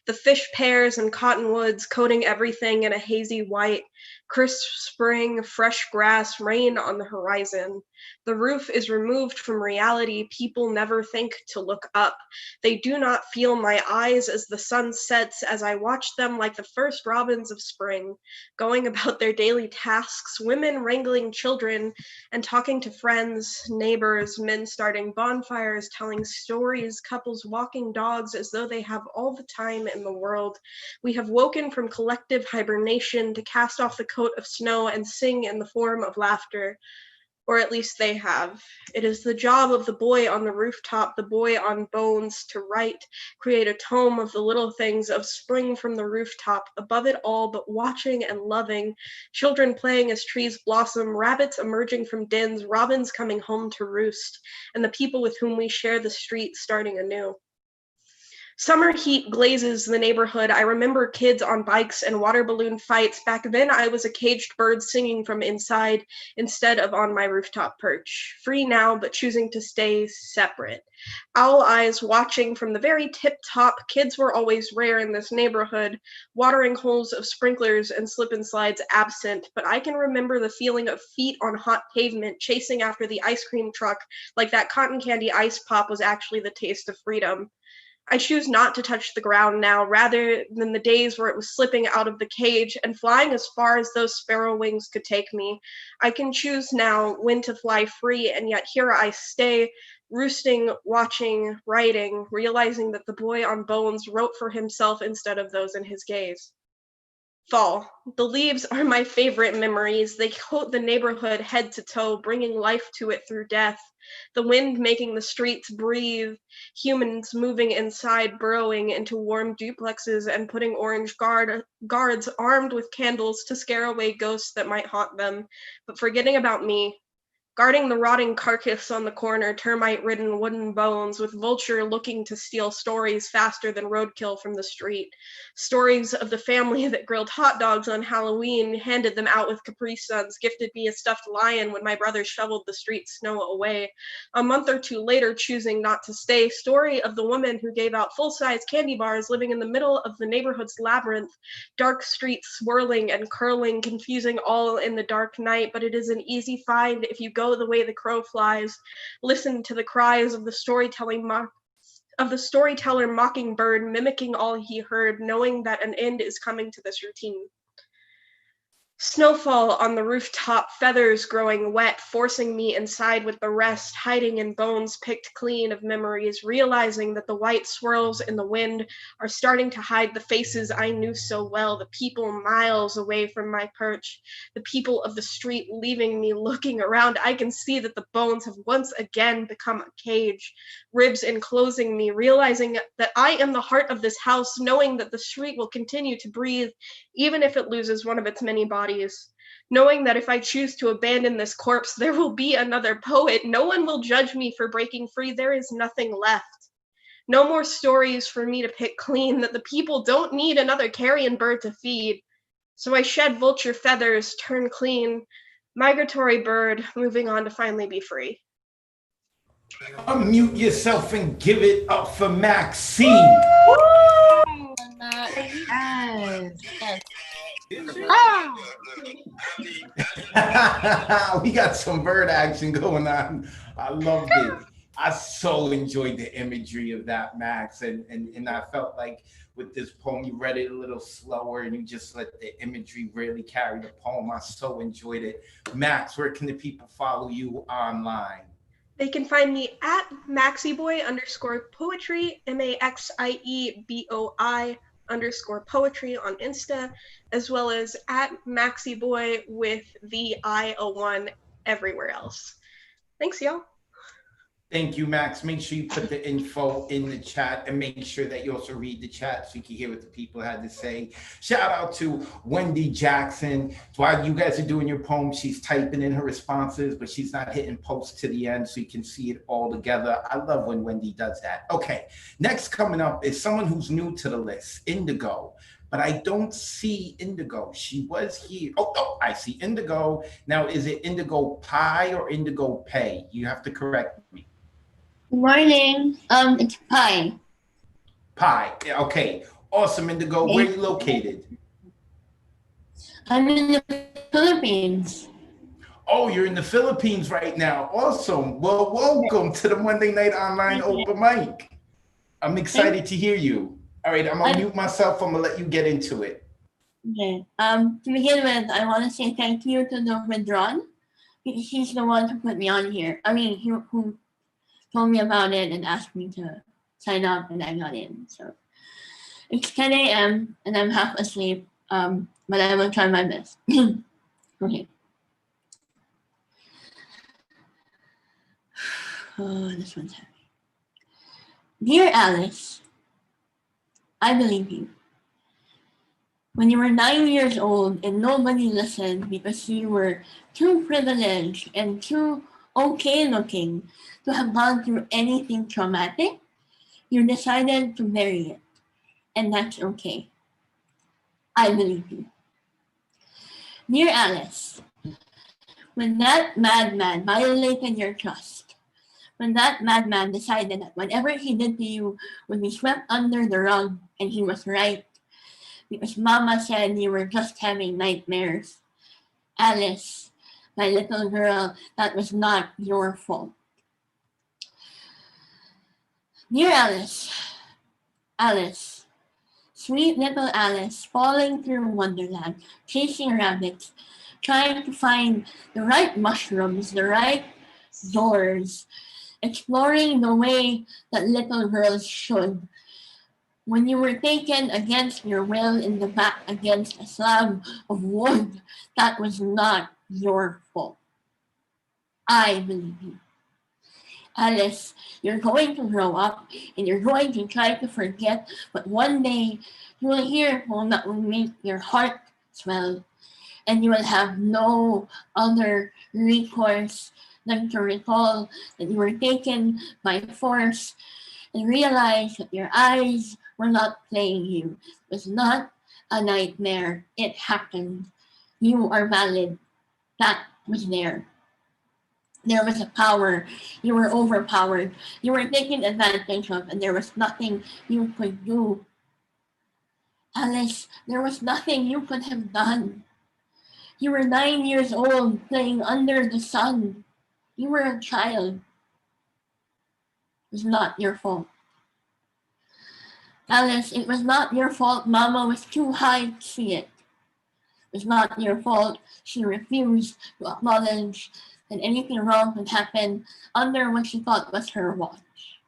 the fish pears and cottonwoods coating everything in a hazy white, crisp spring, fresh grass, rain on the horizon. The roof is removed from reality. People never think to look up. They do not feel my eyes as the sun sets, as I watch them like the first robins of spring, going about their daily tasks, women wrangling children and talking to friends, neighbors, men starting bonfires, telling stories, couples walking dogs as though they have all the time in the world. We have woken from collective hibernation to cast off the coat of snow and sing in the form of laughter. Or at least they have. It is the job of the boy on the rooftop, the boy on bones, to write, create a tome of the little things of spring from the rooftop, above it all, but watching and loving, children playing as trees blossom, rabbits emerging from dens, robins coming home to roost, and the people with whom we share the street starting anew. Summer heat glazes the neighborhood. I remember kids on bikes and water balloon fights. Back then, I was a caged bird singing from inside instead of on my rooftop perch. Free now, but choosing to stay separate. Owl eyes watching from the very tip top. Kids were always rare in this neighborhood. Watering holes of sprinklers and slip and slides absent. But I can remember the feeling of feet on hot pavement chasing after the ice cream truck like that cotton candy ice pop was actually the taste of freedom. I choose not to touch the ground now, rather than the days where it was slipping out of the cage and flying as far as those sparrow wings could take me. I can choose now when to fly free, and yet here I stay, roosting, watching, writing, realizing that the boy on bones wrote for himself instead of those in his gaze. Fall. The leaves are my favorite memories. They coat the neighborhood head to toe, bringing life to it through death. The wind making the streets breathe, humans moving inside, burrowing into warm duplexes and putting orange guards armed with candles to scare away ghosts that might haunt them, but forgetting about me. Guarding the rotting carcass on the corner, termite-ridden wooden bones, with vulture looking to steal stories faster than roadkill from the street. Stories of the family that grilled hot dogs on Halloween, handed them out with Capri Suns, gifted me a stuffed lion when my brother shoveled the street snow away. A month or two later, choosing not to stay. Story of the woman who gave out full-size candy bars living in the middle of the neighborhood's labyrinth. Dark streets swirling and curling, confusing all in the dark night, but it is an easy find if you go the way the crow flies. Listen to the cries of the storyteller mockingbird, mimicking all he heard, knowing that an end is coming to this routine. Snowfall on the rooftop, feathers growing wet, forcing me inside with the rest, hiding in bones picked clean of memories, realizing that the white swirls in the wind are starting to hide the faces I knew so well, the people miles away from my perch, the people of the street leaving me looking around. I can see that the bones have once again become a cage, ribs enclosing me, realizing that I am the heart of this house, knowing that the street will continue to breathe, even if it loses one of its many bodies. Knowing that if I choose to abandon this corpse, there will be another poet. No one will judge me for breaking free. There is nothing left. No more stories for me to pick clean, that the people don't need another carrion bird to feed. So I shed vulture feathers, turn clean, migratory bird, moving on to finally be free. Unmute yourself and give it up for Maxine. Yes. We got some bird action going on. I loved it. I so enjoyed the imagery of that, Max. And I felt like with this poem, you read it a little slower and you just let the imagery really carry the poem. I so enjoyed it. Max, where can the people follow you online? They can find me at maxieboy_poetry, MAXIEBOI_poetry on Insta, as well as at maxieboy with the I01 everywhere else. Thanks, y'all. Thank you, Max. Make sure you put the info in the chat and make sure that you also read the chat so you can hear what the people had to say. Shout out to Wendy Jackson. While you guys are doing your poem, she's typing in her responses, but she's not hitting post to the end so you can see it all together. I love when Wendy does that. Okay, next coming up is someone who's new to the list, Indigo. But I don't see Indigo. She was here. Oh, I see Indigo. Now, is it Indigo Pie or Indigo Pay? You have to correct me. Good morning. It's Pie. Pie. Okay. Awesome, Indigo. Where are you located? I'm in the Philippines. Oh, you're in the Philippines right now. Awesome. Well, welcome to the Monday Night Online Open Mic. I'm excited to hear you. All right, I'm gonna mute myself. I'm gonna let you get into it. Okay. To begin with, I want to say thank you to the withdrawn, because he's the one who put me on here. I mean, who told me about it and asked me to sign up, and I got in. So it's 10 a.m. and I'm half asleep, but I will try my best. Okay. Oh, this one's heavy. Dear Alice, I believe you. When you were 9 years old and nobody listened because you were too privileged and too okay looking to have gone through anything traumatic, you decided to bury it. And that's okay. I believe you. Dear Alice, when that madman violated your trust, when that madman decided that whatever he did to you would be swept under the rug, and he was right, because Mama said you were just having nightmares. Alice, my little girl, that was not your fault. Dear Alice, Alice, sweet little Alice, falling through Wonderland, chasing rabbits, trying to find the right mushrooms, the right doors, exploring the way that little girls should. When you were taken against your will in the back against a slab of wood, that was not your fault. I believe you. Alice, you're going to grow up and you're going to try to forget, but one day you will hear a poem that will make your heart swell, and you will have no other recourse than to recall that you were taken by force and realize that your eyes were not playing you. It was not a nightmare. It happened. You are valid. That was there. There was a power. You were overpowered. You were taken advantage of, and there was nothing you could do. Alice, there was nothing you could have done. You were 9 years old playing under the sun. You were a child. It was not your fault. Alice, it was not your fault Mama was too high to see it. It was not your fault she refused to acknowledge that anything wrong could happen under what she thought was her watch.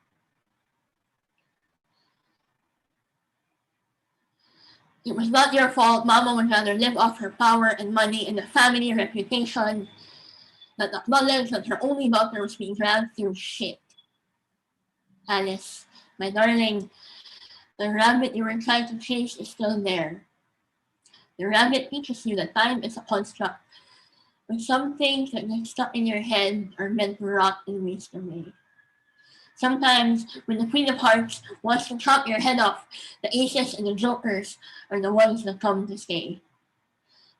It was not your fault Mama would rather live off her power and money and the family reputation than acknowledge that her only daughter was being dragged through shit. Alice, my darling, the rabbit you were trying to chase is still there. The rabbit teaches you that time is a construct, but some things that get stuck in your head are meant to rot and waste away. Sometimes, when the Queen of Hearts wants to chop your head off, the aces and the jokers are the ones that come to stay.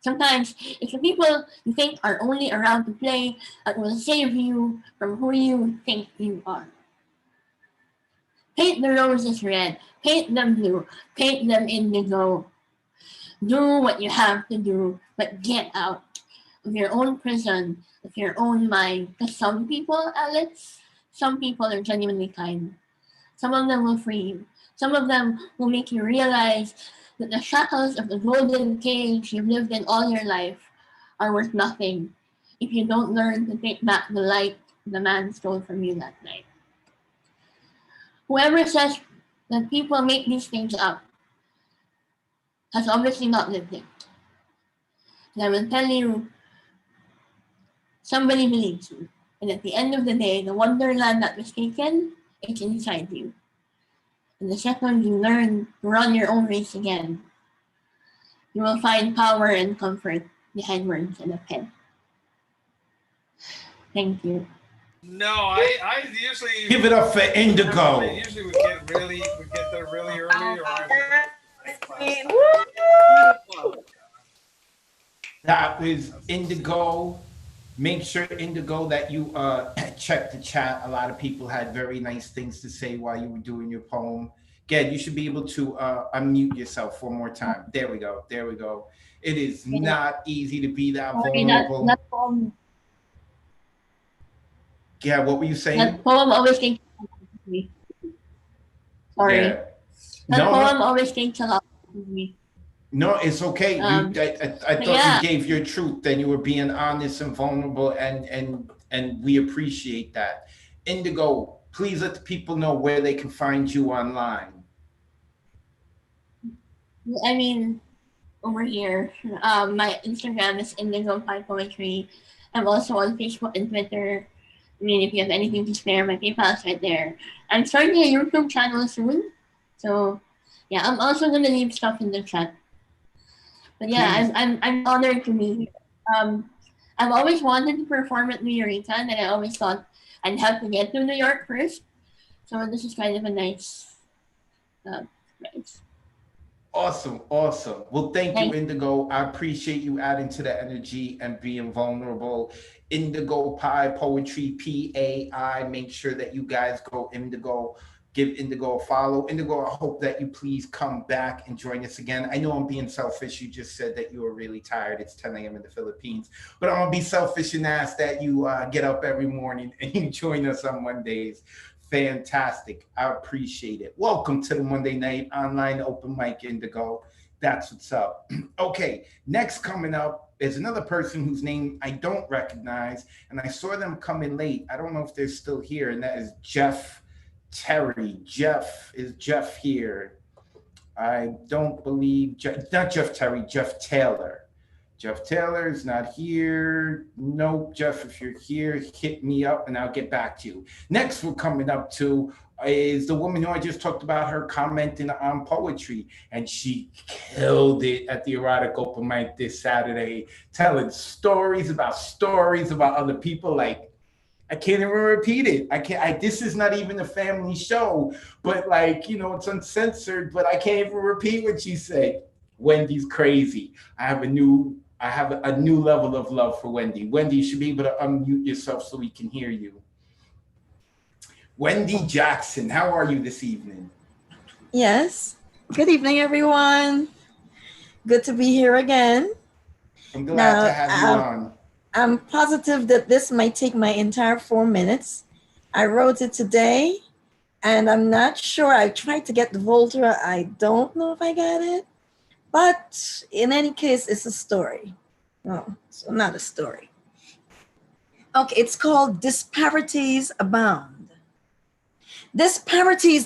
Sometimes, it's the people you think are only around to play that will save you from who you think you are. Paint the roses red, paint them blue, paint them indigo. Do what you have to do, but get out of your own prison, of your own mind. Because some people, Alex, some people are genuinely kind. Some of them will free you. Some of them will make you realize that the shackles of the golden cage you've lived in all your life are worth nothing if you don't learn to take back the light the man stole from you that night. Whoever says that people make these things up has obviously not lived it. And I will tell you, somebody believes you. And at the end of the day, the wonderland that was taken is inside you. And the second you learn to run your own race again, you will find power and comfort behind words and a pen. Thank you. No, I usually Give it up for Indigo. Usually we get there really early. That was Indigo. Make sure, Indigo, that you check the chat. A lot of people had very nice things to say while you were doing your poem. Ged, you should be able to unmute yourself one more time. There we go. There we go. It is not easy to be that vulnerable. Yeah, what were you saying? That poem always thinks a lot of me. Sorry. Yeah. That poem always thinks a lot of me. No, it's okay. I thought you gave your truth, and you were being honest and vulnerable, and we appreciate that. Indigo, please let the people know where they can find you online. I mean, over here, my Instagram is Indigo by Poetry. I'm also on Facebook and Twitter. I mean, if you have anything to spare, my PayPal is right there. I'm starting a YouTube channel soon. So, yeah, I'm also going to leave stuff in the chat. But yeah, I'm honored to be here. I've always wanted to perform at New York, and I always thought I'd have to get to New York first. So this is kind of a nice place. Awesome, awesome. Well, thank you, Indigo. I appreciate you adding to the energy and being vulnerable. Indigo Pie Poetry, P-A-I. Make sure that you guys go Indigo. Give Indigo a follow. Indigo, I hope that you please come back and join us again. I know I'm being selfish. You just said that you were really tired. It's 10 a.m. in the Philippines. But I'm going to be selfish and ask that you get up every morning and you join us on Mondays. Fantastic. I appreciate it. Welcome to the Monday Night Online Open Mic, Indigo. That's what's up. Okay, next coming up is another person whose name I don't recognize, and I saw them come in late. I don't know if they're still here, and that is Jeff Terry. Is Jeff here? I don't believe, not Jeff Terry, Jeff Taylor. Jeff Taylor is not here. Nope, Jeff, if you're here, hit me up and I'll get back to you. Next we're coming up to is the woman who I just talked about, her commenting on poetry, and she killed it at the erotic open mic this Saturday, telling stories about other people. Like, I can't even repeat it. This is not even a family show, but like, you know, it's uncensored, but I can't even repeat what she said. Wendy's crazy. I have a new level of love for Wendy. Wendy, you should be able to unmute yourself so we can hear you. Wendy Jackson, how are you this evening? Yes. Good evening, everyone. Good to be here again. I'm glad to have you on. I'm positive that this might take my entire 4 minutes. I wrote it today, and I'm not sure. I tried to get the Volta. I don't know if I got it. But in any case, it's a story. Oh, so not a story. Okay, it's called Disparities Abound. Disparities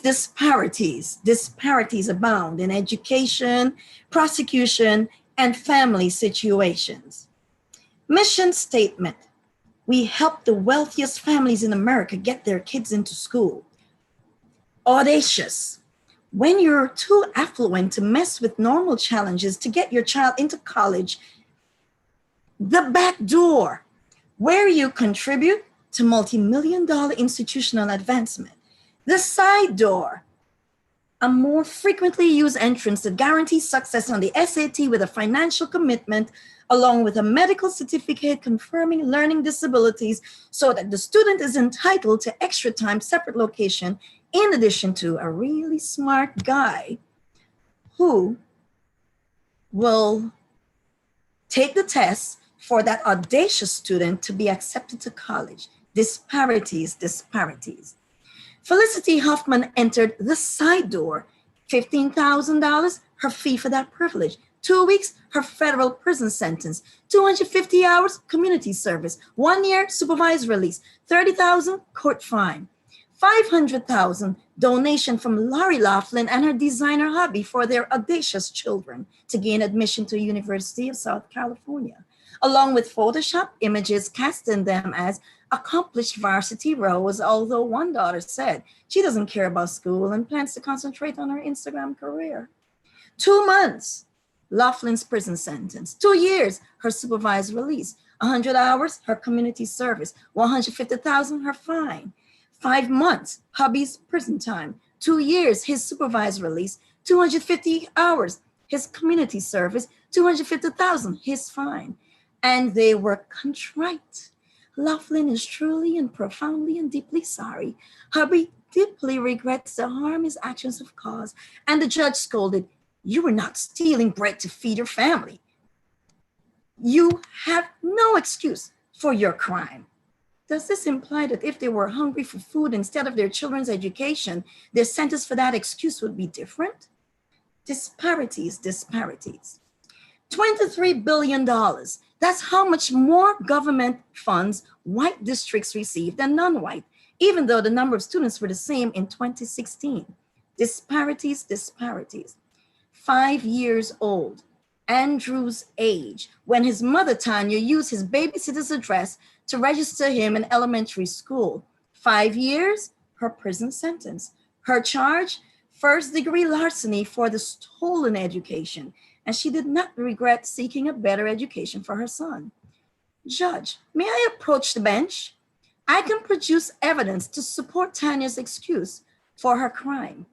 abound in education, prosecution, and family situations. Mission statement: we help the wealthiest families in America get their kids into school. Audacious: when you're too affluent to mess with normal challenges to get your child into college. The back door, where you contribute to multi-million-dollar institutional advancement. The side door, a more frequently used entrance that guarantees success on the SAT with a financial commitment, along with a medical certificate confirming learning disabilities, so that the student is entitled to extra time, separate location, in addition to a really smart guy who will take the test for that audacious student to be accepted to college. Disparities. Felicity Huffman entered the side door, $15,000, her fee for that privilege. 2 weeks, her federal prison sentence. 250 hours, community service. 1 year, supervised release. 30,000, court fine. 500,000 donation from Lori Laughlin and her designer hubby for their audacious children to gain admission to University of South California, along with Photoshop images casting them as accomplished varsity rows, although one daughter said she doesn't care about school and plans to concentrate on her Instagram career. 2 months, Laughlin's prison sentence. 2 years, her supervised release. 100 hours, her community service. 150,000, her fine. 5 months, hubby's prison time. 2 years, his supervised release. 250 hours, his community service. 250,000, his fine. And they were contrite. Laughlin is truly and profoundly and deeply sorry. Hubby deeply regrets the harm his actions have caused. And the judge scolded, "You were not stealing bread to feed your family. You have no excuse for your crime." Does this imply that if they were hungry for food instead of their children's education, their sentence for that excuse would be different? Disparities, disparities. $23 billion. That's how much more government funds white districts receive than non-white, even though the number of students were the same in 2016. Disparities, disparities. 5 years old, Andrew's age, when his mother, Tanya, used his babysitter's address to register him in elementary school. 5 years, her prison sentence. Her charge, first-degree larceny for the stolen education, and she did not regret seeking a better education for her son. Judge, may I approach the bench? I can produce evidence to support Tanya's excuse for her crime.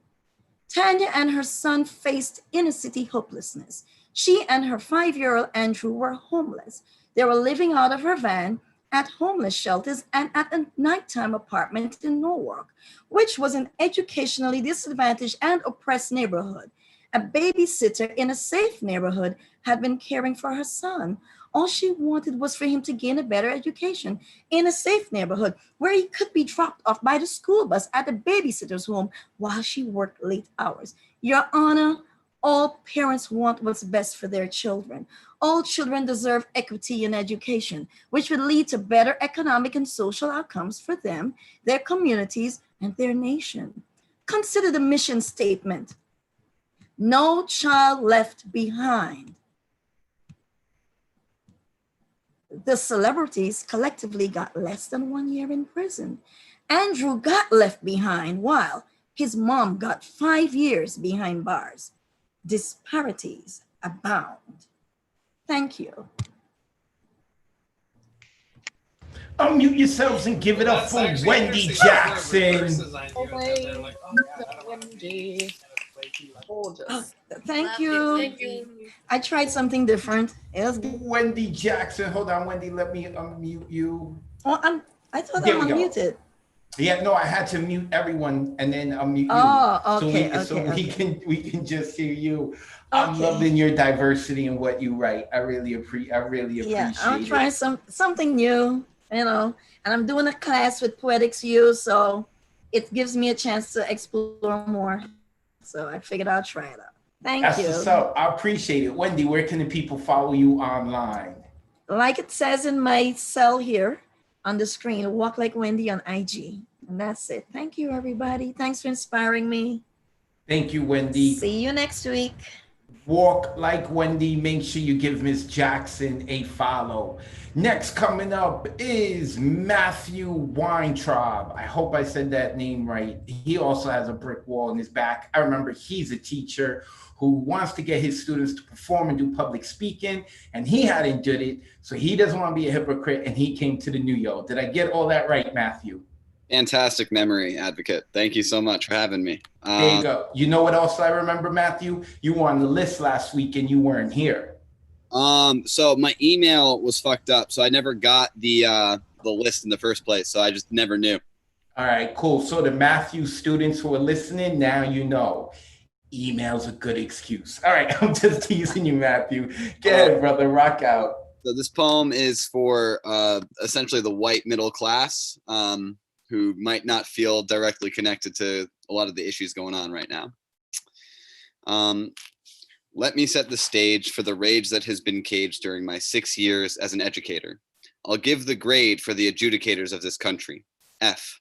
Tanya and her son faced inner-city hopelessness. She and her 5-year-old Andrew were homeless. They were living out of her van at homeless shelters and at a nighttime apartment in Newark, which was an educationally disadvantaged and oppressed neighborhood. A babysitter in a safe neighborhood had been caring for her son. All she wanted was for him to gain a better education in a safe neighborhood where he could be dropped off by the school bus at the babysitter's home while she worked late hours. Your Honor, all parents want what's best for their children. All children deserve equity in education, which would lead to better economic and social outcomes for them, their communities, and their nation. Consider the mission statement. No child left behind. The celebrities collectively got less than 1 year in prison. Andrew got left behind while his mom got 5 years behind bars. Disparities abound. Thank you. Unmute yourselves and give it up for Wendy Jackson. Oh, thank you. Thank you. I tried something different. It was Wendy Jackson. Hold on, Wendy. Let me unmute you. Oh, I thought There I'm we go. unmuted. Yeah, no, I had to mute everyone and then unmute you. Oh, okay, so we can just hear you. Okay. I'm loving your diversity and what you write. I really appreciate Yeah, I'm it. trying something new, and I'm doing a class with Poetics U, so it gives me a chance to explore more. So I figured I'll try it out. Thank you. So I appreciate it. Wendy, where can the people follow you online? Like it says in my cell here on the screen, Walk Like Wendy on IG. And that's it. Thank you, everybody. Thanks for inspiring me. Thank you, Wendy. See you next week. Walk Like Wendy. Make sure you give Ms. Jackson a follow. Next coming up is Matthew Weintraub. I hope I said that name right. He also has a brick wall in his back. I remember he's a teacher who wants to get his students to perform and do public speaking, and he hadn't did it, so he doesn't want to be a hypocrite, and he came to the New York. Did I get all that right, Matthew? Fantastic memory, advocate. Thank you so much for having me. There you go. You know what else I remember, Matthew? You were on the list last week and you weren't here. So my email was fucked up, so I never got the list in the first place, so I just never knew. All right, cool. So the Matthew students who are listening, now you know. Email's a good excuse. All right, I'm just teasing you, Matthew. Go ahead, brother, rock out. So this poem is for essentially the white middle class who might not feel directly connected to a lot of the issues going on right now. Let me set the stage for the rage that has been caged during my 6 years as an educator. I'll give the grade for the adjudicators of this country. F.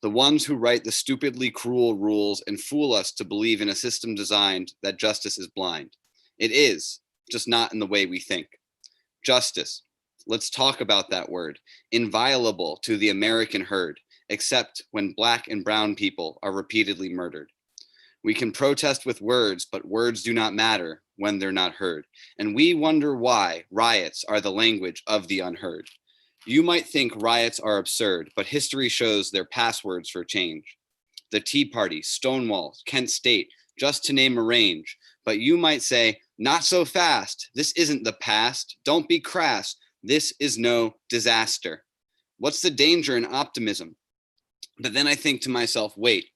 The ones who write the stupidly cruel rules and fool us to believe in a system designed that justice is blind. It is, just not in the way we think. Justice. Let's talk about that word. Inviolable to the American herd, except when Black and brown people are repeatedly murdered. We can protest with words, but words do not matter when they're not heard. And we wonder why riots are the language of the unheard. You might think riots are absurd, but history shows they're passwords for change. The Tea Party, Stonewall, Kent State, just to name a range. But you might say, not so fast. This isn't the past. Don't be crass. This is no disaster. What's the danger in optimism? But then I think to myself, wait,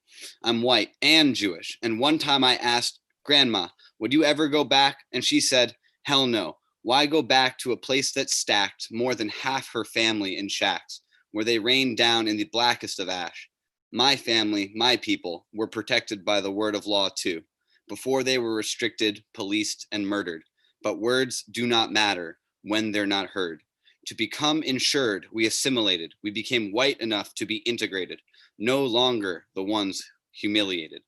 I'm white and Jewish. And one time I asked, Grandma, would you ever go back? And she said, hell no. Why go back to a place that stacked more than half her family in shacks, where they rained down in the blackest of ash? My family, my people, were protected by the word of law too. Before they were restricted, policed, and murdered. But words do not matter when they're not heard. To become insured, we assimilated. We became white enough to be integrated, no longer the ones humiliated.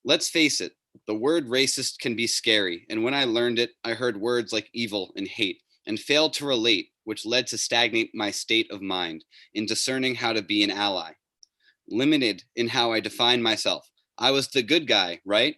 Let's face it, the word racist can be scary, and when I learned it, I heard words like evil and hate, and failed to relate, which led to stagnate my state of mind in discerning how to be an ally. Limited in how I define myself. I was the good guy, right?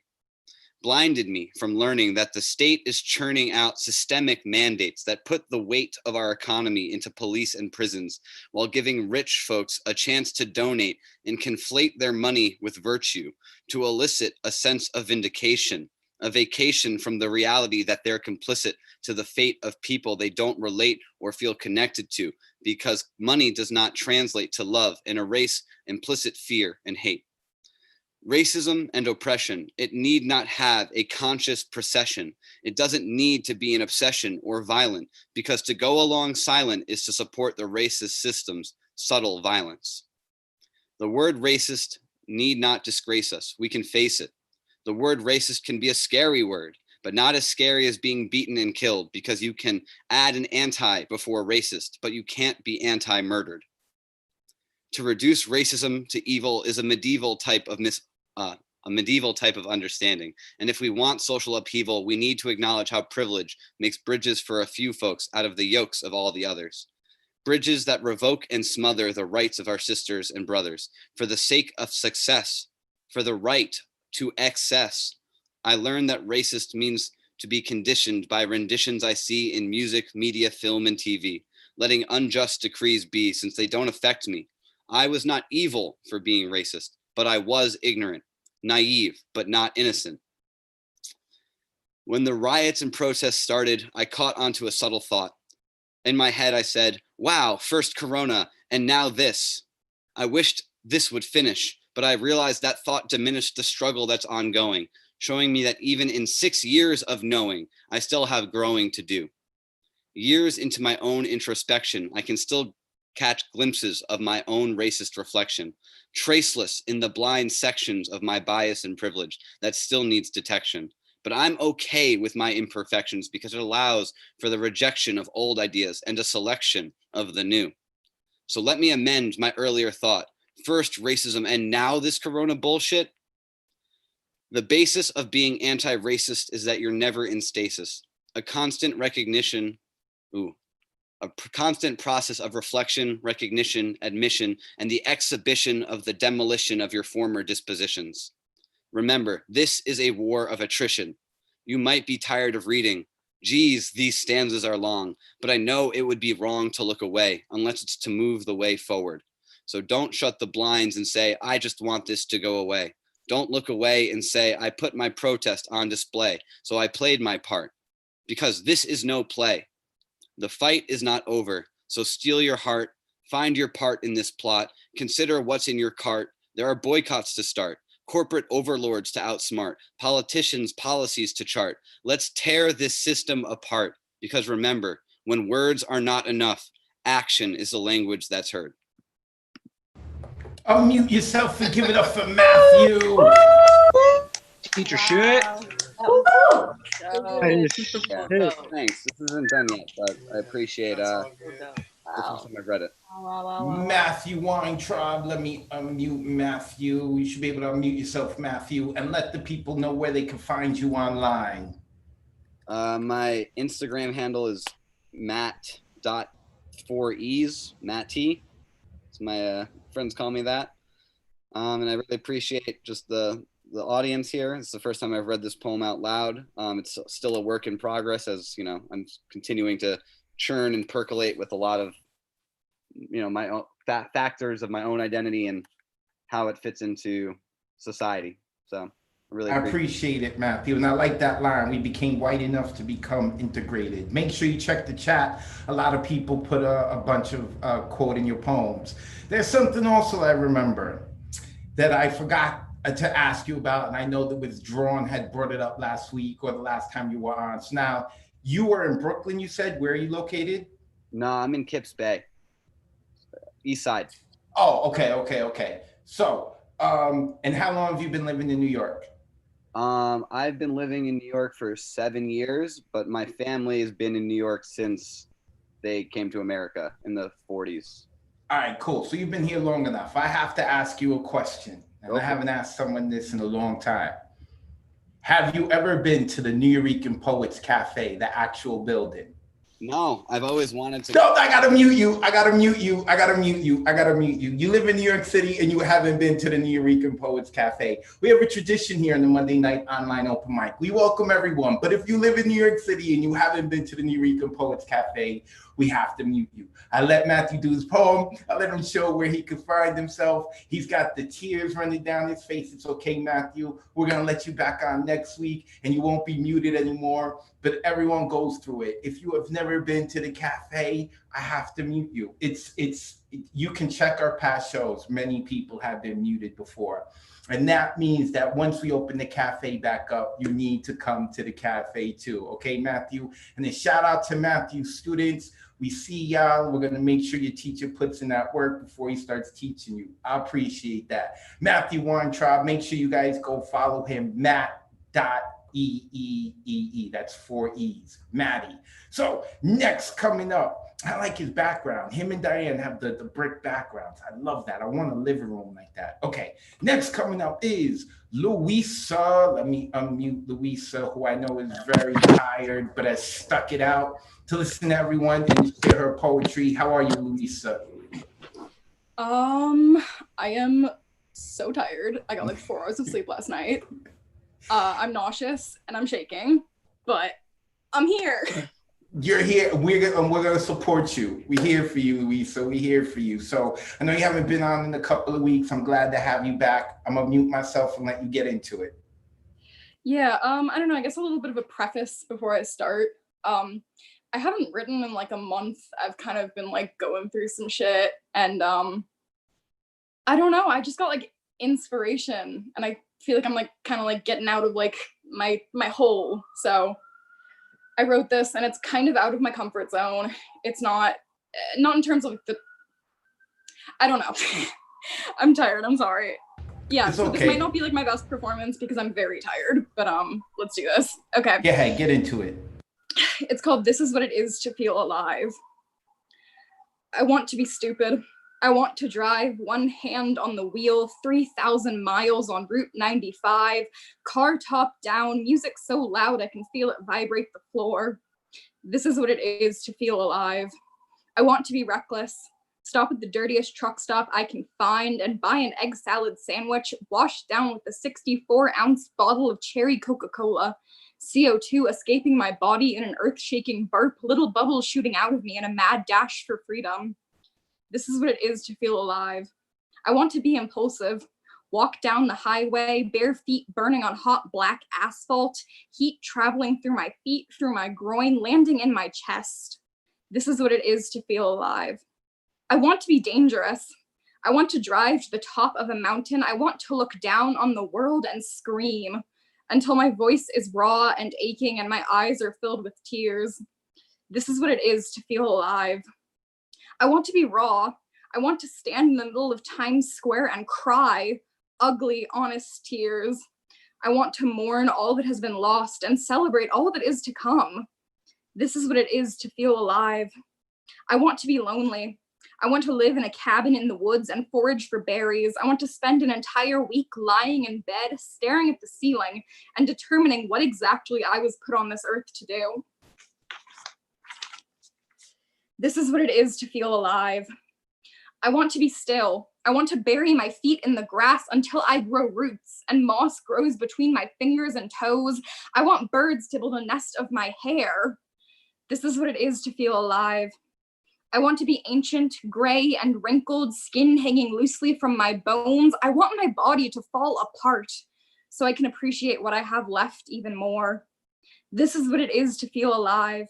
Blinded me from learning that the state is churning out systemic mandates that put the weight of our economy into police and prisons, while giving rich folks a chance to donate and conflate their money with virtue to elicit a sense of vindication, a vacation from the reality that they're complicit to the fate of people they don't relate or feel connected to, because money does not translate to love and erase implicit fear and hate. Racism and oppression, it need not have a conscious procession. It doesn't need to be an obsession or violent, because to go along silent is to support the racist system's subtle violence. The word racist need not disgrace us. We can face it. The word racist can be a scary word, but not as scary as being beaten and killed, because you can add an anti before racist, but you can't be anti-murdered. To reduce racism to evil is a medieval type of understanding. And if we want social upheaval, we need to acknowledge how privilege makes bridges for a few folks out of the yokes of all the others. Bridges that revoke and smother the rights of our sisters and brothers for the sake of success, for the right to excess. I learned that racist means to be conditioned by renditions I see in music, media, film, and TV, letting unjust decrees be since they don't affect me. I was not evil for being racist, but I was ignorant, naive, but not innocent. When the riots and protests started, I caught onto a subtle thought. In my head, I said, wow, first Corona, and now this. I wished this would finish, but I realized that thought diminished the struggle that's ongoing, showing me that even in 6 years of knowing, I still have growing to do. Years into my own introspection, I can still catch glimpses of my own racist reflection, traceless in the blind sections of my bias and privilege that still needs detection. But I'm okay with my imperfections because it allows for the rejection of old ideas and a selection of the new. So let me amend my earlier thought. First racism and now this Corona bullshit. The basis of being anti-racist is that you're never in stasis. A constant recognition, a constant process of reflection, recognition, admission, and the exhibition of the demolition of your former dispositions. Remember, this is a war of attrition. You might be tired of reading, geez, these stanzas are long, but I know it would be wrong to look away unless it's to move the way forward. So don't shut the blinds and say, I just want this to go away. Don't look away and say, I put my protest on display, so I played my part. Because this is no play. The fight is not over, so steel your heart, find your part in this plot, consider what's in your cart. There are boycotts to start, corporate overlords to outsmart, politicians' policies to chart. Let's tear this system apart, because remember, when words are not enough, action is the language that's heard. Unmute yourself and give it up for Matthew. Teacher shit. Yeah, thanks. This isn't done yet, but I appreciate the first time I've read it. Matthew Weintraub, let me unmute Matthew. You should be able to unmute yourself, Matthew, and let the people know where they can find you online. My Instagram handle is matt.4es, Matt T. So my friends call me that. And I really appreciate just the audience here. It's the first time I've read this poem out loud. It's still a work in progress, as you know, I'm continuing to churn and percolate with a lot of, you know, my own factors of my own identity and how it fits into society. So I appreciate it, Matthew. And I like that line, we became white enough to become integrated. Make sure you check the chat. A lot of people put a bunch of quote in your poems. There's something also I remember that I forgot to ask you about, and I know that Withdrawn had brought it up last week or the last time you were on. So now, you were in Brooklyn, you said. Where are you located? No, I'm in Kips Bay, East Side. Oh, okay. So, and how long have you been living in New York? I've been living in New York for 7 years, but my family has been in New York since they came to America in the 40s. All right, cool. So you've been here long enough. I have to ask you a question, and I haven't asked someone this in a long time. Have you ever been to the Nuyorican Poets Cafe, the actual building? No, I've always wanted to. No, I gotta mute you. You live in New York City and you haven't been to the Nuyorican Poets Cafe. We have a tradition here in the Monday night online open mic. We welcome everyone. But if you live in New York City and you haven't been to the Nuyorican Poets Cafe, we have to mute you. I let Matthew do his poem. I let him show where he could find himself. He's got the tears running down his face. It's okay, Matthew. We're gonna let you back on next week and you won't be muted anymore. But everyone goes through it. If you have never been to the cafe, I have to mute you. You can check our past shows. Many people have been muted before. And that means that once we open the cafe back up, you need to come to the cafe too. Okay, Matthew? And then shout out to Matthew's students. We see y'all. We're gonna make sure your teacher puts in that work before he starts teaching you. I appreciate that. Matthew Weintraub, make sure you guys go follow him, Matt.EEEE. That's 4 E's, Matty. So next coming up, I like his background. Him and Diane have the brick backgrounds. I love that. I want a living room like that. Okay, next coming up is Louisa. Let me unmute Louisa, who I know is very tired, but has stuck it out to listen to everyone and share her poetry. How are you, Louisa? I am so tired. I got like 4 hours of sleep last night. I'm nauseous and I'm shaking, but I'm here. You're here. We're gonna support you. We're here for you, Louisa. We're here for you. So I know you haven't been on in a couple of weeks. I'm glad to have you back. I'm gonna mute myself and let you get into it. Yeah, I don't know. I guess a little bit of a preface before I start. I haven't written in like a month. I've kind of been like going through some shit, and I don't know. I just got like inspiration, and I feel like I'm like kind of like getting out of like my hole. So I wrote this, and it's kind of out of my comfort zone. It's not in terms of I don't know. I'm tired. I'm sorry. Yeah, so okay. This might not be like my best performance because I'm very tired, but let's do this. Okay. Yeah, hey, get into it. It's called This Is What It Is to Feel Alive. I want to be stupid. I want to drive one hand on the wheel, 3,000 miles on Route 95, car top down, music so loud I can feel it vibrate the floor. This is what it is to feel alive. I want to be reckless, stop at the dirtiest truck stop I can find and buy an egg salad sandwich washed down with a 64-ounce bottle of cherry Coca-Cola. CO2 escaping my body in an earth-shaking burp, little bubbles shooting out of me in a mad dash for freedom. This is what it is to feel alive. I want to be impulsive, walk down the highway, bare feet burning on hot black asphalt, heat traveling through my feet, through my groin, landing in my chest. This is what it is to feel alive. I want to be dangerous. I want to drive to the top of a mountain. I want to look down on the world and scream until my voice is raw and aching and my eyes are filled with tears. This is what it is to feel alive. I want to be raw. I want to stand in the middle of Times Square and cry ugly, honest tears. I want to mourn all that has been lost and celebrate all that is to come. This is what it is to feel alive. I want to be lonely. I want to live in a cabin in the woods and forage for berries. I want to spend an entire week lying in bed, staring at the ceiling and determining what exactly I was put on this earth to do. This is what it is to feel alive. I want to be still. I want to bury my feet in the grass until I grow roots and moss grows between my fingers and toes. I want birds to build a nest of my hair. This is what it is to feel alive. I want to be ancient, gray, and wrinkled, skin hanging loosely from my bones. I want my body to fall apart so I can appreciate what I have left even more. This is what it is to feel alive.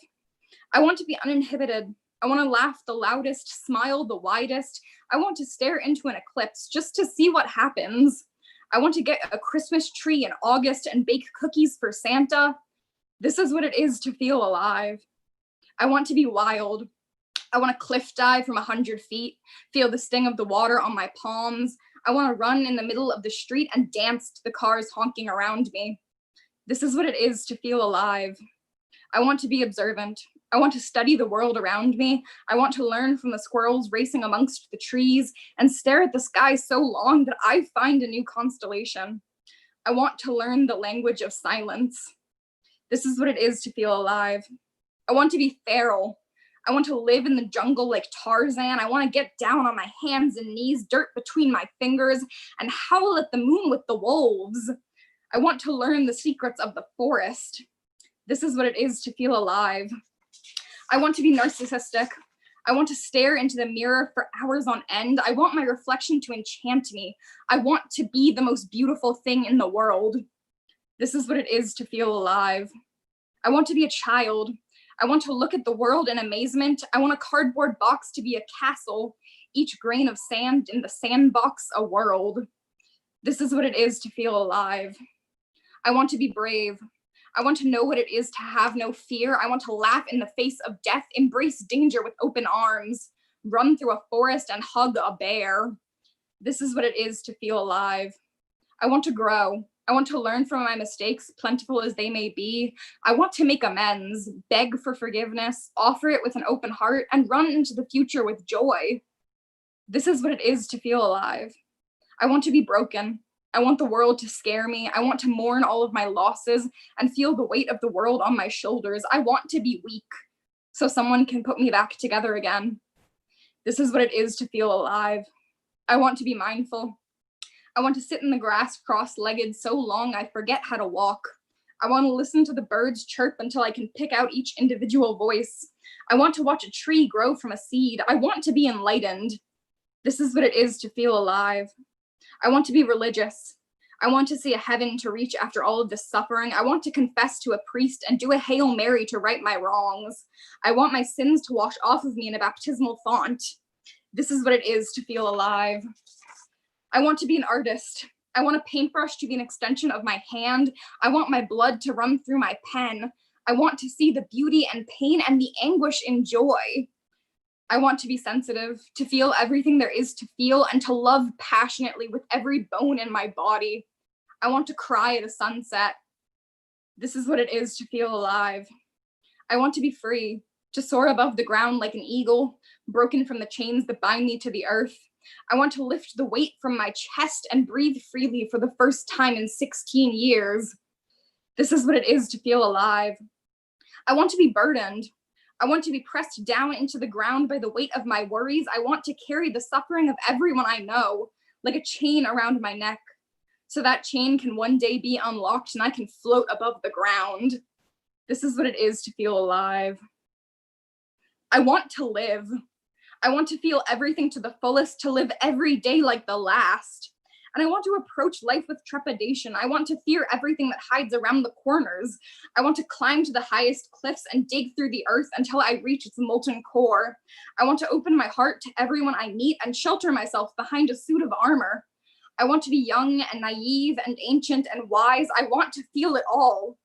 I want to be uninhibited. I want to laugh the loudest, smile the widest. I want to stare into an eclipse just to see what happens. I want to get a Christmas tree in August and bake cookies for Santa. This is what it is to feel alive. I want to be wild. I want to cliff dive from 100 feet, feel the sting of the water on my palms. I want to run in the middle of the street and dance to the cars honking around me. This is what it is to feel alive. I want to be observant. I want to study the world around me. I want to learn from the squirrels racing amongst the trees and stare at the sky so long that I find a new constellation. I want to learn the language of silence. This is what it is to feel alive. I want to be feral. I want to live in the jungle like Tarzan. I want to get down on my hands and knees, dirt between my fingers, and howl at the moon with the wolves. I want to learn the secrets of the forest. This is what it is to feel alive. I want to be narcissistic. I want to stare into the mirror for hours on end. I want my reflection to enchant me. I want to be the most beautiful thing in the world. This is what it is to feel alive. I want to be a child. I want to look at the world in amazement. I want a cardboard box to be a castle, each grain of sand in the sandbox a world. This is what it is to feel alive. I want to be brave. I want to know what it is to have no fear. I want to laugh in the face of death, embrace danger with open arms, run through a forest and hug a bear. This is what it is to feel alive. I want to grow. I want to learn from my mistakes, plentiful as they may be. I want to make amends, beg for forgiveness, offer it with an open heart, and run into the future with joy. This is what it is to feel alive. I want to be broken. I want the world to scare me. I want to mourn all of my losses and feel the weight of the world on my shoulders. I want to be weak so someone can put me back together again. This is what it is to feel alive. I want to be mindful. I want to sit in the grass cross-legged so long I forget how to walk. I want to listen to the birds chirp until I can pick out each individual voice. I want to watch a tree grow from a seed. I want to be enlightened. This is what it is to feel alive. I want to be religious. I want to see a heaven to reach after all of this suffering. I want to confess to a priest and do a Hail Mary to right my wrongs. I want my sins to wash off of me in a baptismal font. This is what it is to feel alive. I want to be an artist. I want a paintbrush to be an extension of my hand. I want my blood to run through my pen. I want to see the beauty and pain and the anguish in joy. I want to be sensitive, to feel everything there is to feel, and to love passionately with every bone in my body. I want to cry at a sunset. This is what it is to feel alive. I want to be free, to soar above the ground like an eagle, broken from the chains that bind me to the earth. I want to lift the weight from my chest and breathe freely for the first time in 16 years. This is what it is to feel alive. I want to be burdened. I want to be pressed down into the ground by the weight of my worries. I want to carry the suffering of everyone I know, like a chain around my neck, so that chain can one day be unlocked and I can float above the ground. This is what it is to feel alive. I want to live. I want to feel everything to the fullest, to live every day like the last. And I want to approach life with trepidation. I want to fear everything that hides around the corners. I want to climb to the highest cliffs and dig through the earth until I reach its molten core. I want to open my heart to everyone I meet and shelter myself behind a suit of armor. I want to be young and naive and ancient and wise. I want to feel it all.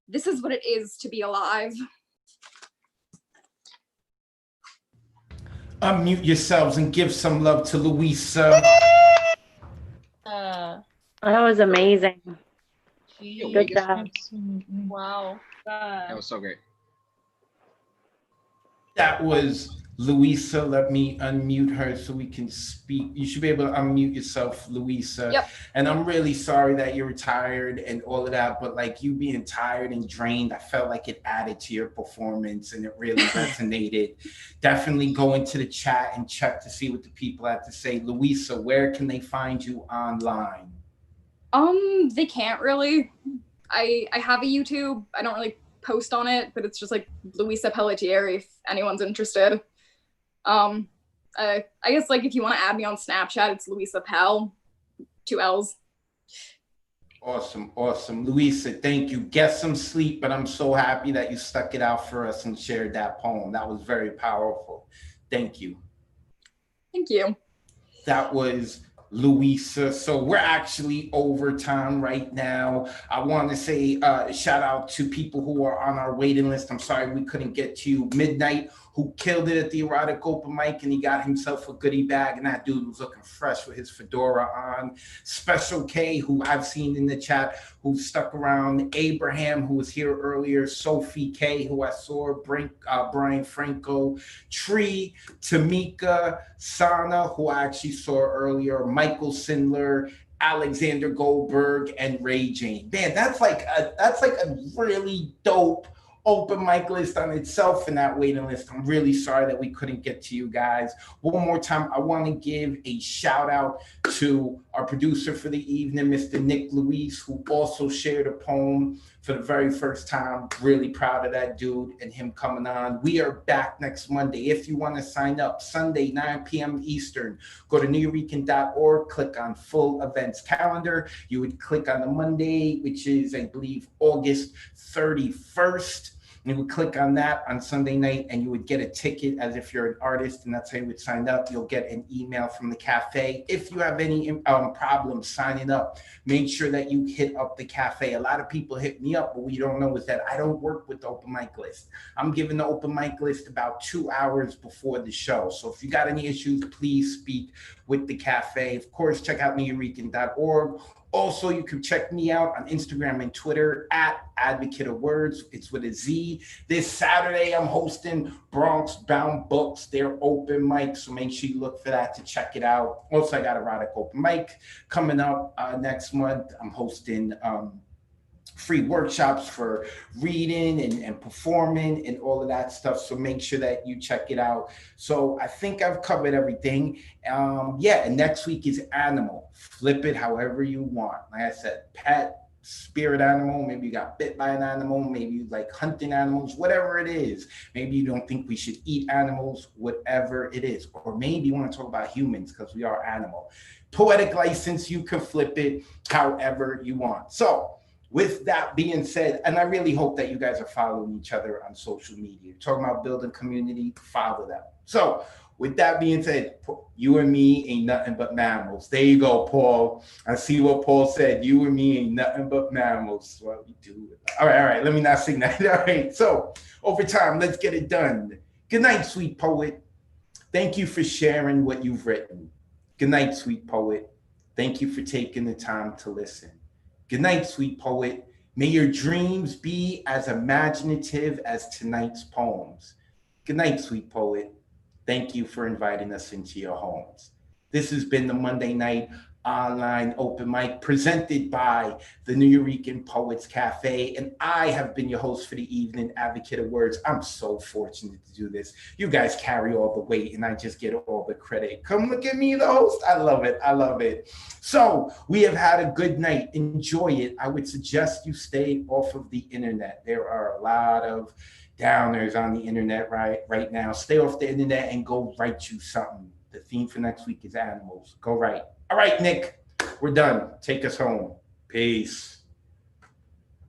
This is what it is to be alive. Unmute yourselves and give some love to Louisa. That was amazing. Good job. Wow. That was so great. That was Louisa. Let me unmute her so we can speak. You should be able to unmute yourself, Louisa. Yep. And I'm really sorry that you're tired and all of that, but like you being tired and drained, I felt like it added to your performance and it really resonated. Definitely go into the chat and check to see what the people have to say. Louisa, where can they find you online? They can't really. I have a YouTube. I don't really post on it, but it's just like Louisa Pelletier if anyone's interested. I guess like if you want to add me on Snapchat, it's Louisa Pell, 2 L's. Awesome, awesome. Louisa, thank you. Get some sleep, but I'm so happy that you stuck it out for us and shared that poem. That was very powerful. Thank you. Thank you. That was Louisa. So we're actually overtime right now. I want to say shout out to people who are on our waiting list. I'm sorry we couldn't get to you. Midnight, who killed it at the erotic open mic, and he got himself a goodie bag, and that dude was looking fresh with his fedora on. Special K, who I've seen in the chat, who stuck around. Abraham, who was here earlier. Sophie K, who I saw. Brian Franco. Tree, Tamika, Sana, who I actually saw earlier. Michael Sindler, Alexander Goldberg, and Ray Jane. Man, that's like a really dope open mic list on itself in that waiting list. I'm really sorry that we couldn't get to you guys. One more time, I want to give a shout out to our producer for the evening, Mr. Nick Luis, who also shared a poem for the very first time. Really proud of that dude and him coming on. We are back next Monday. If you want to sign up, Sunday, 9 p.m. Eastern, go to nuyorican.org, click on full events calendar. You would click on the Monday, which is, I believe, August 31st. You would click on that on Sunday night and you would get a ticket as if you're an artist, and that's how you would sign up. You'll get an email from the cafe. If you have any problems signing up, make sure that you hit up the cafe. A lot of people hit me up, but what you don't know is that I don't work with the open mic list. I'm giving the open mic list about 2 hours before the show. So if you got any issues, please speak with the cafe. Of course, check out nuyorican.org. Also, you can check me out on Instagram and Twitter at Advocate of Words. It's with a Z. This Saturday, I'm hosting Bronx Bound Books, their open mic. So make sure you look for that to check it out. Also, I got erotic open mic coming up next month. I'm hosting free workshops for reading and performing and all of that stuff. So make sure that you check it out. So I think I've covered everything. And next week is animal. Flip it however you want. Like I said, pet, spirit animal. Maybe you got bit by an animal. Maybe you like hunting animals, whatever it is. Maybe you don't think we should eat animals, whatever it is. Or maybe you want to talk about humans because we are animal. Poetic license, you can flip it however you want. So with that being said, and I really hope that you guys are following each other on social media. Talking about building community, follow them. So with that being said, you and me ain't nothing but mammals. There you go, Paul. I see what Paul said. You and me ain't nothing but mammals. What we do. All right. Let me not sing that. All right. So over time, let's get it done. Good night, sweet poet. Thank you for sharing what you've written. Good night, sweet poet. Thank you for taking the time to listen. Good night, sweet poet. May your dreams be as imaginative as tonight's poems. Good night, sweet poet. Thank you for inviting us into your homes. This has been the Monday Night Online Open Mic presented by the Nuyorican Poets Cafe. And I have been your host for the evening, Advocate of Words. I'm so fortunate to do this. You guys carry all the weight and I just get all the credit. Come look at me, the host. I love it. I love it. So we have had a good night. Enjoy it. I would suggest you stay off of the internet. There are a lot of downers on the internet right now. Stay off the internet and go write you something. The theme for next week is animals. Go write. All right, Nick, we're done. Take us home. Peace.